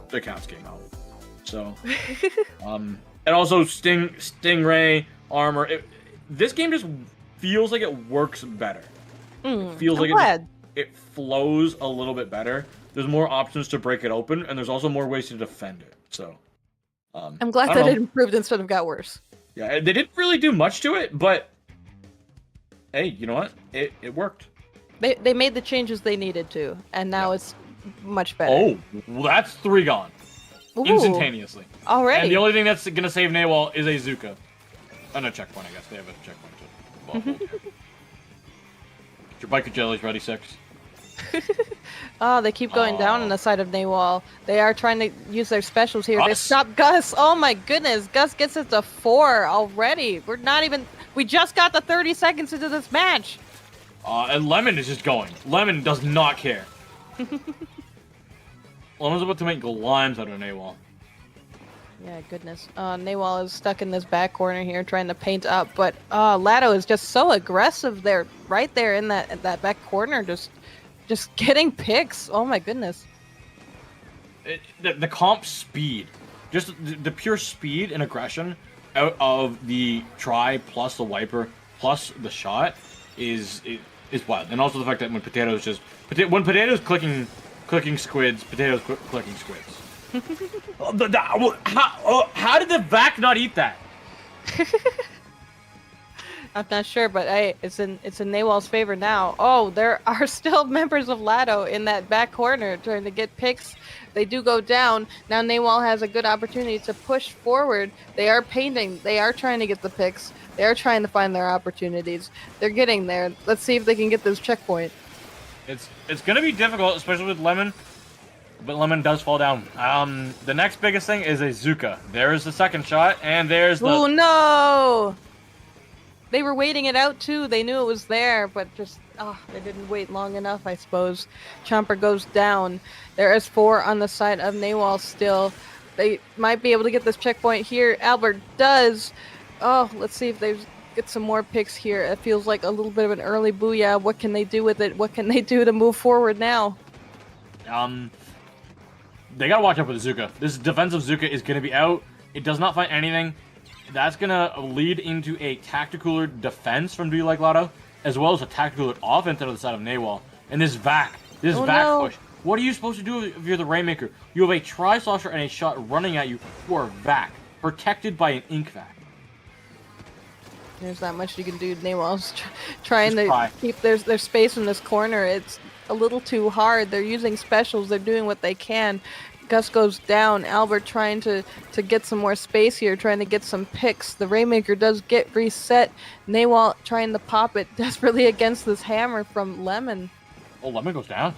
the cats came out. So, and also Stingray armor. This game just feels like it works better. It feels like it flows a little bit better. There's more options to break it open, and there's also more ways to defend it. So, I'm glad that it improved instead of got worse. Yeah, they didn't really do much to it, but hey, you know what? It worked. They made the changes they needed to, and now it's much better. Oh, well, that's 3 gone. Ooh. Instantaneously. Already. And the only thing that's going to save Nawal is a Zuka. And a checkpoint, I guess. They have a checkpoint too. Well, Get your biker jellies ready, 6. Oh, they keep going down on the side of Nawal. They are trying to use their specials here. They Gus. stop Gus. Oh my goodness. Gus gets it to 4 already. We just got the 30 seconds into this match. And Lemon is just going. Lemon does not care. Lemon's about to make limes out of Nawal. Yeah, goodness. Nawal is stuck in this back corner here trying to paint up, but Latto is just so aggressive there, right there in that back corner, just getting picks. Oh my goodness. The comp speed, just the pure speed and aggression out of the try plus the wiper plus the shot is wild. And also the fact that when Potato's clicking squids, Potato's clicking squids. How did the vac not eat that? I'm not sure, but it's in Nawal's favor now. Oh, there are still members of Latto in that back corner trying to get picks. They do go down. Now Nawal has a good opportunity to push forward. They are painting. They are trying to get the picks. They are trying to find their opportunities. They're getting there. Let's see if they can get this checkpoint. It's gonna be difficult, especially with Lemon. But Lemon does fall down. The next biggest thing is a Zuka. There's the second shot, and there's the... Oh no! They were waiting it out too. They knew it was there, but just they didn't wait long enough, I suppose. Chomper goes down. There is 4 on the side of Nawal still. They might be able to get this checkpoint here. Albert does. Oh, let's see if they get some more picks here. It feels like a little bit of an early booyah. What can they do with it? What can they do to move forward now? They gotta watch out for the Zuka. This defensive Zuka is gonna be out. It does not find anything. That's gonna lead into a tactical defense from Do You Like Latto, as well as a tactical offense out of the side of Nawal. And this vac push. What are you supposed to do if you're the Rainmaker? You have a Tri-Slosher and a shot running at you for a vac, protected by an ink vac. There's not much you can do. Nawal's trying to keep their space in this corner. It's a little too hard. They're using specials. They're doing what they can. Gus goes down. Albert trying to get some more space here, trying to get some picks. The Rainmaker does get reset. Nawal trying to pop it desperately against this hammer from Lemon. Oh, Lemon goes down.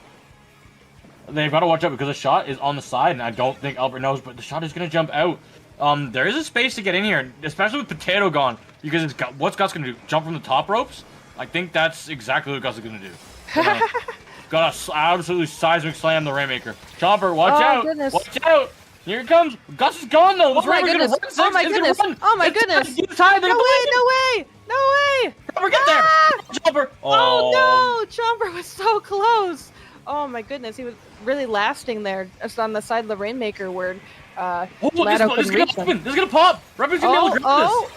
They've got to watch out because the shot is on the side, and I don't think Albert knows, but the shot is going to jump out. There is a space to get in here, especially with Potato gone, because what's Gus going to do? Jump from the top ropes? I think that's exactly what Gus is going to do. Gotta absolutely seismic slam the Rainmaker. Chomper, watch out! Goodness. Watch out! Here it comes. Gus is gone though. Oh my goodness! Oh my goodness! Oh my goodness! No way! Chomper, get there! Chomper! Oh no! Chomper was so close. Oh my goodness! He was really lasting there, just on the side of the Rainmaker where Latto couldn't reach him. This is gonna pop. Rainmaker's gonna be able to grab this.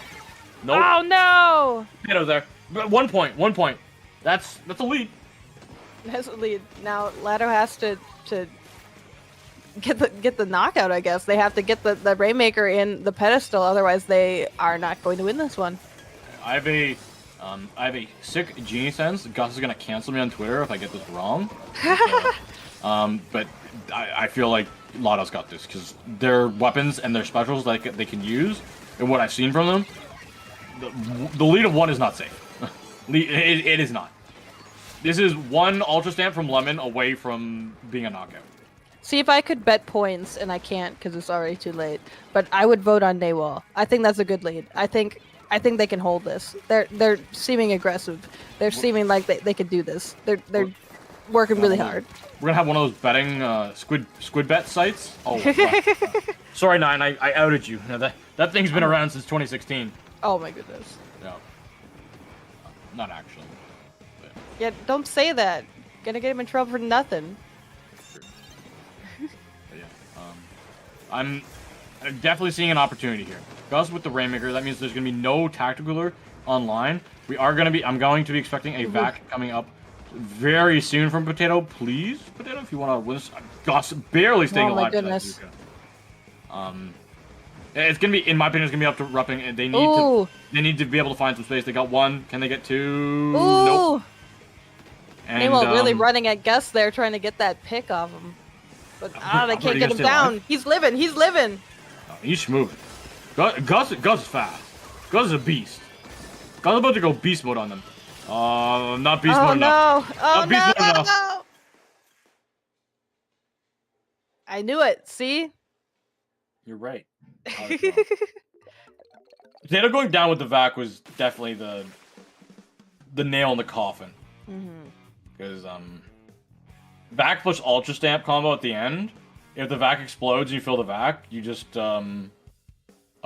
Nope. Oh no! Potato's there. 1 point. 1 point. That's a lead. has a lead. Now Latto has to get the knockout, I guess. They have to get the Rainmaker in the pedestal, otherwise they are not going to win this one. I have a sick genie sense. Gus is gonna cancel me on Twitter if I get this wrong. But I feel like Latto's got this because their weapons and their specials they can use, and what I've seen from them, the lead of 1 is not safe. It is not. This is 1 Ultra Stamp from Lemon away from being a knockout. See if I could bet points, and I can't because it's already too late. But I would vote on Nawal. I think that's a good lead. I think they can hold this. They're seeming aggressive. They're seeming like they can do this. They're working really hard. We're gonna have one of those betting squid bet sites. Oh, sorry, Nine. I outed you. That thing's been around since 2016. Oh my goodness. No, not actually. But. Yeah, don't say that. Gonna get him in trouble for nothing. But yeah, I'm definitely seeing an opportunity here. Gus with the Rainmaker. That means there's gonna be no tactical online. I'm going to be expecting a vac coming up very soon from Potato. Please, Potato, if you want to win this. Gus barely staying alive. Oh my goodness. It's gonna be, in my opinion, it's gonna be up to Rupping, and they need to be able to find some space. They got 1. Can they get 2? Ooh. Nope. And, Nawal really running at Gus there, trying to get that pick off him. But they can't get him down. Alive. He's living. He's living. He's moving. Gus is fast. Gus is a beast. Gus is about to go beast mode on them. Not beast mode enough. Oh not beast no! mode enough. I knew it. See? You're right. Potato going down with the vac was definitely the nail in the coffin. Because vac plus ultra stamp combo at the end. If the vac explodes and you fill the vac, you just all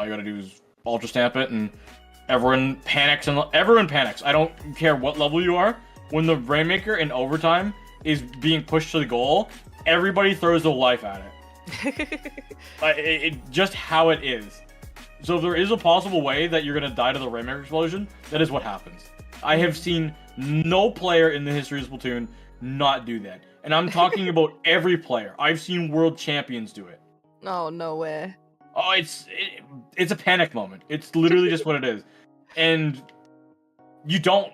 you gotta do is ultra stamp it, and everyone panics. I don't care what level you are. When the Rainmaker in overtime is being pushed to the goal, everybody throws their life at it. Just how it is. So if there is a possible way that you're gonna die to the Rainmaker explosion, that is what happens. I have seen no player in the history of Splatoon not do that, and I'm talking about every player. I've seen world champions do it. Oh, no way. Oh, it's a panic moment. It's literally just what it is, and you don't.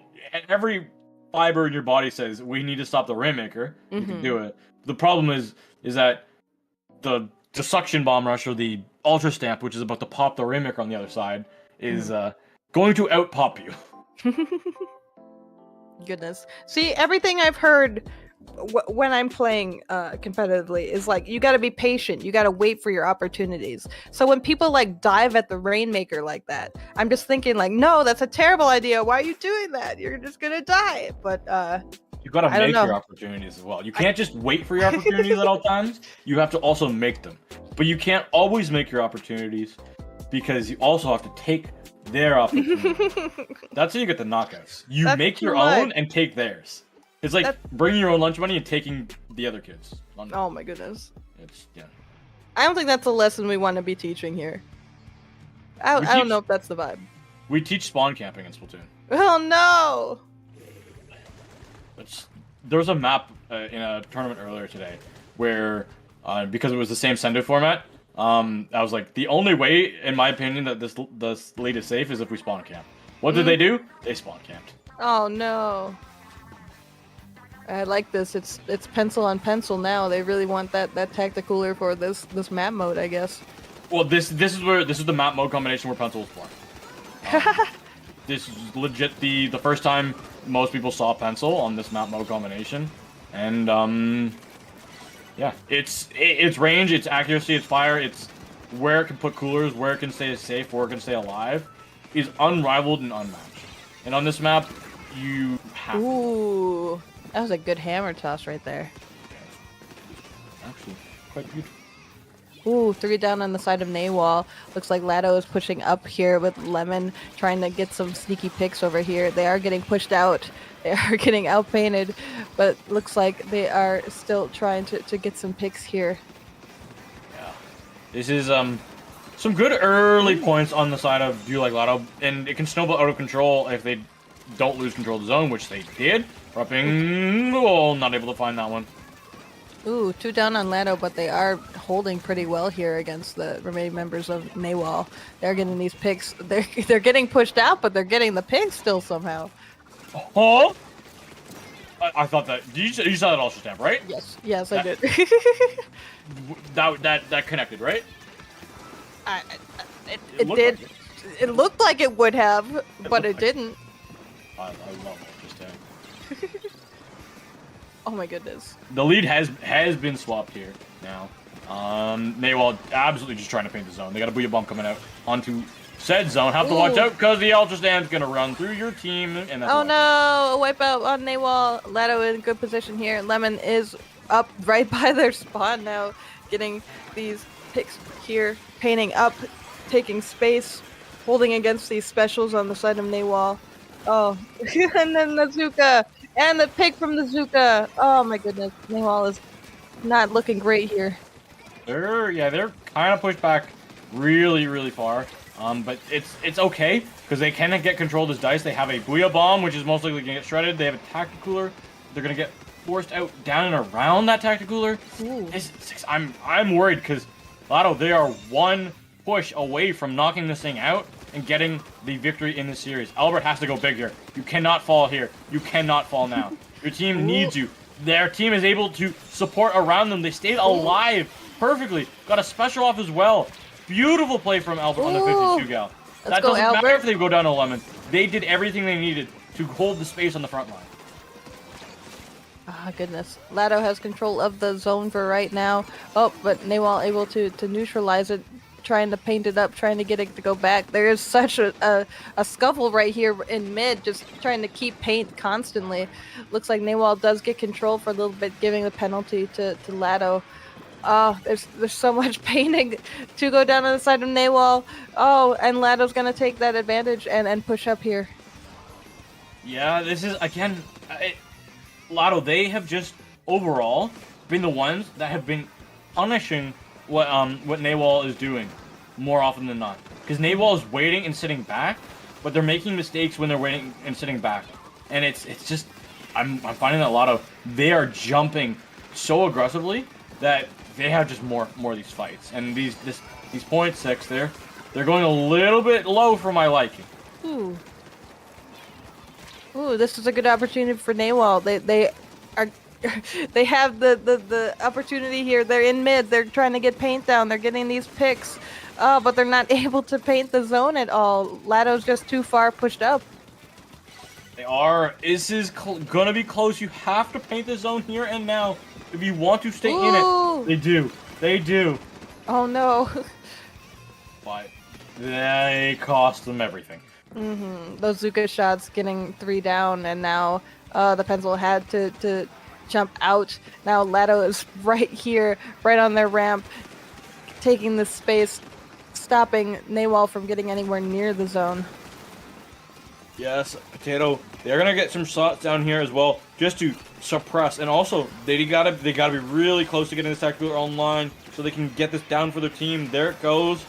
Every fiber in your body says we need to stop the Rainmaker. You can do it. The problem is that the suction bomb rush, or the ultra stamp, which is about to pop the Rainmaker on the other side, is going to out pop you. Goodness. See, everything I've heard when I'm playing competitively is like, you gotta be patient. You gotta wait for your opportunities. So when people like dive at the Rainmaker like that, I'm just thinking like, no, that's a terrible idea. Why are you doing that? You're just gonna die. But you gotta make your opportunities as well. You can't just wait for your opportunities at all times. You have to also make them. But you can't always make your opportunities, because you also have to take their opportunities. That's how you get the knockouts. You make your own and take theirs. It's like bringing your own lunch money and taking the other kids. Oh my goodness. Yeah. I don't think that's a lesson we want to be teaching here. I don't know if that's the vibe. We teach spawn camping in Splatoon. Oh no! There was a map in a tournament earlier today where, because it was the same sendo format, I was like, the only way, in my opinion, that this lead is safe is if we spawn camp. What did they do? They spawn camped. Oh no! I like this. It's pencil on pencil now. They really want that tacticaler for this map mode, I guess. Well, this is the map mode combination where pencil was born. This is legit the first time most people saw pencil on this map mode combination, and yeah, it's range, it's accuracy, it's fire, it's where it can put coolers, where it can stay safe, where it can stay alive, is unrivaled and unmatched. And on this map, you have. Ooh, that was a good hammer toss right there. Actually, quite beautiful. Ooh, 3 down on the side of Nawal. Looks like Latto is pushing up here with Lemon, trying to get some sneaky picks over here. They are getting pushed out. They are getting outpainted, but looks like they are still trying to get some picks here. Yeah. This is some good early points on the side of you like Latto, and it can snowball out of control if they don't lose control of the zone, which they did. Prepping, oh, not able to find that one. Ooh, 2 down on Latto, but they are holding pretty well here against the remaining members of Nawal. They're getting these picks. They're getting pushed out, but they're getting the picks still somehow. Huh? I thought that. You saw that also stamp, right? Yes, I did. that connected, right? It did. Like it looked like it would have, but it didn't. I love it. Just Oh my goodness. the lead has been swapped here now. Nawal absolutely just trying to paint the zone. They got a Booyah Bomb coming out onto said zone. Have to watch Ooh. out because the Ultra Stand's gonna run through your team. And that's Oh no! A wipeout on Nawal. Latto in good position here. Lemon is up right by their spawn now, getting these picks here, painting up, taking space, holding against these specials on the side of Nawal. Oh, and then the Zuka and the pick from the Zuka. Oh my goodness, Nawal is not looking great here. They're kind of pushed back really far. But it's okay because they cannot get control of this dice. They have a Booyah Bomb, which is most likely gonna get shredded. They have a Tactical Cooler. They're gonna get forced out down and around that Tactical Cooler. Ooh. I'm worried because Latto, they are one push away from knocking this thing out and getting the victory in the series. Albert has to go big here. You cannot fall here. You cannot fall now. Your team needs you. Their team is able to support around them. They stayed alive perfectly. Got a special off as well. Beautiful play from Albert on the 52 gal. That go, doesn't matter Albert. if they go down to lemon. They did everything they needed to hold the space on the front line. Ah, goodness. Latto has control of the zone for right now. Oh, but Nawal able to neutralize it, trying to paint it up, trying to get it to go back. There is such a scuffle right here in mid, just trying to keep paint constantly. Looks like Nawal does get control for a little bit, giving the penalty to Latto. Oh, there's so much painting to go down on the side of Nawal. Oh, and Latto's gonna take that advantage and push up here. Yeah, this is, again, Latto, they have just, overall, been the ones that have been punishing what Nawal is doing more often than not. Because Nawal is waiting and sitting back, but they're making mistakes when they're waiting and sitting back. And it's just, I'm finding that Latto, they are jumping so aggressively that they have just more of these fights. And these 0.6, they're going a little bit low for my liking. Ooh. Ooh, this is a good opportunity for Nawal. They are they have the opportunity here. They're in mid. They're trying to get paint down. They're getting these picks. But they're not able to paint the zone at all. Latto's just too far pushed up. They are. This is gonna be close. You have to paint the zone here and now if you want to stay in it. They do. They do. Oh no. But they cost them everything. Those Zuka shots getting 3 down, and now the pencil had to jump out. Now Latto is right here, right on their ramp, taking the space, stopping Nawal from getting anywhere near the zone. Yes, Potato. They're gonna get some shots down here as well, just to suppress. And also, they gotta be really close to getting this tactical online so they can get this down for their team. There it goes.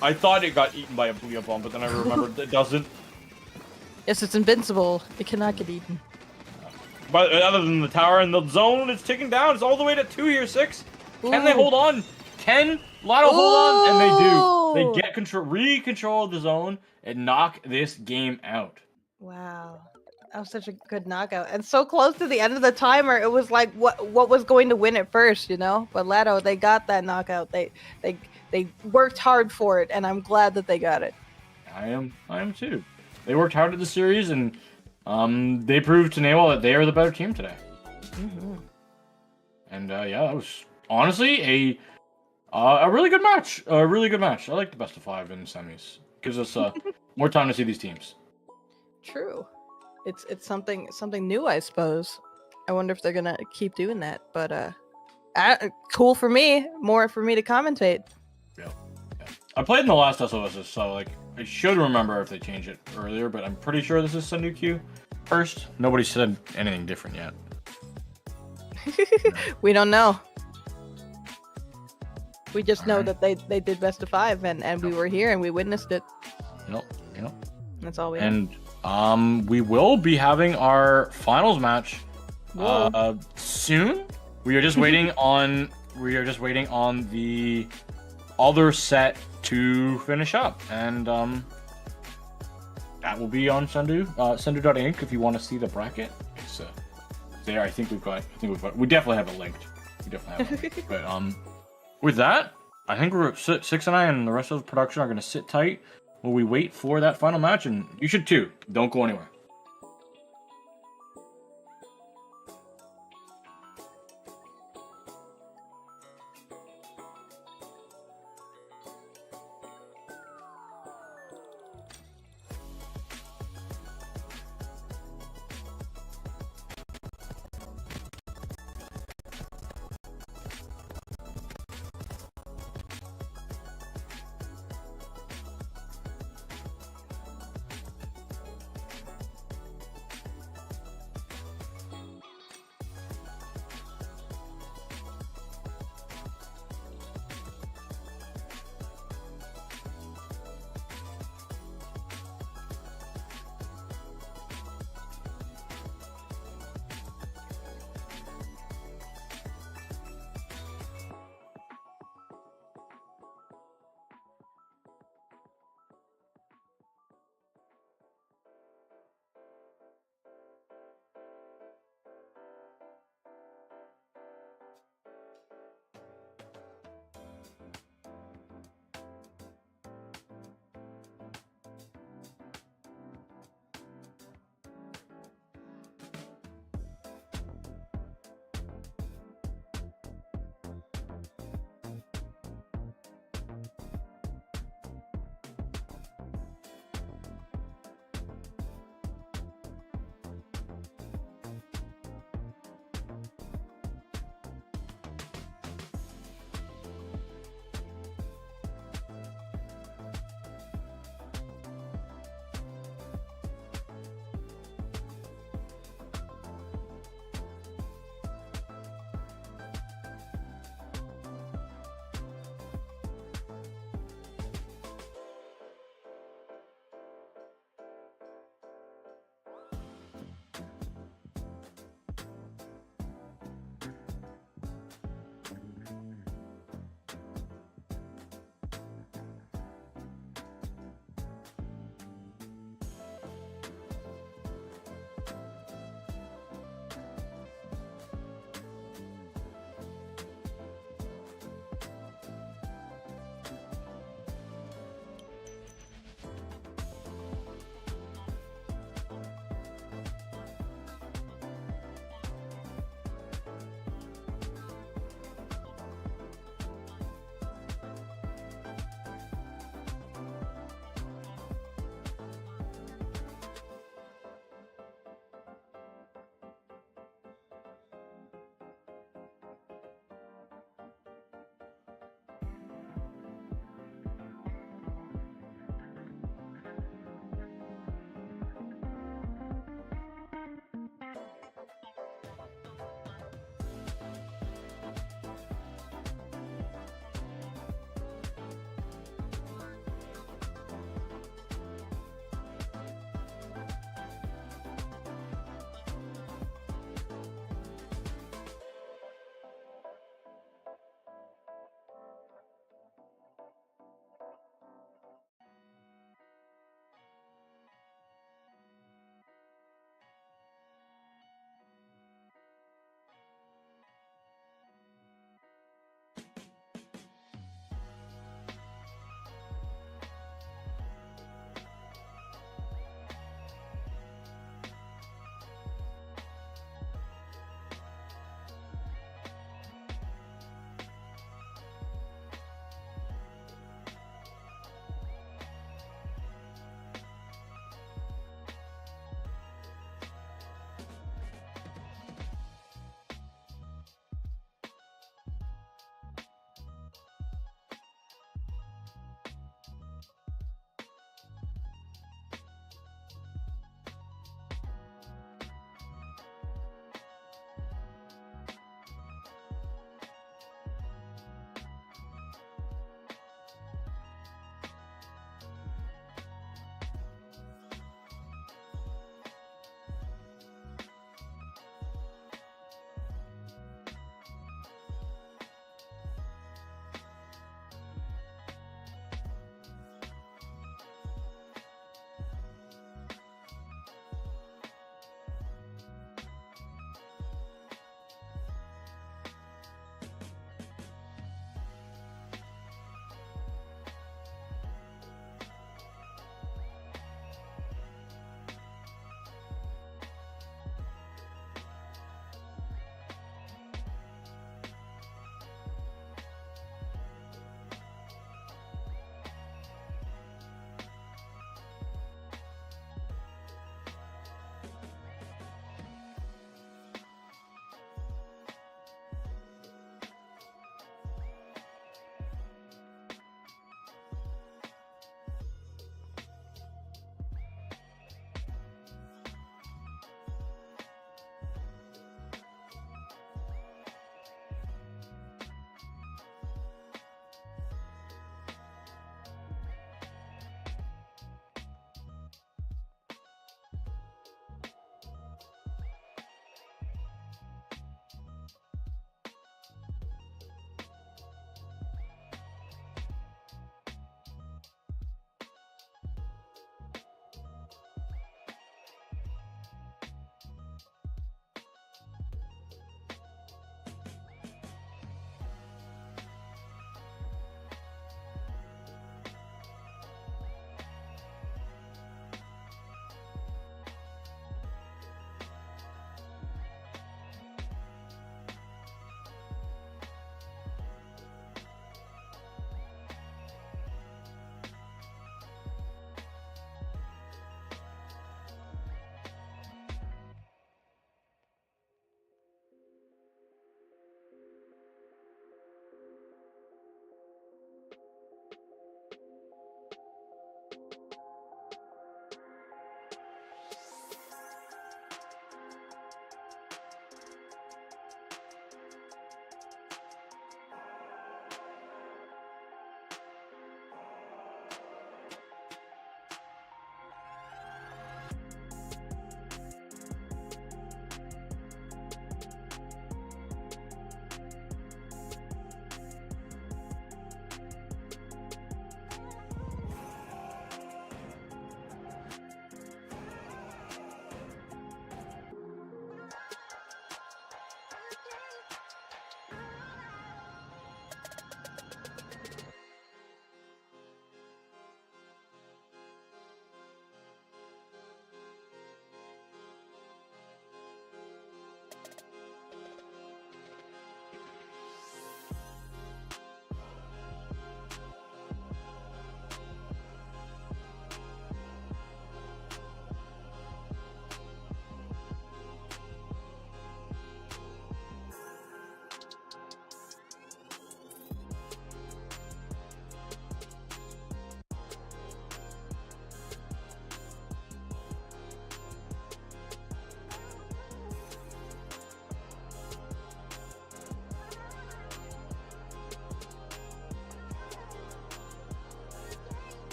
I thought it got eaten by a Booyah Bomb, but then I remembered it doesn't. Yes, it's invincible. It cannot get eaten. But other than the tower and the zone, it's ticking down. It's all the way to 2 here, 6. Can they Ooh. hold on? Can Latto hold on? And they do. Ooh. They get re-control of the zone and knock this game out. Wow. That was such a good knockout. And so close to the end of the timer, it was like what was going to win it first, you know? But Latto, they got that knockout. They worked hard for it, and I'm glad that they got it. I am too. They worked hard at the series, and they proved to Nawal that they are the better team today. And yeah, that was honestly a really good match. A really good match. I like the best of 5 in the semis. Gives us more time to see these teams. True. It's something new, I suppose. I wonder if they're gonna keep doing that. But cool for me. More for me to commentate. Yeah. I played in the last Osmosis, so like I should remember if they changed it earlier, but I'm pretty sure this is a new queue. First, nobody said anything different yet. We don't know. We just know that they did best of 5, and we were here and we witnessed it. You know. That's all we know. And We will be having our finals match Whoa. soon. We are just waiting on the other set to finish up, and that will be on sendu.inc if you want to see the bracket. It's there. I think we've got. We definitely have it linked. But with that, I think we're 6 and I and the rest of the production are gonna sit tight while we wait for that final match, and you should too. Don't go anywhere.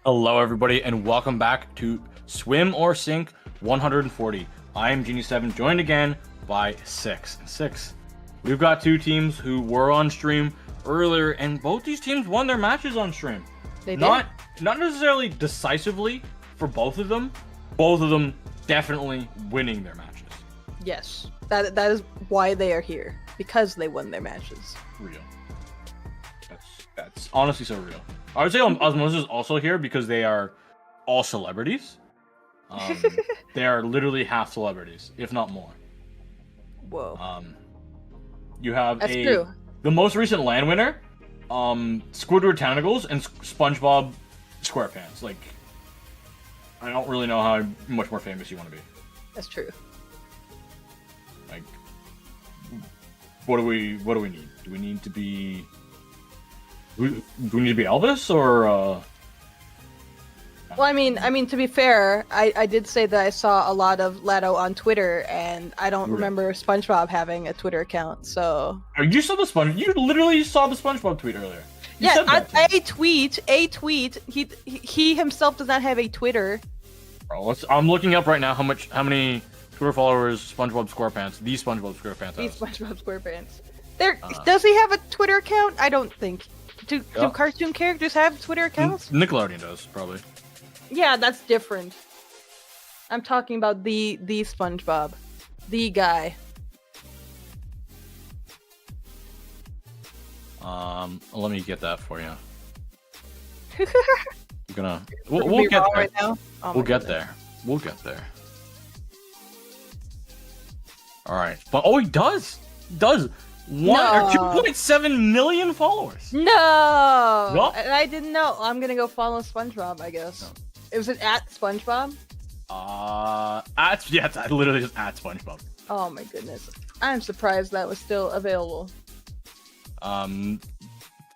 Hello, everybody, and welcome back to Swim or Sink 140. I am Genie7, joined again by Six. Six, we've got two teams who were on stream earlier, and both these teams won their matches on stream. They did. Not necessarily decisively for both of them. Both of them definitely winning their matches. Yes, that is why they are here, because they won their matches. Real. That's honestly so real. I would say Osmosis is also here because they are all celebrities. They are literally half celebrities, if not more. Whoa. You have That's true. The most recent LAN winner, Squidward Tentacles and SpongeBob SquarePants. Like, I don't really know how much more famous you want to be. That's true. Like, what do we need? Do we need to be? Do we need to be Elvis or? Well, I mean, to be fair, I did say that I saw a lot of Latto on Twitter, and I don't remember SpongeBob having a Twitter account. So. You saw the You literally saw the SpongeBob tweet earlier. You Yeah, said that to me. a tweet. He himself does not have a Twitter. Bro, I'm looking up right now how many Twitter followers SpongeBob SquarePants, the SpongeBob SquarePants He's has. SpongeBob SquarePants. Does he have a Twitter account? I don't think. Do Yeah. cartoon characters have Twitter accounts? Nickelodeon does, probably. Yeah, that's different. I'm talking about the SpongeBob, the guy. Let me get that for you. We'll We'll get there. right now. Oh We'll my get goodness. there. We'll get there. All right, but he does No. 2.7 million followers. No, Yup. and I didn't know. I'm gonna go follow SpongeBob, I guess. No. Was it at SpongeBob? It's literally just at SpongeBob. Oh my goodness, I'm surprised that was still available.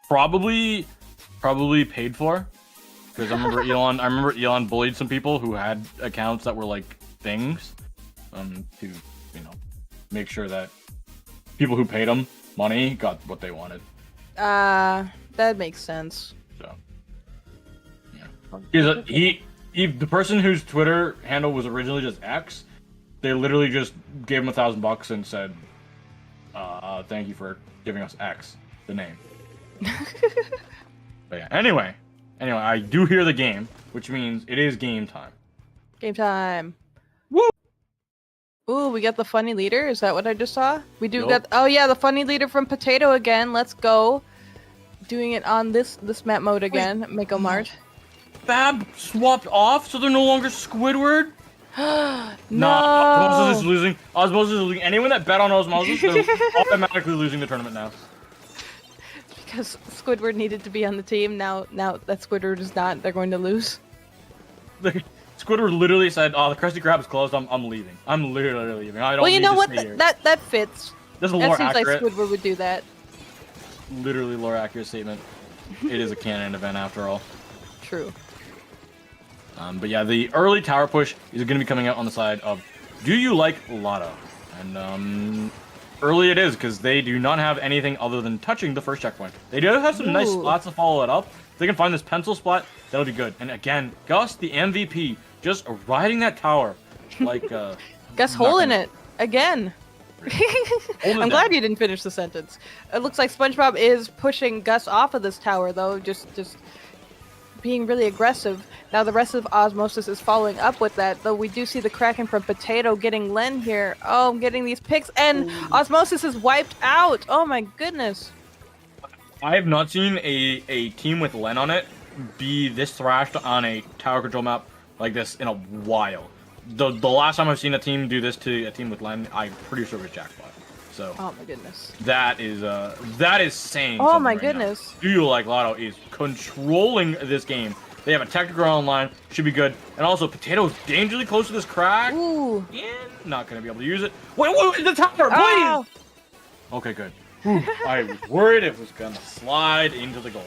Probably paid for, because I remember Elon bullied some people who had accounts that were like things, to make sure that people who paid him money got what they wanted. That makes sense. So yeah, the person whose Twitter handle was originally just X, they literally just gave him $1,000 and said, "Thank you for giving us X, the name." But yeah, anyway, I do hear the game, which means it is game time. Game time. Woo! Ooh, we got the funny leader. Is that what I just saw? We do Yup. got. Oh yeah, the funny leader from Potato again. Let's go. Doing it on this map mode again. Mako Mart. Fab swapped off, so they're no longer Squidward. No. Nah, Osmosis is losing. Osmosis is losing. Anyone that bet on Osmosis, they're automatically losing the tournament now. Because Squidward needed to be on the team. Now that Squidward is not, they're going to lose. Squidward literally said, "Oh, the Krusty Krab is closed. I'm leaving. I'm literally leaving. I don't." Well, you need know to what? stay here." That fits. This is That lore seems accurate. like Squidward would do that. Literally lore accurate statement. It is a canon event after all. True. But yeah, the early tower push is going to be coming out on the side of Do You Like Latto? And early it is, because they do not have anything other than touching the first checkpoint. They do have some nice Ooh. splats to follow it up. If they can find this pencil splat, that'll be good. And again, Gus, the MVP, just riding that tower like Gus not holding gonna- it again. Hold it I'm glad down. you didn't finish the sentence. It looks like SpongeBob is pushing Gus off of this tower, though, just being really aggressive. Now the rest of Osmosis is following up with that, though we do see the Kraken from Potato getting Len here. Oh, I'm getting these picks, and Osmosis is wiped out. Oh my goodness. I have not seen a team with Len on it be this thrashed on a tower control map like this in a while. The last time I've seen a team do this to a team with Len, I'm pretty sure it was Jackpot. So Oh my goodness. that is saying. Oh something my right now. goodness. Do You Like Latto is controlling this game. They have a technical online, should be good, and also Potato's dangerously close to this crack. Ooh. And not gonna be able to use it. Wait, the tower, please. Oh. Okay, good. Whew, I was worried it was gonna slide into the goal.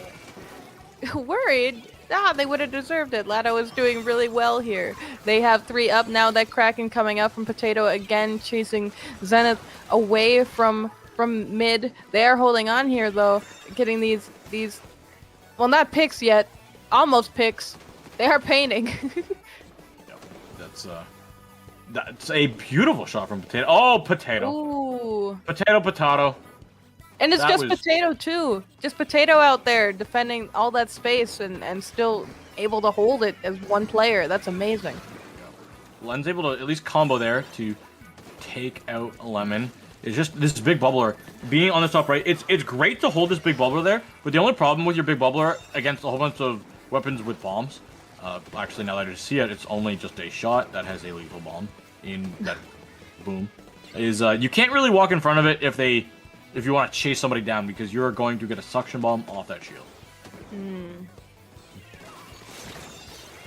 Worried? Ah, they would have deserved it. Latto is doing really well here. They have 3 up now. That Kraken coming up from Potato again, chasing Zenith away from mid. They are holding on here though, getting these well, not picks yet, almost picks. They are painting. Yep. That's a beautiful shot from Potato. Oh, Potato. Ooh. Potato. And it's That just was- Potato too. Just Potato out there defending all that space and still able to hold it as one player. That's amazing. Len's able to at least combo there to take out Lemon. It's just this big bubbler being on the top right. It's great to hold this big bubbler there, but the only problem with your big bubbler against a whole bunch of weapons with bombs, actually now that I see it, it's only just a shot that has a lethal bomb in that boom. Is you can't really walk in front of it if you want to chase somebody down because you're going to get a suction bomb off that shield.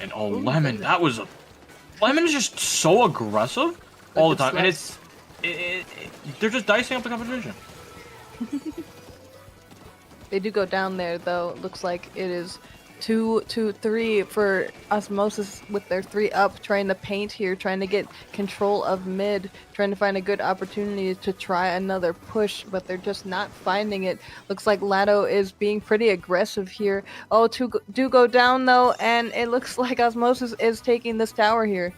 And oh, Lemon, Lemon is just so aggressive all the time, and they're just dicing up the competition. They do go down there though. It looks like it is 2-3 for Osmosis with their 3 up, trying to paint here, trying to get control of mid, trying to find a good opportunity to try another push, but they're just not finding it. Looks like Latto is being pretty aggressive here. Oh, do go down though, and it looks like Osmosis is taking this tower here.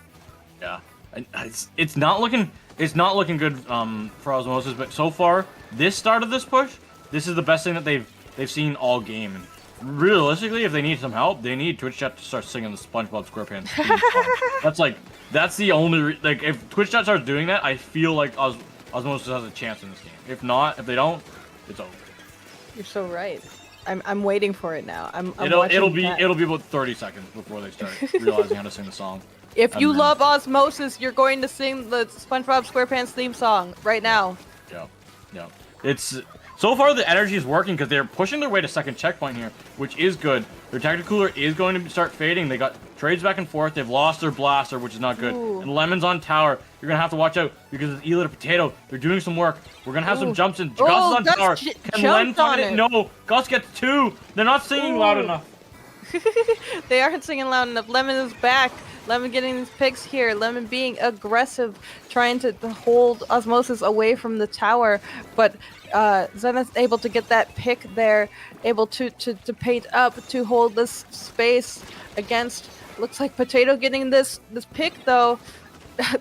Yeah, it's not looking good for Osmosis, but so far this start of this push, this is the best thing that they've seen all game. And realistically, if they need some help, they need Twitch chat to start singing the SpongeBob SquarePants theme song. That's the only if Twitch chat starts doing that, I feel like Osmosis has a chance in this game. If not, if they don't, it's over. You're so right. I'm waiting for it now. It'll be about 30 seconds before they start realizing how to sing the song. If you love Osmosis, you're going to sing the SpongeBob SquarePants theme song right now. Yeah. It's so far the energy is working because they're pushing their way to second checkpoint here, which is good. Their tactical cooler is going to start fading. They got trades back and forth. They've lost their blaster, which is not good. Ooh. And Lemon's on tower. You're gonna have to watch out because it's Elixir Potato. They're doing some work. We're gonna have some jumps in. Gus is on Gus tower. Can Len jumped on find it? it. No. Gus gets 2. They're not singing loud enough. They aren't singing loud enough. Lemon is back. Lemon getting these picks here. Lemon being aggressive, trying to hold Osmosis away from the tower. But Zenith's able to get that pick there, able to paint up, to hold this space against. Looks like Potato getting this pick though.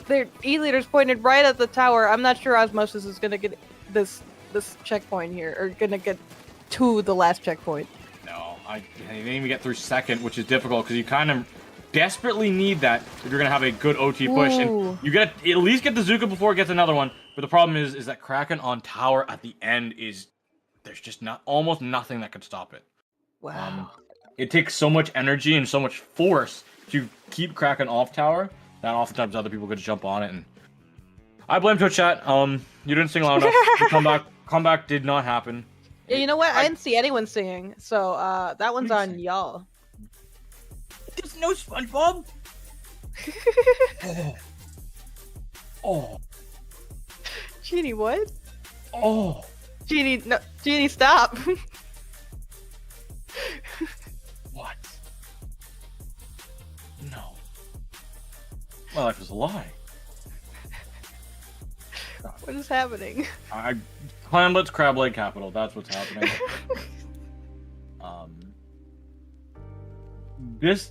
Their E-leader's pointed right at the tower. I'm not sure Osmosis is gonna get this checkpoint here, or gonna get to the last checkpoint. No, I didn't even get through second, which is difficult because you kind of desperately need that if you're gonna have a good OT push. Ooh. And you get at least get the Zuka before it gets another one. But the problem is that Kraken on tower at the end there's just almost nothing that can stop it. Wow. It takes so much energy and so much force to keep Kraken off tower that oftentimes other people could jump on it. And I blame Twitch chat. You didn't sing loud enough. The comeback did not happen. Yeah, you know what? I didn't see anyone singing, so that one's on y'all. There's no SpongeBob. Oh. Genie, what? Oh. Genie, no, Genie, stop. What? No. My life is a lie. What is happening? Clanlet's Crab Leg Capital. That's what's happening. This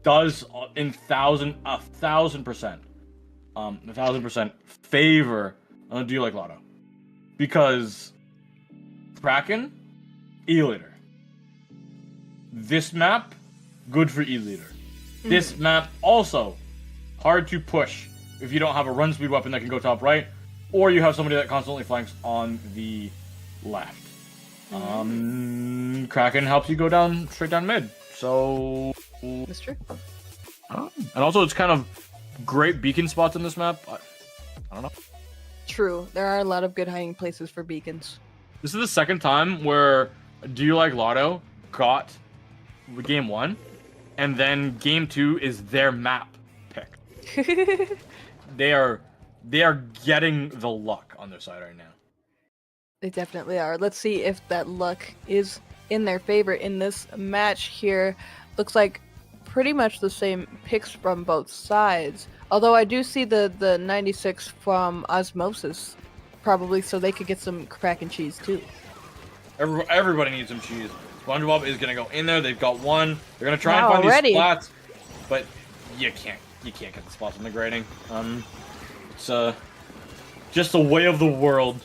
does in 1,000% favor a deal like Latto, because Kraken, E-Leader. This map, good for E-Leader. This map also hard to push if you don't have a run speed weapon that can go top right, or you have somebody that constantly flanks on the left. Kraken helps you go straight down mid. So That's true. and also it's kind of great beacon spots in this map. I don't know. True. There are a lot of good hiding places for beacons. This is the second time where Do You Like Latto got game 1, and then game 2 is their map pick. They are getting the luck on their side right now. They definitely are. Let's see if that luck is in their favor in this match here. Looks like pretty much the same picks from both sides. Although I do see the 96 from Osmosis, probably so they could get some Kraken cheese too. Everybody needs some cheese. SpongeBob is gonna go in there. They've got one. They're gonna try and find already? these splats. but you can't get the spots on the grading. It's just the way of the world.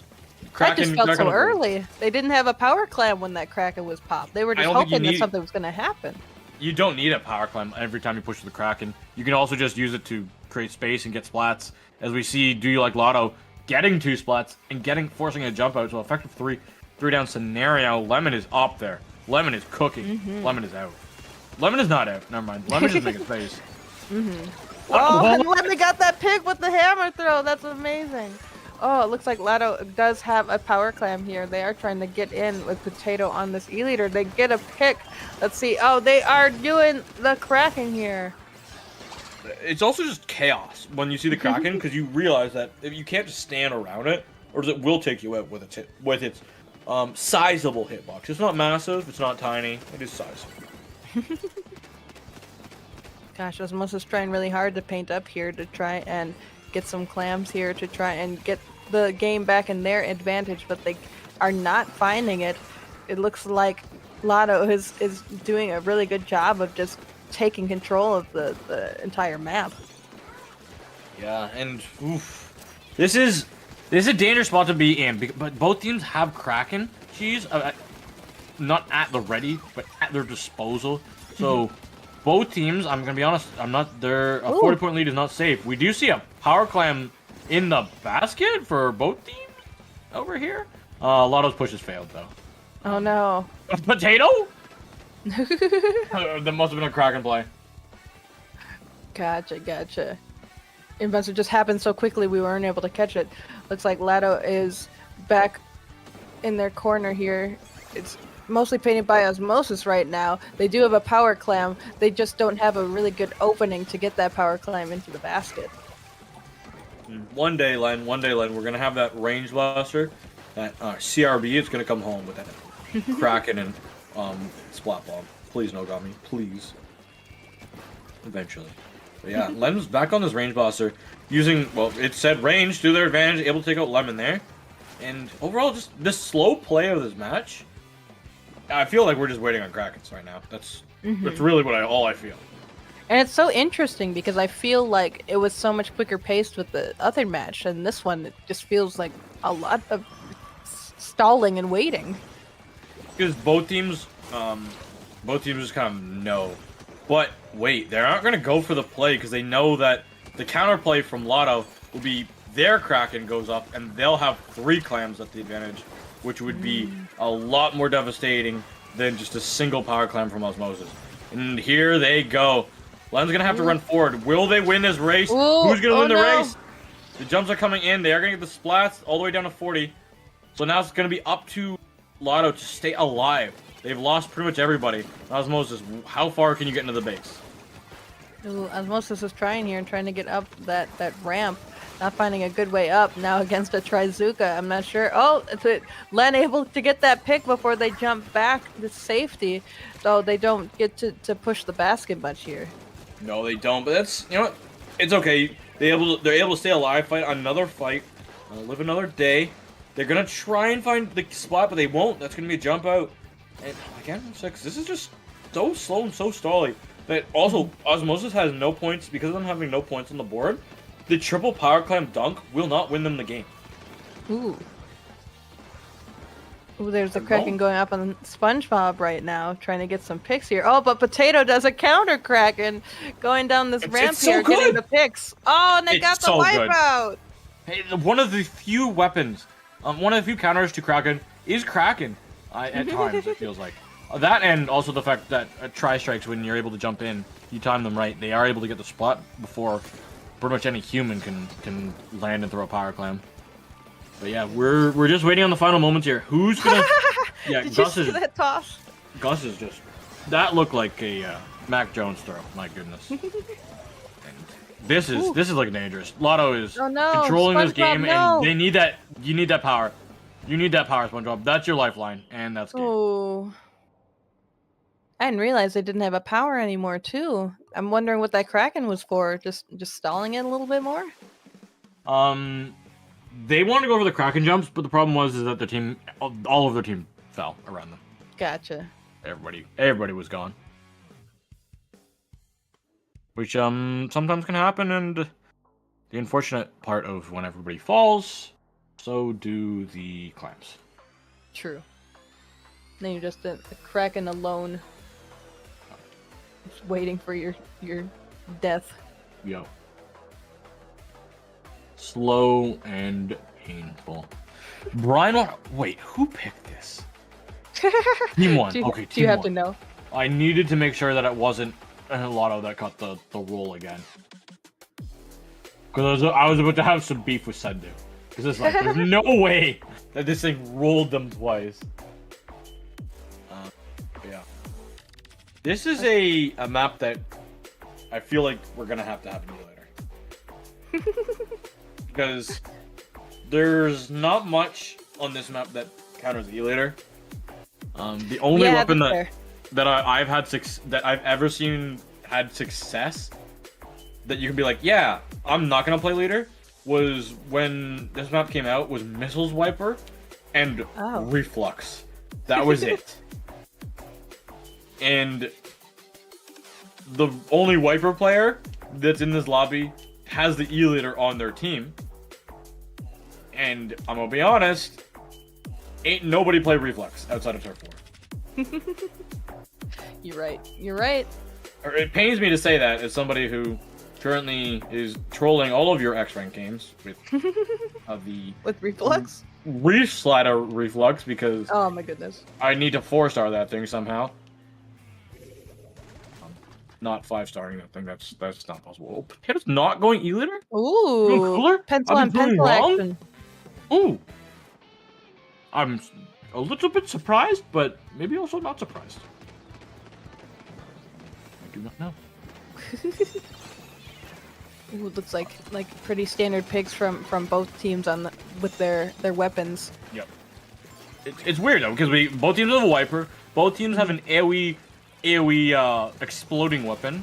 That just felt so early. They didn't have a power clam when that Kraken was popped. They were just hoping that something was going to happen. You don't need a power climb every time you push the Kraken. You can also just use it to create space and get splats. As we see, Do You Like Latto getting 2 splats and forcing a jump out. So effective 3 down scenario. Lemon is up there. Lemon is cooking. Lemon is out. Lemon is not out. Never mind. Lemon is making space. Oh, and Lemon got that pick with the hammer throw. That's amazing. Oh, it looks like Latto does have a power clam here. They are trying to get in with Potato on this E-liter. They get a pick. Let's see. Oh, they are doing the Kraken here. It's also just chaos when you see the Kraken because you realize that if you can't just stand around it, or it will take you out with its sizable hitbox. It's not massive. It's not tiny. It is sizable. Gosh, Osmosis trying really hard to paint up here to try and get some clams here to try and get the game back in their advantage, but they are not finding it. It looks like Latto is doing a really good job of just taking control of the entire map. Yeah, and oof. This is a dangerous spot to be in, but both teams have Kraken cheese, not at the ready, but at their disposal. So both teams, I'm gonna be honest, a 40-point lead is not safe. We do see a power clam in the basket for both teams over here. Latto's push has failed though. Oh no. A potato? That must have been a Kraken play. Gotcha. It just happened so quickly we weren't able to catch it. Looks like Latto is back in their corner here. It's mostly painted by Osmosis right now. They do have a power clam. They just don't have a really good opening to get that power clam into the basket. One day, Len, we're going to have that range blaster, that CRB is going to come home with that Kraken and Splat Bomb. Please, Nogami. Please. Eventually. But yeah, Len's back on this range blaster using, well, it said range to their advantage, able to take out Lemon there. And overall, just this slow play of this match, I feel like we're just waiting on Krakens right now. That's really all I feel. And it's so interesting because I feel like it was so much quicker paced with the other match, and this one it just feels like a lot of stalling and waiting. Because both teams just kind of know. But wait, they're not going to go for the play because they know that the counterplay from Latto will be their Kraken goes up and they'll have 3 clams at the advantage, which would be a lot more devastating than just a single power clam from Osmosis. And here they go. Len's going to have to run forward. Will they win this race? Who's going to win the race? The jumps are coming in. They are going to get the splats all the way down to 40. So now it's going to be up to Latto to stay alive. They've lost pretty much everybody. Osmosis, how far can you get into the base? Ooh, Osmosis is trying here and trying to get up that ramp. Not finding a good way up now against a Trizuka. I'm not sure. Oh, Len able to get that pick before they jump back to safety. So they don't get to push the basket much here. No, they don't. But that's, you know what? It's okay. They're able to stay alive, fight another fight, live another day. They're gonna try and find the spot, but they won't. That's gonna be a jump out. And again, this is just so slow and so stally. That also Osmosis has no points because of them having no points on the board. The triple power clam dunk will not win them the game. Ooh, there's a Kraken going up on SpongeBob right now, trying to get some picks here. Oh, but Potato does a counter Kraken going down this ramp here, getting the picks. Oh, and they got the wipeout. Hey, one of the few weapons, one of the few counters to Kraken is Kraken. At times, it feels like. That and also the fact that tri-strikes, when you're able to jump in, you time them right, they are able to get the spot before pretty much any human can land and throw a power clam. But yeah, we're just waiting on the final moments here. Who's gonna? Yeah, Did you see that toss? Gus is just. That looked like a Mac Jones throw. My goodness. And this is like dangerous. Latto is controlling this game, and they need that. You need that power. You need that power, SpongeBob. That's your lifeline, and that's game. Oh. I didn't realize they didn't have a power anymore, too. I'm wondering what that Kraken was for. Just stalling it a little bit more? They wanted to go for the Kraken jumps, but the problem was that their team, all of their team fell around them. Gotcha. Everybody was gone. which sometimes can happen, and the unfortunate part of when everybody falls, so do the clams. True. Then you're just a Kraken alone, just waiting for your death. Yo. Slow and painful. Brian, wait, who picked this? Team 1. Okay, Do you have 1. to know? I needed to make sure that it wasn't Latto that got the roll again. Because I was about to have some beef with Sendu. Because it's like, there's no way that this thing rolled them twice. Yeah. This is a map that I feel like we're going to have an emulator. Because there's not much on this map that counters the emulator. The only weapon that I've ever seen had success that you can be like, yeah, I'm not gonna play leader, was when this map came out, was Missiles Wiper and Reflux. That was it. And the only Wiper player that's in this lobby has the E-Leader on their team. And I'm gonna be honest, ain't nobody play Reflux outside of Turf War. You're right. You're right. It pains me to say that as somebody who currently is trolling all of your X-Rank games with the With Reflux? Slider Reflux because Oh my goodness. I need to 4-star that thing somehow. Not 5-starring that thing. That's not possible. Oh, Potato's not going E-Leader? Ooh. Going cooler? Pencil I've on been doing pencil wrong? action. Ooh. I'm a little bit surprised, but maybe also not surprised. I do not know. Ooh, looks like pretty standard picks from both teams with their weapons. Yep. It's weird though because both teams have a wiper, both teams have an AoE exploding weapon,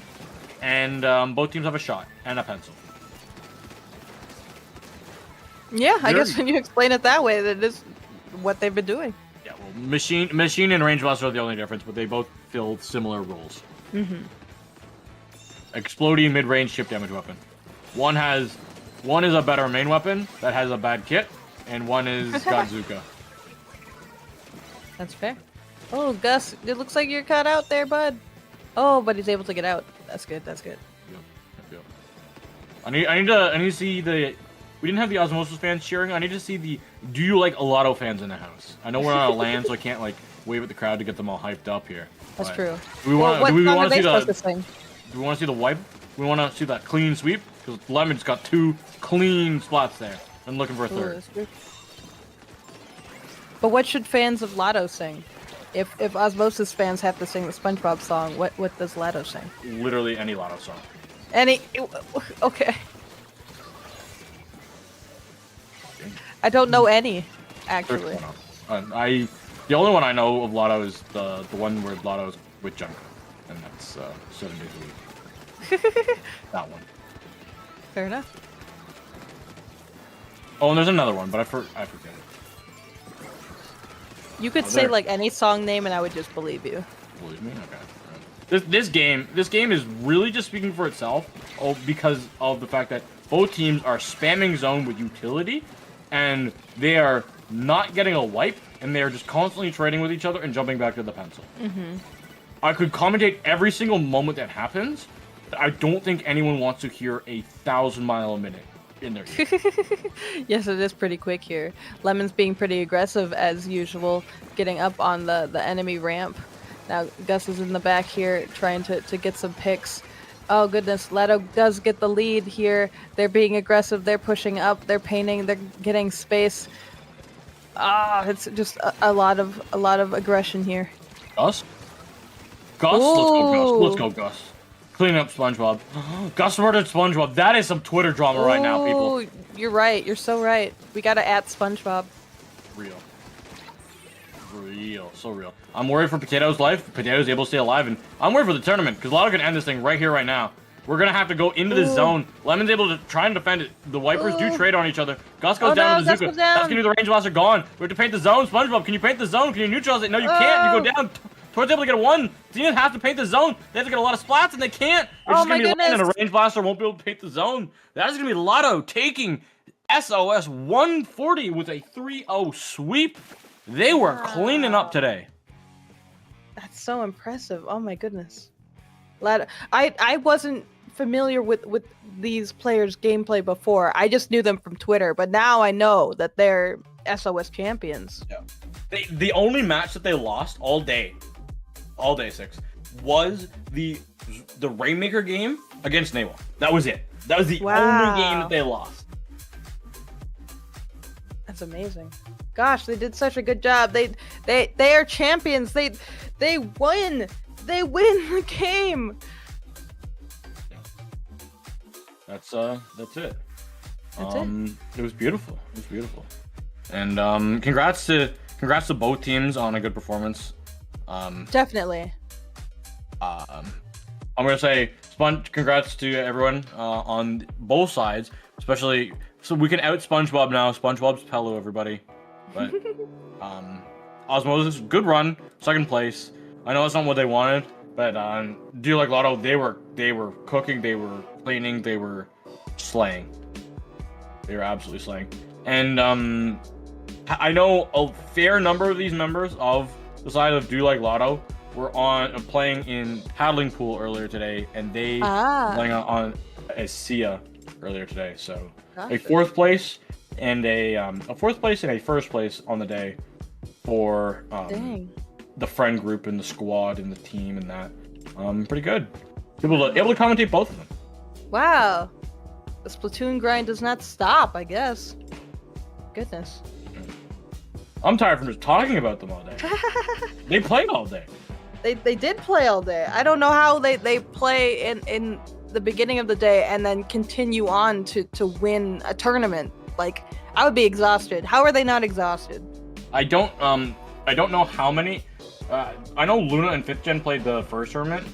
and both teams have a shot and a pencil. Yeah, I guess when you explain it that way, that is what they've been doing. Yeah, well, machine and range blaster are the only difference, but they both fill similar roles. Mm-hmm. Exploding mid-range chip damage weapon. One is a better main weapon that has a bad kit, and one is Godzuka. That's fair. Oh, Gus, it looks like you're caught out there, bud. Oh, but he's able to get out. That's good. That's good. Yep. I need to see the. We didn't have the Osmosis fans cheering. I need to see the do you like a Latto fans in the house. I know we're not a LAN, so I can't like wave at the crowd to get them all hyped up here. That's but true. Do we want to see the? Do we want to see the wipe? We want to see that clean sweep because Lemon's got 2 clean spots there. I'm looking for a third. But what should fans of Latto sing? If Osmosis fans have to sing the SpongeBob song, what does Latto sing? Literally any Latto song. Okay. I don't know any, actually. The only one I know of Latto is the one where Latto's with Junker, and that's 7 days a week. That one. Fair enough. Oh, and there's another one, but I forget it. You could say like any song name, and I would just believe you. Believe me? Okay. This game is really just speaking for itself. Because of the fact that both teams are spamming zone with utility, and they are not getting a wipe, and they are just constantly trading with each other and jumping back to the pencil. Mm-hmm. I could commentate every single moment that happens. But I don't think anyone wants to hear 1,000 mile a minute in their ear. Yes, it is pretty quick here. Lemon's being pretty aggressive as usual, getting up on the enemy ramp. Now Gus is in the back here trying to get some picks. Oh goodness, Latto does get the lead here. They're being aggressive, they're pushing up, they're painting, they're getting space. It's just a lot of aggression here. Gus? Gus? Ooh. Let's go Gus. Clean up SpongeBob. Gus murdered SpongeBob. That is some Twitter drama right now, people. Ooh, you're right. You're so right. We gotta at SpongeBob. Real. So real. I'm worried for Potato's life. Potato's able to stay alive, and I'm worried for the tournament, because Latto can end this thing right here, right now. We're gonna have to go into the zone. Lemon's able to try and defend it. The Wipers do trade on each other. Gus goes down to Bazooka. That's gonna be the range blaster gone. We have to paint the zone. SpongeBob, can you paint the zone? Can you neutralize it? No, you can't. You go down. Tort's able to get a 1. Zenith has to paint the zone. They have to get a lot of splats, and they can't. It's just going to be Lion, and a range blaster won't be able to paint the zone. That is going to be Latto taking SOS 140 with a 3-0 sweep. They were cleaning up today. That's so impressive. Oh my goodness. Latto, I wasn't familiar with these players' gameplay before. I just knew them from Twitter, but now I know that they're SOS champions. Yeah. The only match that they lost all day 6, was the Rainmaker game against Nawal. That was it. That was the only game that they lost. That's amazing. Gosh, they did such a good job. They are champions. They win. They win the game. That's it. That's it. It was beautiful. It was beautiful. And congrats to both teams on a good performance. Definitely. I'm gonna say congrats to everyone on both sides, especially so we can out SpongeBob now. SpongeBob's Pello, everybody. But Osmosis, good run, 2nd place. I know that's not what they wanted, but do you like Latto? They were cooking, they were cleaning, they were slaying. They were absolutely slaying. And I know a fair number of these members of the side of Do You Like Latto were playing in Paddling Pool earlier today, and they playing on a Sia earlier today. So a 4th place and a 4th place and a 1st place on the day for the friend group and the squad and the team and that. Pretty good. Able to commentate both of them. Wow. The Splatoon grind does not stop, I guess. Goodness. I'm tired from just talking about them all day. They played all day. They did play all day. I don't know how they play in the beginning of the day and then continue on to win a tournament. Like, I would be exhausted. How are they not exhausted? I don't know how many. I know Luna and 5th Gen played the first tournament.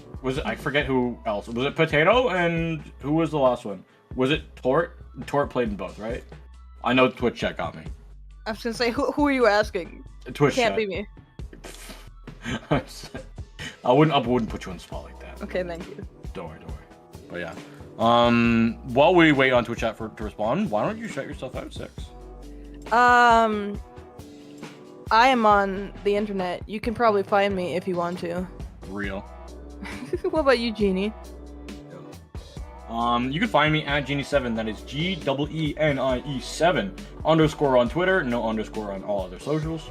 I forget who else. Was it Potato and who was the last one? Was it Tort? Tort played in both, right? I know Twitch chat got me. I was gonna say, who are you asking? Twitch Can't chat. be me. I wouldn't put you on the spot like that. Okay, thank you. Don't worry. But yeah. While we wait on Twitch chat to respond, why don't you shout yourself out, 6? I am on the internet. You can probably find me if you want to. Real. What about you, Genie? You can find me at Genie7. That is GEENIE7 _ on Twitter. No underscore on all other socials.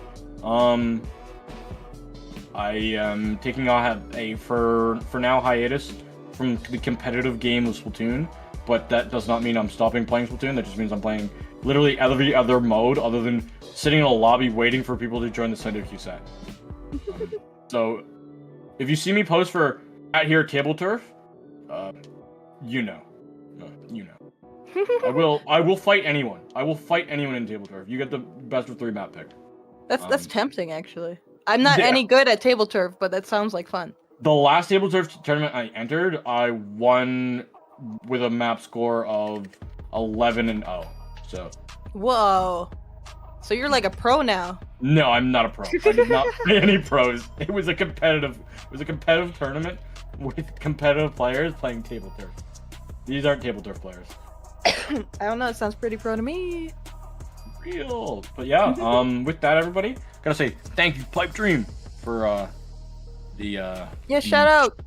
I am taking a for now hiatus from the competitive game of Splatoon, but that does not mean I'm stopping playing Splatoon. That just means I'm playing literally every other mode other than sitting in a lobby waiting for people to join the Sunday queue set. So if you see me post for @here table turf, you know. I will fight anyone. I will fight anyone in table turf. You get the best of 3 map pick. That's tempting, actually. I'm not any good at table turf, but that sounds like fun. The last table turf tournament I entered, I won with a map score of 11-0. So. Whoa. So you're like a pro now. No, I'm not a pro. I did not play any pros. It was a competitive tournament with competitive players playing table turf. These aren't table turf players. I don't know. It sounds pretty pro to me. Real. But yeah, with that, everybody, gotta say thank you, Pipe Dream, for shout out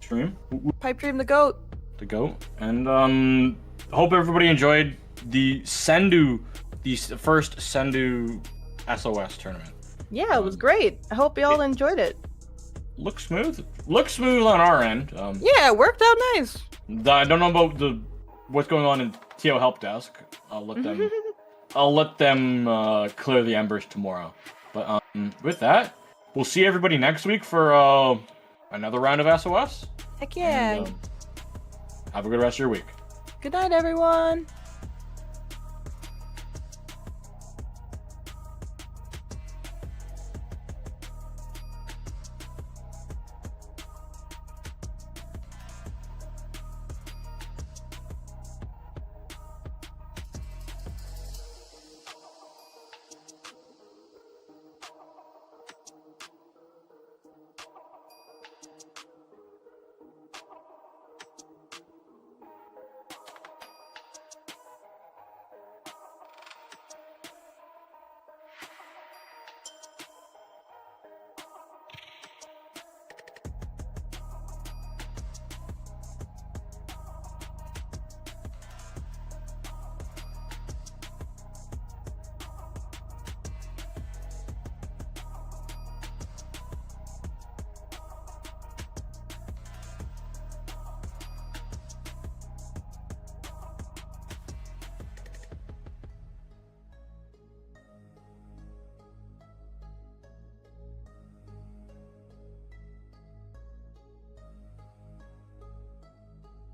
stream. Pipe Dream the goat. The goat, and hope everybody enjoyed the first Sendu SOS tournament. Yeah, it was great. I hope y'all enjoyed it. Looks smooth. Looks smooth on our end. Yeah, it worked out nice. I don't know about what's going on in TO help desk. I'll let them clear the embers tomorrow. But with that, we'll see everybody next week for another round of SOS. Heck yeah. And, have a good rest of your week. Good night, everyone.